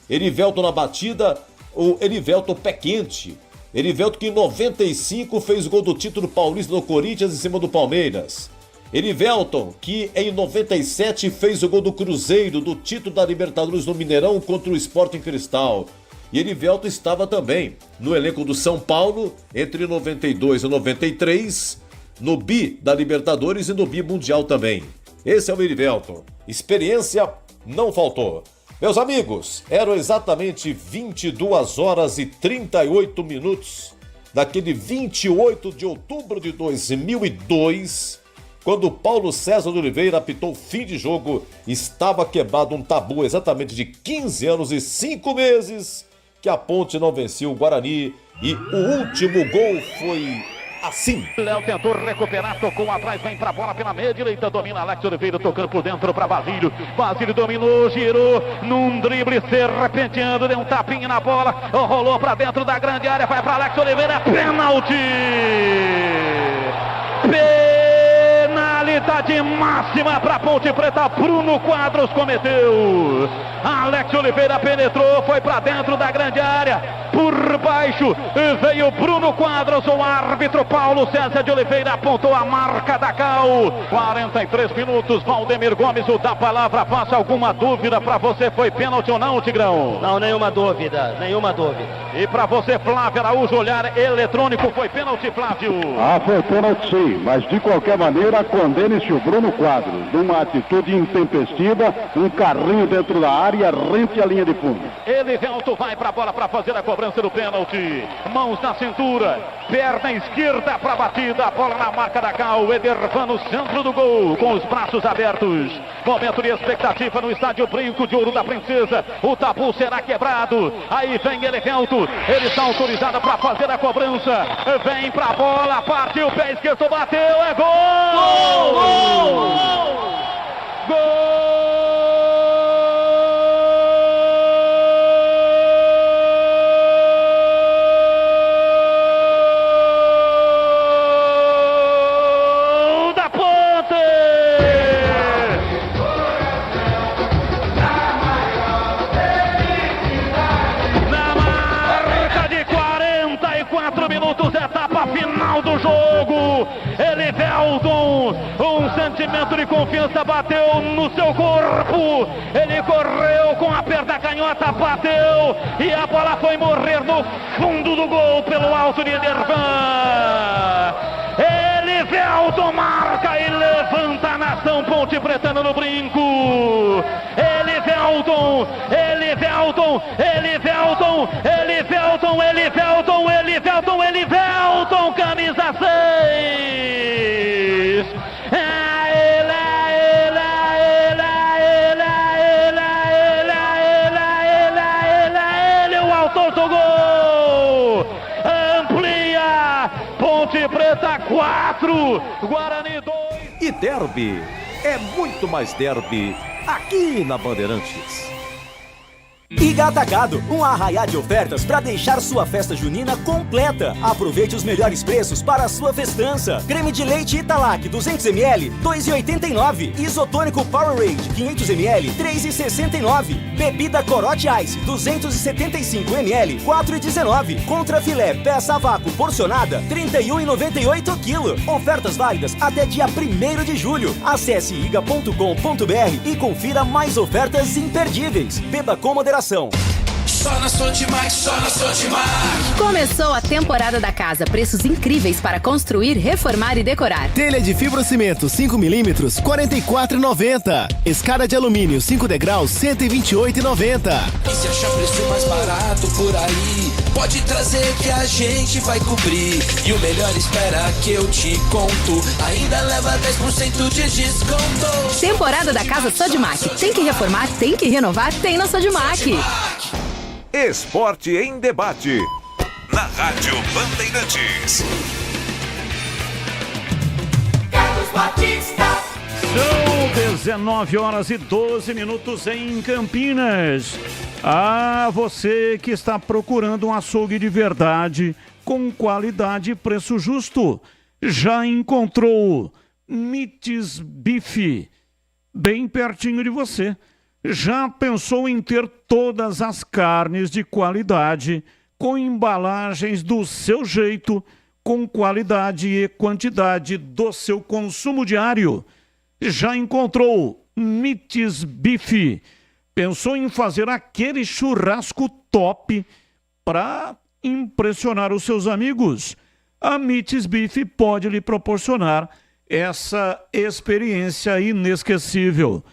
Elivelton na batida, o Elivelton pé quente. Elivelton que em 95 fez o gol do título paulista do Corinthians em cima do Palmeiras. Elivelton que em 97 fez o gol do Cruzeiro, do título da Libertadores no Mineirão contra o Sporting Cristal. E Elivelton estava também no elenco do São Paulo entre 92 e 93, no Bi da Libertadores e no Bi Mundial também. Esse é o Elivelton. Experiência não faltou. Meus amigos, eram exatamente 22 horas e 38 minutos daquele 28 de outubro de 2002, quando Paulo César de Oliveira apitou fim de jogo. Estava quebrado um tabu exatamente de 15 anos e 5 meses que a Ponte não vencia o Guarani, e o último gol foi assim. Léo tentou recuperar, tocou atrás, vem pra bola pela meia direita, domina Alex Oliveira, tocando por dentro pra Basílio. Basílio dominou, girou, num drible, serpenteando, deu um tapinha na bola, rolou pra dentro da grande área, vai pra Alex Oliveira, pênalti! Penalidade máxima para Ponte Preta. Bruno Quadros cometeu. Alex Oliveira penetrou, foi para dentro da grande área. Por baixo veio Bruno Quadros. O árbitro Paulo César de Oliveira apontou a marca da Cal. 43 minutos. Valdemir Gomes, o da palavra. Faça alguma dúvida para você? Foi pênalti ou não, Tigrão? Não, nenhuma dúvida, nenhuma dúvida. E para você, Flávio Araújo, olhar eletrônico, foi pênalti, Flávio? Foi pênalti sim, mas de qualquer maneira, condene-se o Bruno Quadros, numa atitude intempestiva, um carrinho dentro da área, rente a linha de fundo. Elivelton vai para a bola para fazer a cobrança do pênalti. Mãos na cintura, perna esquerda para a batida, a bola na marca da Cal. Edervan no centro do gol, com os braços abertos. Momento de expectativa no estádio Brinco de Ouro da Princesa. O tabu será quebrado. Aí vem Elivelton, ele está autorizado para fazer a cobrança. Vem para a bola, partiu, pé esquerdo, bateu, é gol! Gol! Gol! Gol! Final do jogo, Elivelton, um sentimento de confiança bateu no seu corpo, ele correu com a perna canhota, bateu e a bola foi morrer no fundo do gol pelo alto de Edervan. Elivelton marca e levanta a nação ponte pretana no brinco. Elivelton, Elivelton, Elivelton, Elivelton, Elivelton, Elivelton, Elivelton, camisa 6. Ele, o autor do gol. Amplia, Ponte Preta 4, Guarani 2. E derby é muito mais derby aqui na Bandeirantes. Iga Atacado, um arraiá de ofertas para deixar sua festa junina completa. Aproveite os melhores preços para a sua festança. Creme de leite Italac 200ml, R$ 2,89. Isotônico Powerade 500ml, R$ 3,69. Bebida Corote Ice 275ml, R$ 4,19. Contra filé peça a vácuo porcionada, R$ 31,98 kg. Ofertas válidas até dia 1º de julho. Acesse iga.com.br e confira mais ofertas imperdíveis. Beba com moderação. Só na Sodimac, só na Sodimac. Começou a temporada da casa. Preços incríveis para construir, reformar e decorar. Telha de fibrocimento 5mm, R$ 44,90. Escada de alumínio 5 degraus, R$ 128,90. E se achar preço mais barato por aí, pode trazer que a gente vai cobrir. E o melhor espera que eu te conto. Ainda leva 10% de desconto. Temporada da casa Sodimac. Tem que reformar, tem que renovar, tem na Sodimac. Esporte em debate. Na Rádio Bandeirantes. Carlos Batista. São 19h12 em Campinas. Ah, você que está procurando um açougue de verdade, com qualidade e preço justo, já encontrou Mites Bife, bem pertinho de você. Já pensou em ter todas as carnes de qualidade, com embalagens do seu jeito, com qualidade e quantidade do seu consumo diário? Já encontrou Mites Bife? Pensou em fazer aquele churrasco top para impressionar os seus amigos? A Mites Bife pode lhe proporcionar essa experiência inesquecível.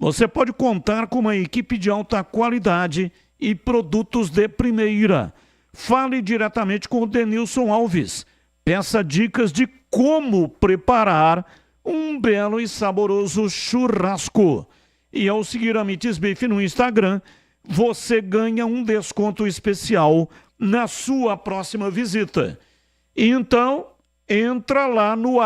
Você pode contar com uma equipe de alta qualidade e produtos de primeira. Fale diretamente com o Denilson Alves. Peça dicas de como preparar um belo e saboroso churrasco. E ao seguir a Mites Bife no Instagram, você ganha um desconto especial na sua próxima visita. Então, entra lá no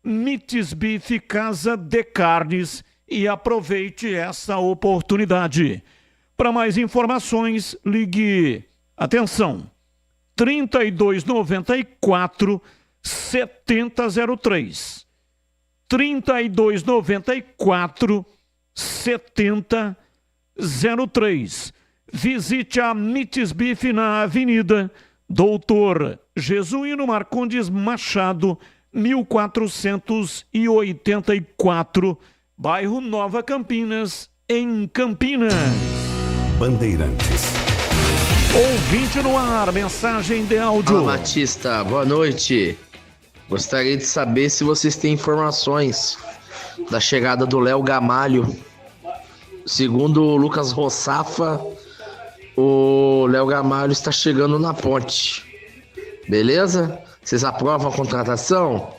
@Mites Bife Casa de Carnes e aproveite essa oportunidade. Para mais informações, ligue, atenção, 3294 7003. 3294 7003. Visite a Mites Bife na Avenida Doutor Jesuíno Marcondes Machado, 1484, bairro Nova Campinas, em Campinas. Bandeirantes. Ouvinte no ar, mensagem de áudio. Fala, Batista, boa noite. Gostaria de saber se vocês têm informações da chegada do Léo Gamalho. Segundo o Lucas Rossafa, o Léo Gamalho está chegando na Ponte. Beleza? Vocês aprovam a contratação?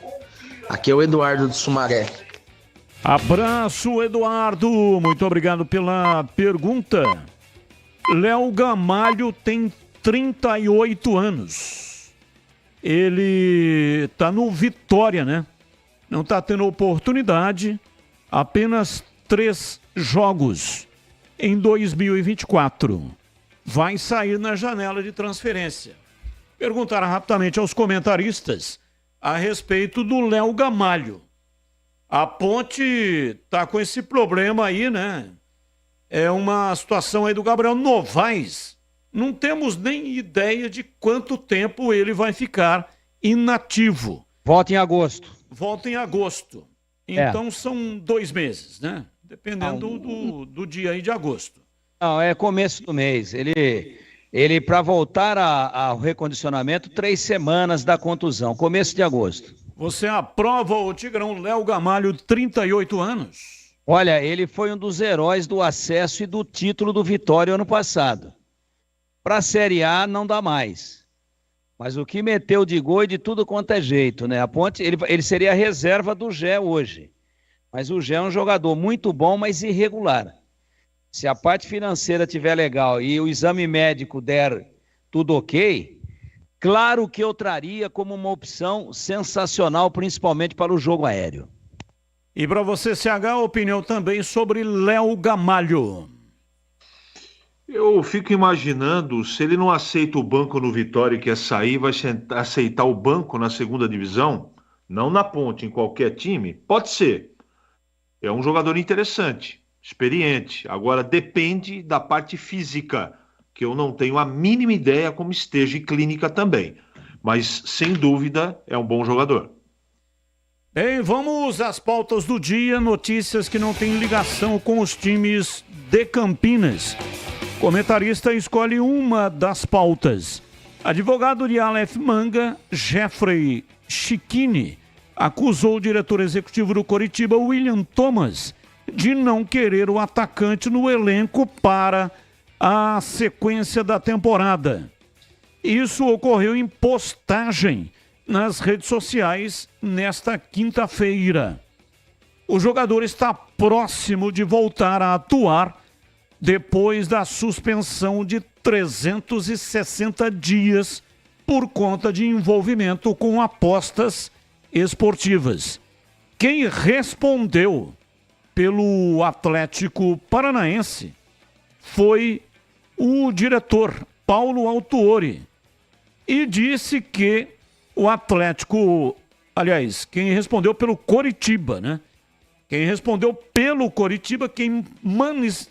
Aqui é o Eduardo do Sumaré. Abraço, Eduardo. Muito obrigado pela pergunta. Léo Gamalho tem 38 anos. Ele está no Vitória, né? Não está tendo oportunidade. Apenas 3 jogos em 2024. Vai sair na janela de transferência. Perguntaram rapidamente aos comentaristas a respeito do Léo Gamalho. A Ponte tá com esse problema aí, né? É uma situação aí do Gabriel Novaes. Não temos nem ideia de quanto tempo ele vai ficar inativo. Volta em agosto. Volta em agosto. Então são 2 meses, né? Dependendo do dia aí de agosto. Não, é começo do mês. Ele para voltar ao recondicionamento, 3 semanas da contusão, começo de agosto. Você aprova o Tigrão Léo Gamalho, 38 anos? Olha, ele foi um dos heróis do acesso e do título do Vitória ano passado. Para a Série A não dá mais. Mas o que meteu de gol e de tudo quanto é jeito, né? A Ponte, ele seria a reserva do Gé hoje. Mas o Gé é um jogador muito bom, mas irregular. Se a parte financeira estiver legal e o exame médico der tudo ok, claro que eu traria como uma opção sensacional, principalmente para o jogo aéreo. E para você, CH, a opinião também sobre Léo Gamalho. Eu fico imaginando, se ele não aceita o banco no Vitória e quer sair, vai aceitar o banco na segunda divisão, não na Ponte, em qualquer time? Pode ser. É um jogador interessante, experiente. Agora depende da parte física, que eu não tenho a mínima ideia como esteja, e clínica também. Mas, sem dúvida, é um bom jogador. Bem, vamos às pautas do dia, notícias que não têm ligação com os times de Campinas. Comentarista escolhe uma das pautas. Advogado de Aleph Manga, Jeffrey Chiquini, acusou o diretor executivo do Coritiba, William Thomas, de não querer o atacante no elenco para a sequência da temporada. Isso ocorreu em postagem nas redes sociais nesta quinta-feira. O jogador está próximo de voltar a atuar depois da suspensão de 360 dias por conta de envolvimento com apostas esportivas. Quem respondeu pelo Atlético Paranaense foi o diretor Paulo Autuori e disse que o Atlético, aliás, quem respondeu pelo Coritiba, né? Quem respondeu pelo Coritiba, quem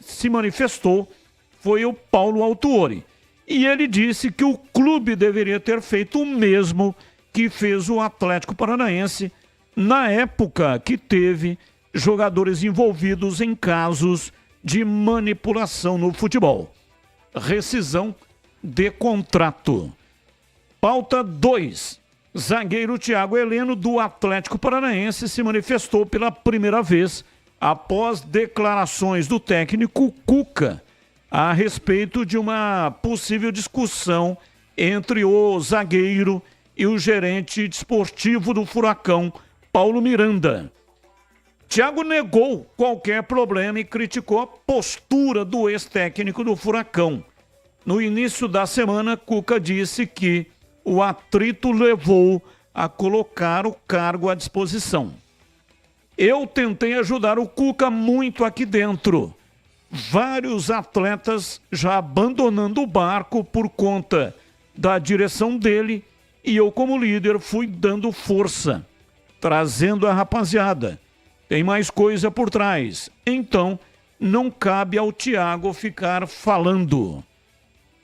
se manifestou foi o Paulo Autuori. E ele disse que o clube deveria ter feito o mesmo que fez o Atlético Paranaense na época que teve jogadores envolvidos em casos de manipulação no futebol. Rescisão de contrato. Pauta 2. Zagueiro Thiago Heleno, do Atlético Paranaense, se manifestou pela primeira vez após declarações do técnico Cuca a respeito de uma possível discussão entre o zagueiro e o gerente desportivo do Furacão, Paulo Miranda. Thiago negou qualquer problema e criticou a postura do ex-técnico do Furacão. No início da semana, Cuca disse que o atrito levou a colocar o cargo à disposição. Eu tentei ajudar o Cuca muito aqui dentro. Vários atletas já abandonando o barco por conta da direção dele e eu, como líder, fui dando força, trazendo a rapaziada. Tem mais coisa por trás. Então, não cabe ao Thiago ficar falando.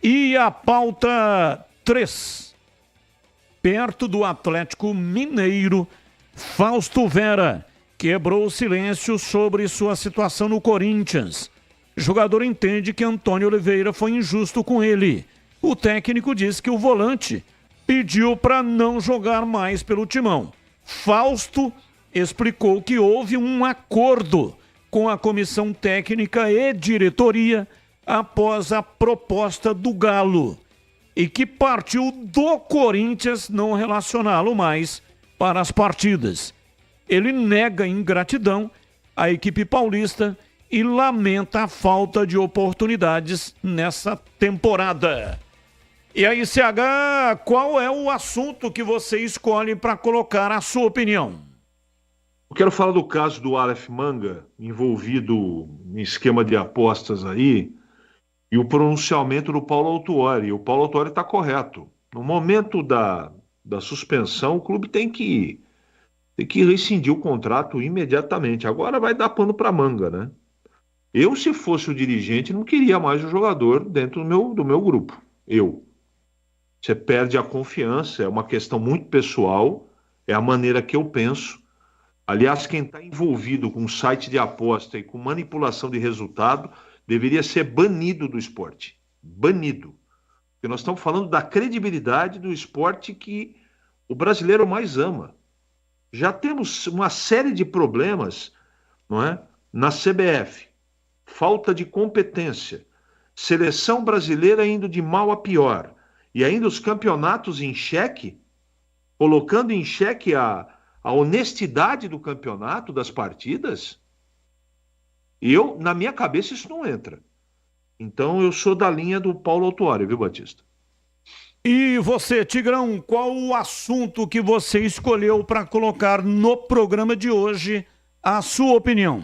E a pauta 3. Perto do Atlético Mineiro, Fausto Vera quebrou o silêncio sobre sua situação no Corinthians. O jogador entende que Antônio Oliveira foi injusto com ele. O técnico diz que o volante pediu para não jogar mais pelo Timão. Fausto explicou que houve um acordo com a comissão técnica e diretoria após a proposta do Galo e que partiu do Corinthians não relacioná-lo mais para as partidas. Ele nega ingratidão à equipe paulista e lamenta a falta de oportunidades nessa temporada. E aí, CH, qual é o assunto que você escolhe para colocar a sua opinião? Eu quero falar do caso do Aleph Manga, envolvido em esquema de apostas aí, e o pronunciamento do Paulo Autuori. O Paulo Autuori está correto. No momento da suspensão, o clube tem que rescindir o contrato imediatamente. Agora vai dar pano para manga, né? Eu, se fosse o dirigente, não queria mais o jogador dentro do meu grupo. Você perde a confiança, é uma questão muito pessoal, é a maneira que eu penso. Aliás, quem está envolvido com site de aposta e com manipulação de resultado deveria ser banido do esporte. Banido. Porque nós estamos falando da credibilidade do esporte que o brasileiro mais ama. Já temos uma série de problemas, não é? Na CBF. Falta de competência. Seleção brasileira indo de mal a pior. E ainda os campeonatos em xeque, colocando em xeque a honestidade do campeonato, das partidas. Na minha cabeça, isso não entra. Então, eu sou da linha do Paulo Autuori, viu, Batista? E você, Tigrão, qual o assunto que você escolheu para colocar no programa de hoje, a sua opinião?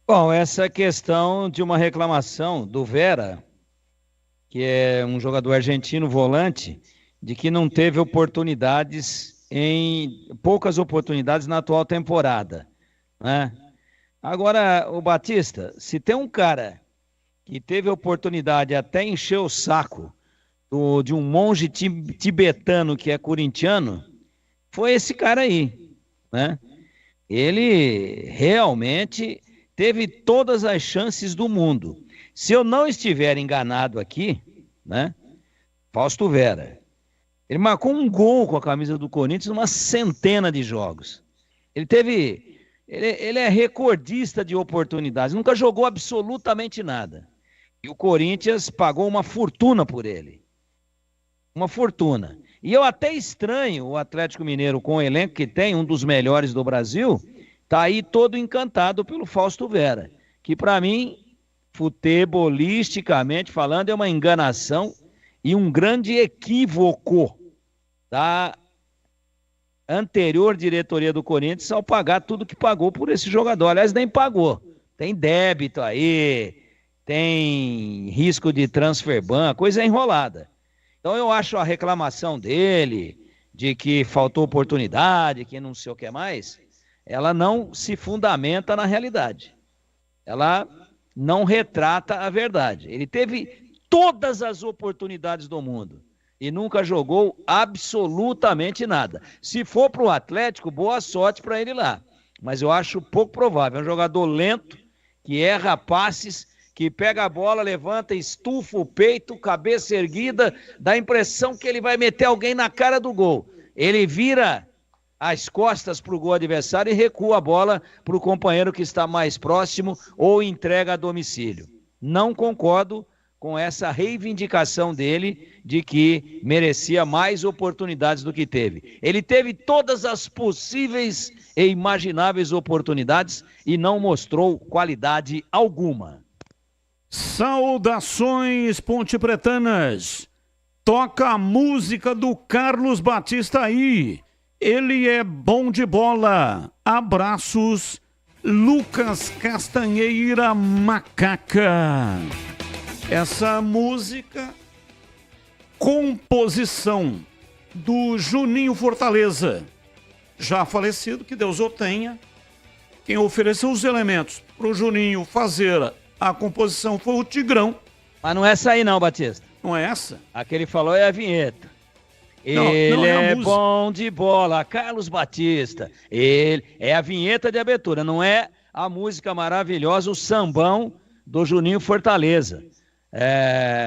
Bom, essa questão de uma reclamação do Vera que é um jogador argentino volante, de que não teve poucas oportunidades na atual temporada, né? Agora, o Batista, se tem um cara que teve a oportunidade até encher o saco de um monge tibetano que é corintiano, foi esse cara aí, né? Ele realmente teve todas as chances do mundo. Se eu não estiver enganado aqui, né? Fausto Vera, ele marcou um gol com a camisa do Corinthians numa centena de jogos. Ele é recordista de oportunidades, nunca jogou absolutamente nada. E o Corinthians pagou uma fortuna por ele. Uma fortuna. E eu até estranho o Atlético Mineiro, com o elenco que tem, um dos melhores do Brasil, tá aí todo encantado pelo Fausto Vera, que para mim, futebolisticamente falando, é uma enganação e um grande equívoco da anterior diretoria do Corinthians ao pagar tudo que pagou por esse jogador. Aliás, nem pagou. Tem débito aí, tem risco de transfer ban, coisa enrolada. Então eu acho a reclamação dele, de que faltou oportunidade, que não sei o que mais, ela não se fundamenta na realidade. Ela não retrata a verdade. Ele teve todas as oportunidades do mundo e nunca jogou absolutamente nada. Se for para o Atlético, boa sorte para ele lá. Mas eu acho pouco provável. É um jogador lento, que erra passes, que pega a bola, levanta, estufa o peito, cabeça erguida, dá a impressão que ele vai meter alguém na cara do gol. Ele vira as costas para o gol adversário e recua a bola para o companheiro que está mais próximo ou entrega a domicílio. Não concordo com essa reivindicação dele de que merecia mais oportunidades do que teve. Ele teve todas as possíveis e imagináveis oportunidades e não mostrou qualidade alguma. Saudações pontepretanas. Toca a música do Carlos Batista aí. Ele é bom de bola. Abraços, Lucas Castanheira Macaca. Essa música, composição do Juninho Fortaleza, já falecido, que Deus o tenha. Quem ofereceu os elementos para o Juninho fazer a composição foi o Tigrão. Mas não é essa aí não, Batista. Não é essa? A que ele falou é a vinheta. Não Ele bom de bola, Carlos Batista. Ele é a vinheta de abertura, não é a música maravilhosa, o sambão do Juninho Fortaleza.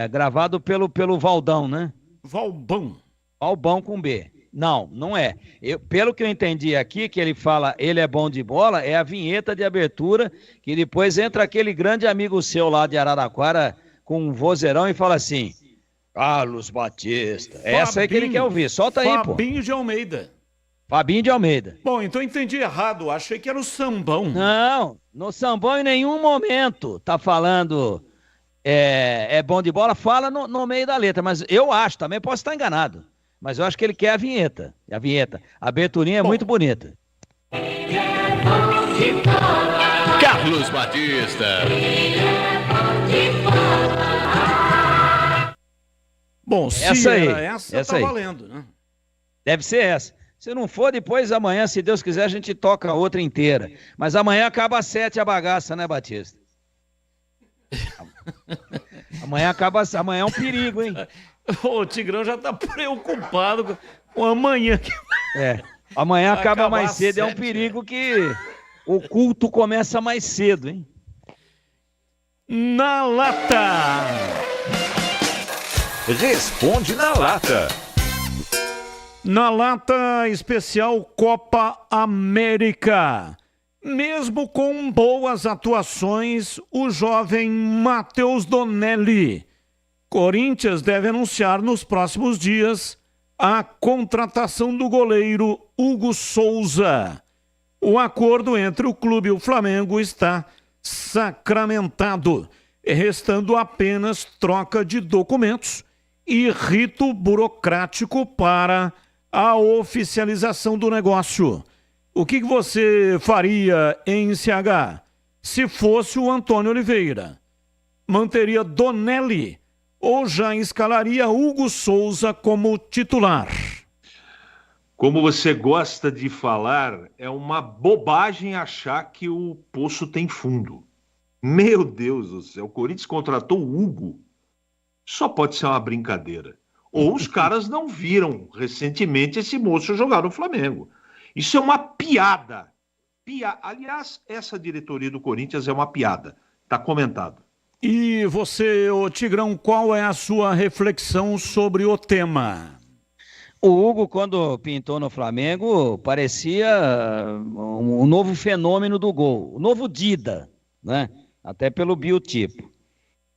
Gravado pelo Valdão, né? Valbão com B. Não é. Pelo que eu entendi aqui, que ele fala, ele é bom de bola, é a vinheta de abertura, que depois entra aquele grande amigo seu lá de Araraquara com um vozeirão e fala assim: Carlos Batista. Essa aí que ele quer ouvir. Solta aí, pô. Fabinho de Almeida. Fabinho de Almeida. Bom, então eu entendi errado. Achei que era o sambão. Não, no sambão em nenhum momento tá falando é bom de bola. Fala no meio da letra, mas eu acho, também posso estar enganado, mas eu acho que ele quer a vinheta. A aberturinha é muito bonita. Carlos Batista. Bom, se essa aí, era essa tá aí. Valendo, né? Deve ser essa. Se não for, depois amanhã, se Deus quiser, a gente toca a outra inteira. Mas amanhã acaba às 7 a bagaça, né, Batista? Amanhã é um perigo, hein? O Tigrão já tá preocupado com amanhã. Amanhã acaba mais cedo, é um perigo que o culto começa mais cedo, hein? Na lata! Responde na lata. Na lata especial Copa América. Mesmo com boas atuações, o jovem Matheus Donelli. Corinthians deve anunciar nos próximos dias a contratação do goleiro Hugo Souza. O acordo entre o clube e o Flamengo está sacramentado, restando apenas troca de documentos e rito burocrático para a oficialização do negócio. O que você faria em CH se fosse o Antônio Oliveira? Manteria Donelli ou já escalaria Hugo Souza como titular? Como você gosta de falar, é uma bobagem achar que o poço tem fundo. Meu Deus do céu, o Corinthians contratou o Hugo. Só pode ser uma brincadeira. Ou os caras não viram recentemente esse moço jogar no Flamengo. Isso é uma piada. Aliás, essa diretoria do Corinthians é uma piada. Está comentado. E você, ô Tigrão, qual é a sua reflexão sobre o tema? O Hugo, quando pintou no Flamengo, parecia um novo fenômeno do gol. O novo Dida, né? Até pelo biotipo.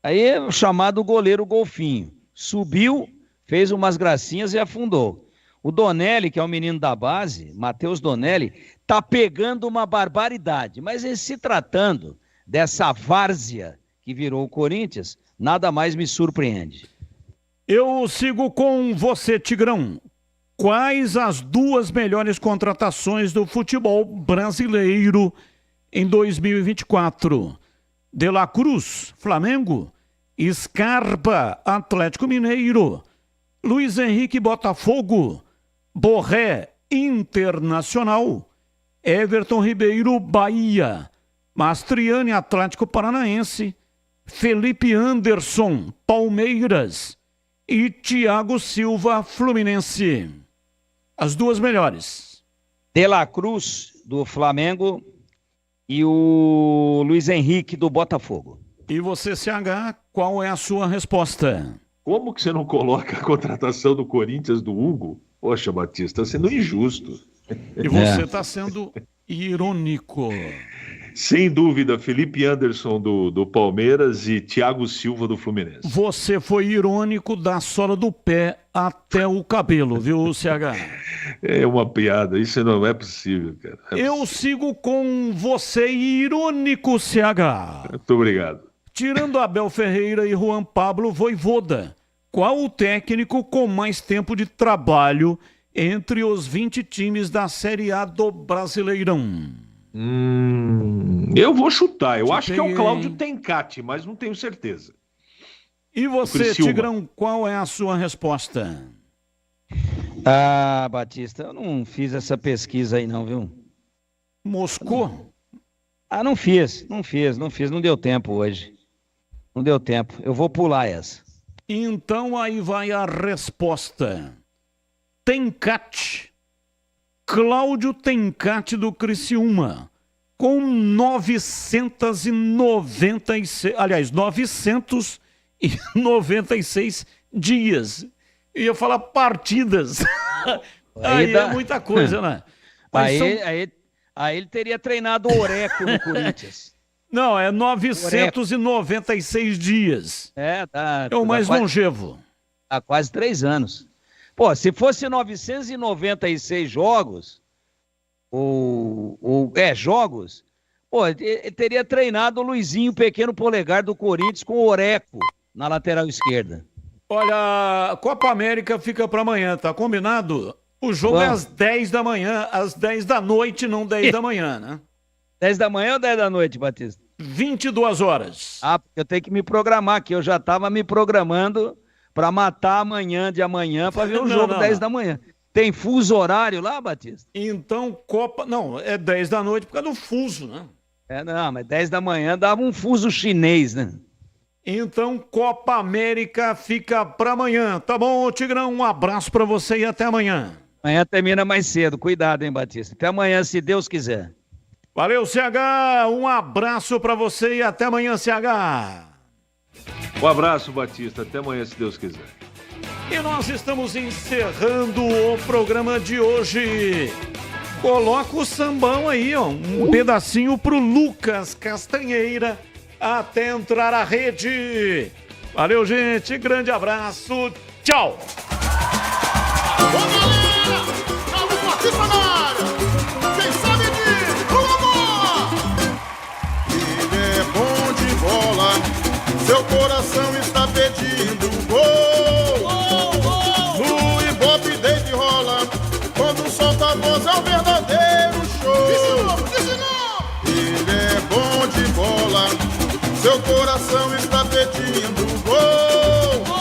Aí, o chamado goleiro golfinho. Subiu, fez umas gracinhas e afundou. O Donelli, que é o menino da base, Matheus Donelli, tá pegando uma barbaridade. Mas se tratando dessa várzea que virou o Corinthians, nada mais me surpreende. Eu sigo com você, Tigrão. Quais as 2 melhores contratações do futebol brasileiro em 2024? De La Cruz, Flamengo. Scarpa, Atlético Mineiro. Luiz Henrique, Botafogo. Borré, Internacional. Everton Ribeiro, Bahia. Mastriani, Atlético Paranaense. Felipe Anderson, Palmeiras. E Thiago Silva, Fluminense. As 2 melhores. De La Cruz, do Flamengo, e o Luiz Henrique, do Botafogo. E você, CH, qual é a sua resposta? Como que você não coloca a contratação do Corinthians do Hugo? Poxa, Batista, está sendo injusto. E você está sendo irônico. Sem dúvida, Felipe Anderson do Palmeiras e Thiago Silva do Fluminense. Você foi irônico da sola do pé até o cabelo, viu, CH? É uma piada, isso não é possível, cara. Eu sigo com você, irônico, CH. Muito obrigado. Tirando Abel Ferreira e Juan Pablo Vojvoda, qual o técnico com mais tempo de trabalho entre os 20 times da Série A do Brasileirão? Eu vou chutar. Eu acho que é o Cláudio Tencati, mas não tenho certeza. E você, Tigrão, qual é a sua resposta? Ah, Batista, eu não fiz essa pesquisa aí não, viu? Moscou? Ah, não fiz. Não deu tempo hoje. Não deu tempo. Eu vou pular essa. Então aí vai a resposta. Tencati. Cláudio Tencati do Criciúma, com 996 dias. Eu ia falar partidas. Aí é muita coisa, né? Mas aí ele teria treinado o Oreco no Corinthians. Não, é 996 dias. Tá. É o mais longevo. Há quase 3 anos. Pô, se fosse 996 jogos, jogos, pô, ele teria treinado o Luizinho Pequeno Polegar do Corinthians com o Oreco na lateral esquerda. Olha, a Copa América fica para amanhã, tá combinado? O jogo é às 10 da manhã, às 10 da noite, não 10 da manhã, né? 10 da manhã ou 10 da noite, Batista? 22 horas. Ah, porque eu tenho que me programar aqui, eu já estava me programando para matar amanhã de amanhã para ver o jogo 10 da manhã. Tem fuso horário lá, Batista? Então, não, é 10 da noite por causa do fuso, né? Não, mas 10 da manhã dava um fuso chinês, né? Então, Copa América fica para amanhã. Tá bom, Tigrão? Um abraço para você e até amanhã. Amanhã termina mais cedo. Cuidado, hein, Batista? Até amanhã, se Deus quiser. Valeu, CH. Um abraço para você e até amanhã, CH. Um abraço, Batista. Até amanhã, se Deus quiser. E nós estamos encerrando o programa de hoje. Coloca o sambão aí, ó. Um pedacinho pro Lucas Castanheira até entrar a rede. Valeu, gente. Grande abraço. Tchau. Quem sabe disso? Ele é bom de bola. Seu coração está pedindo gol. No Ibope desde rola. Quando solta a voz é um verdadeiro show. Ele é bom de bola. Seu coração está pedindo gol.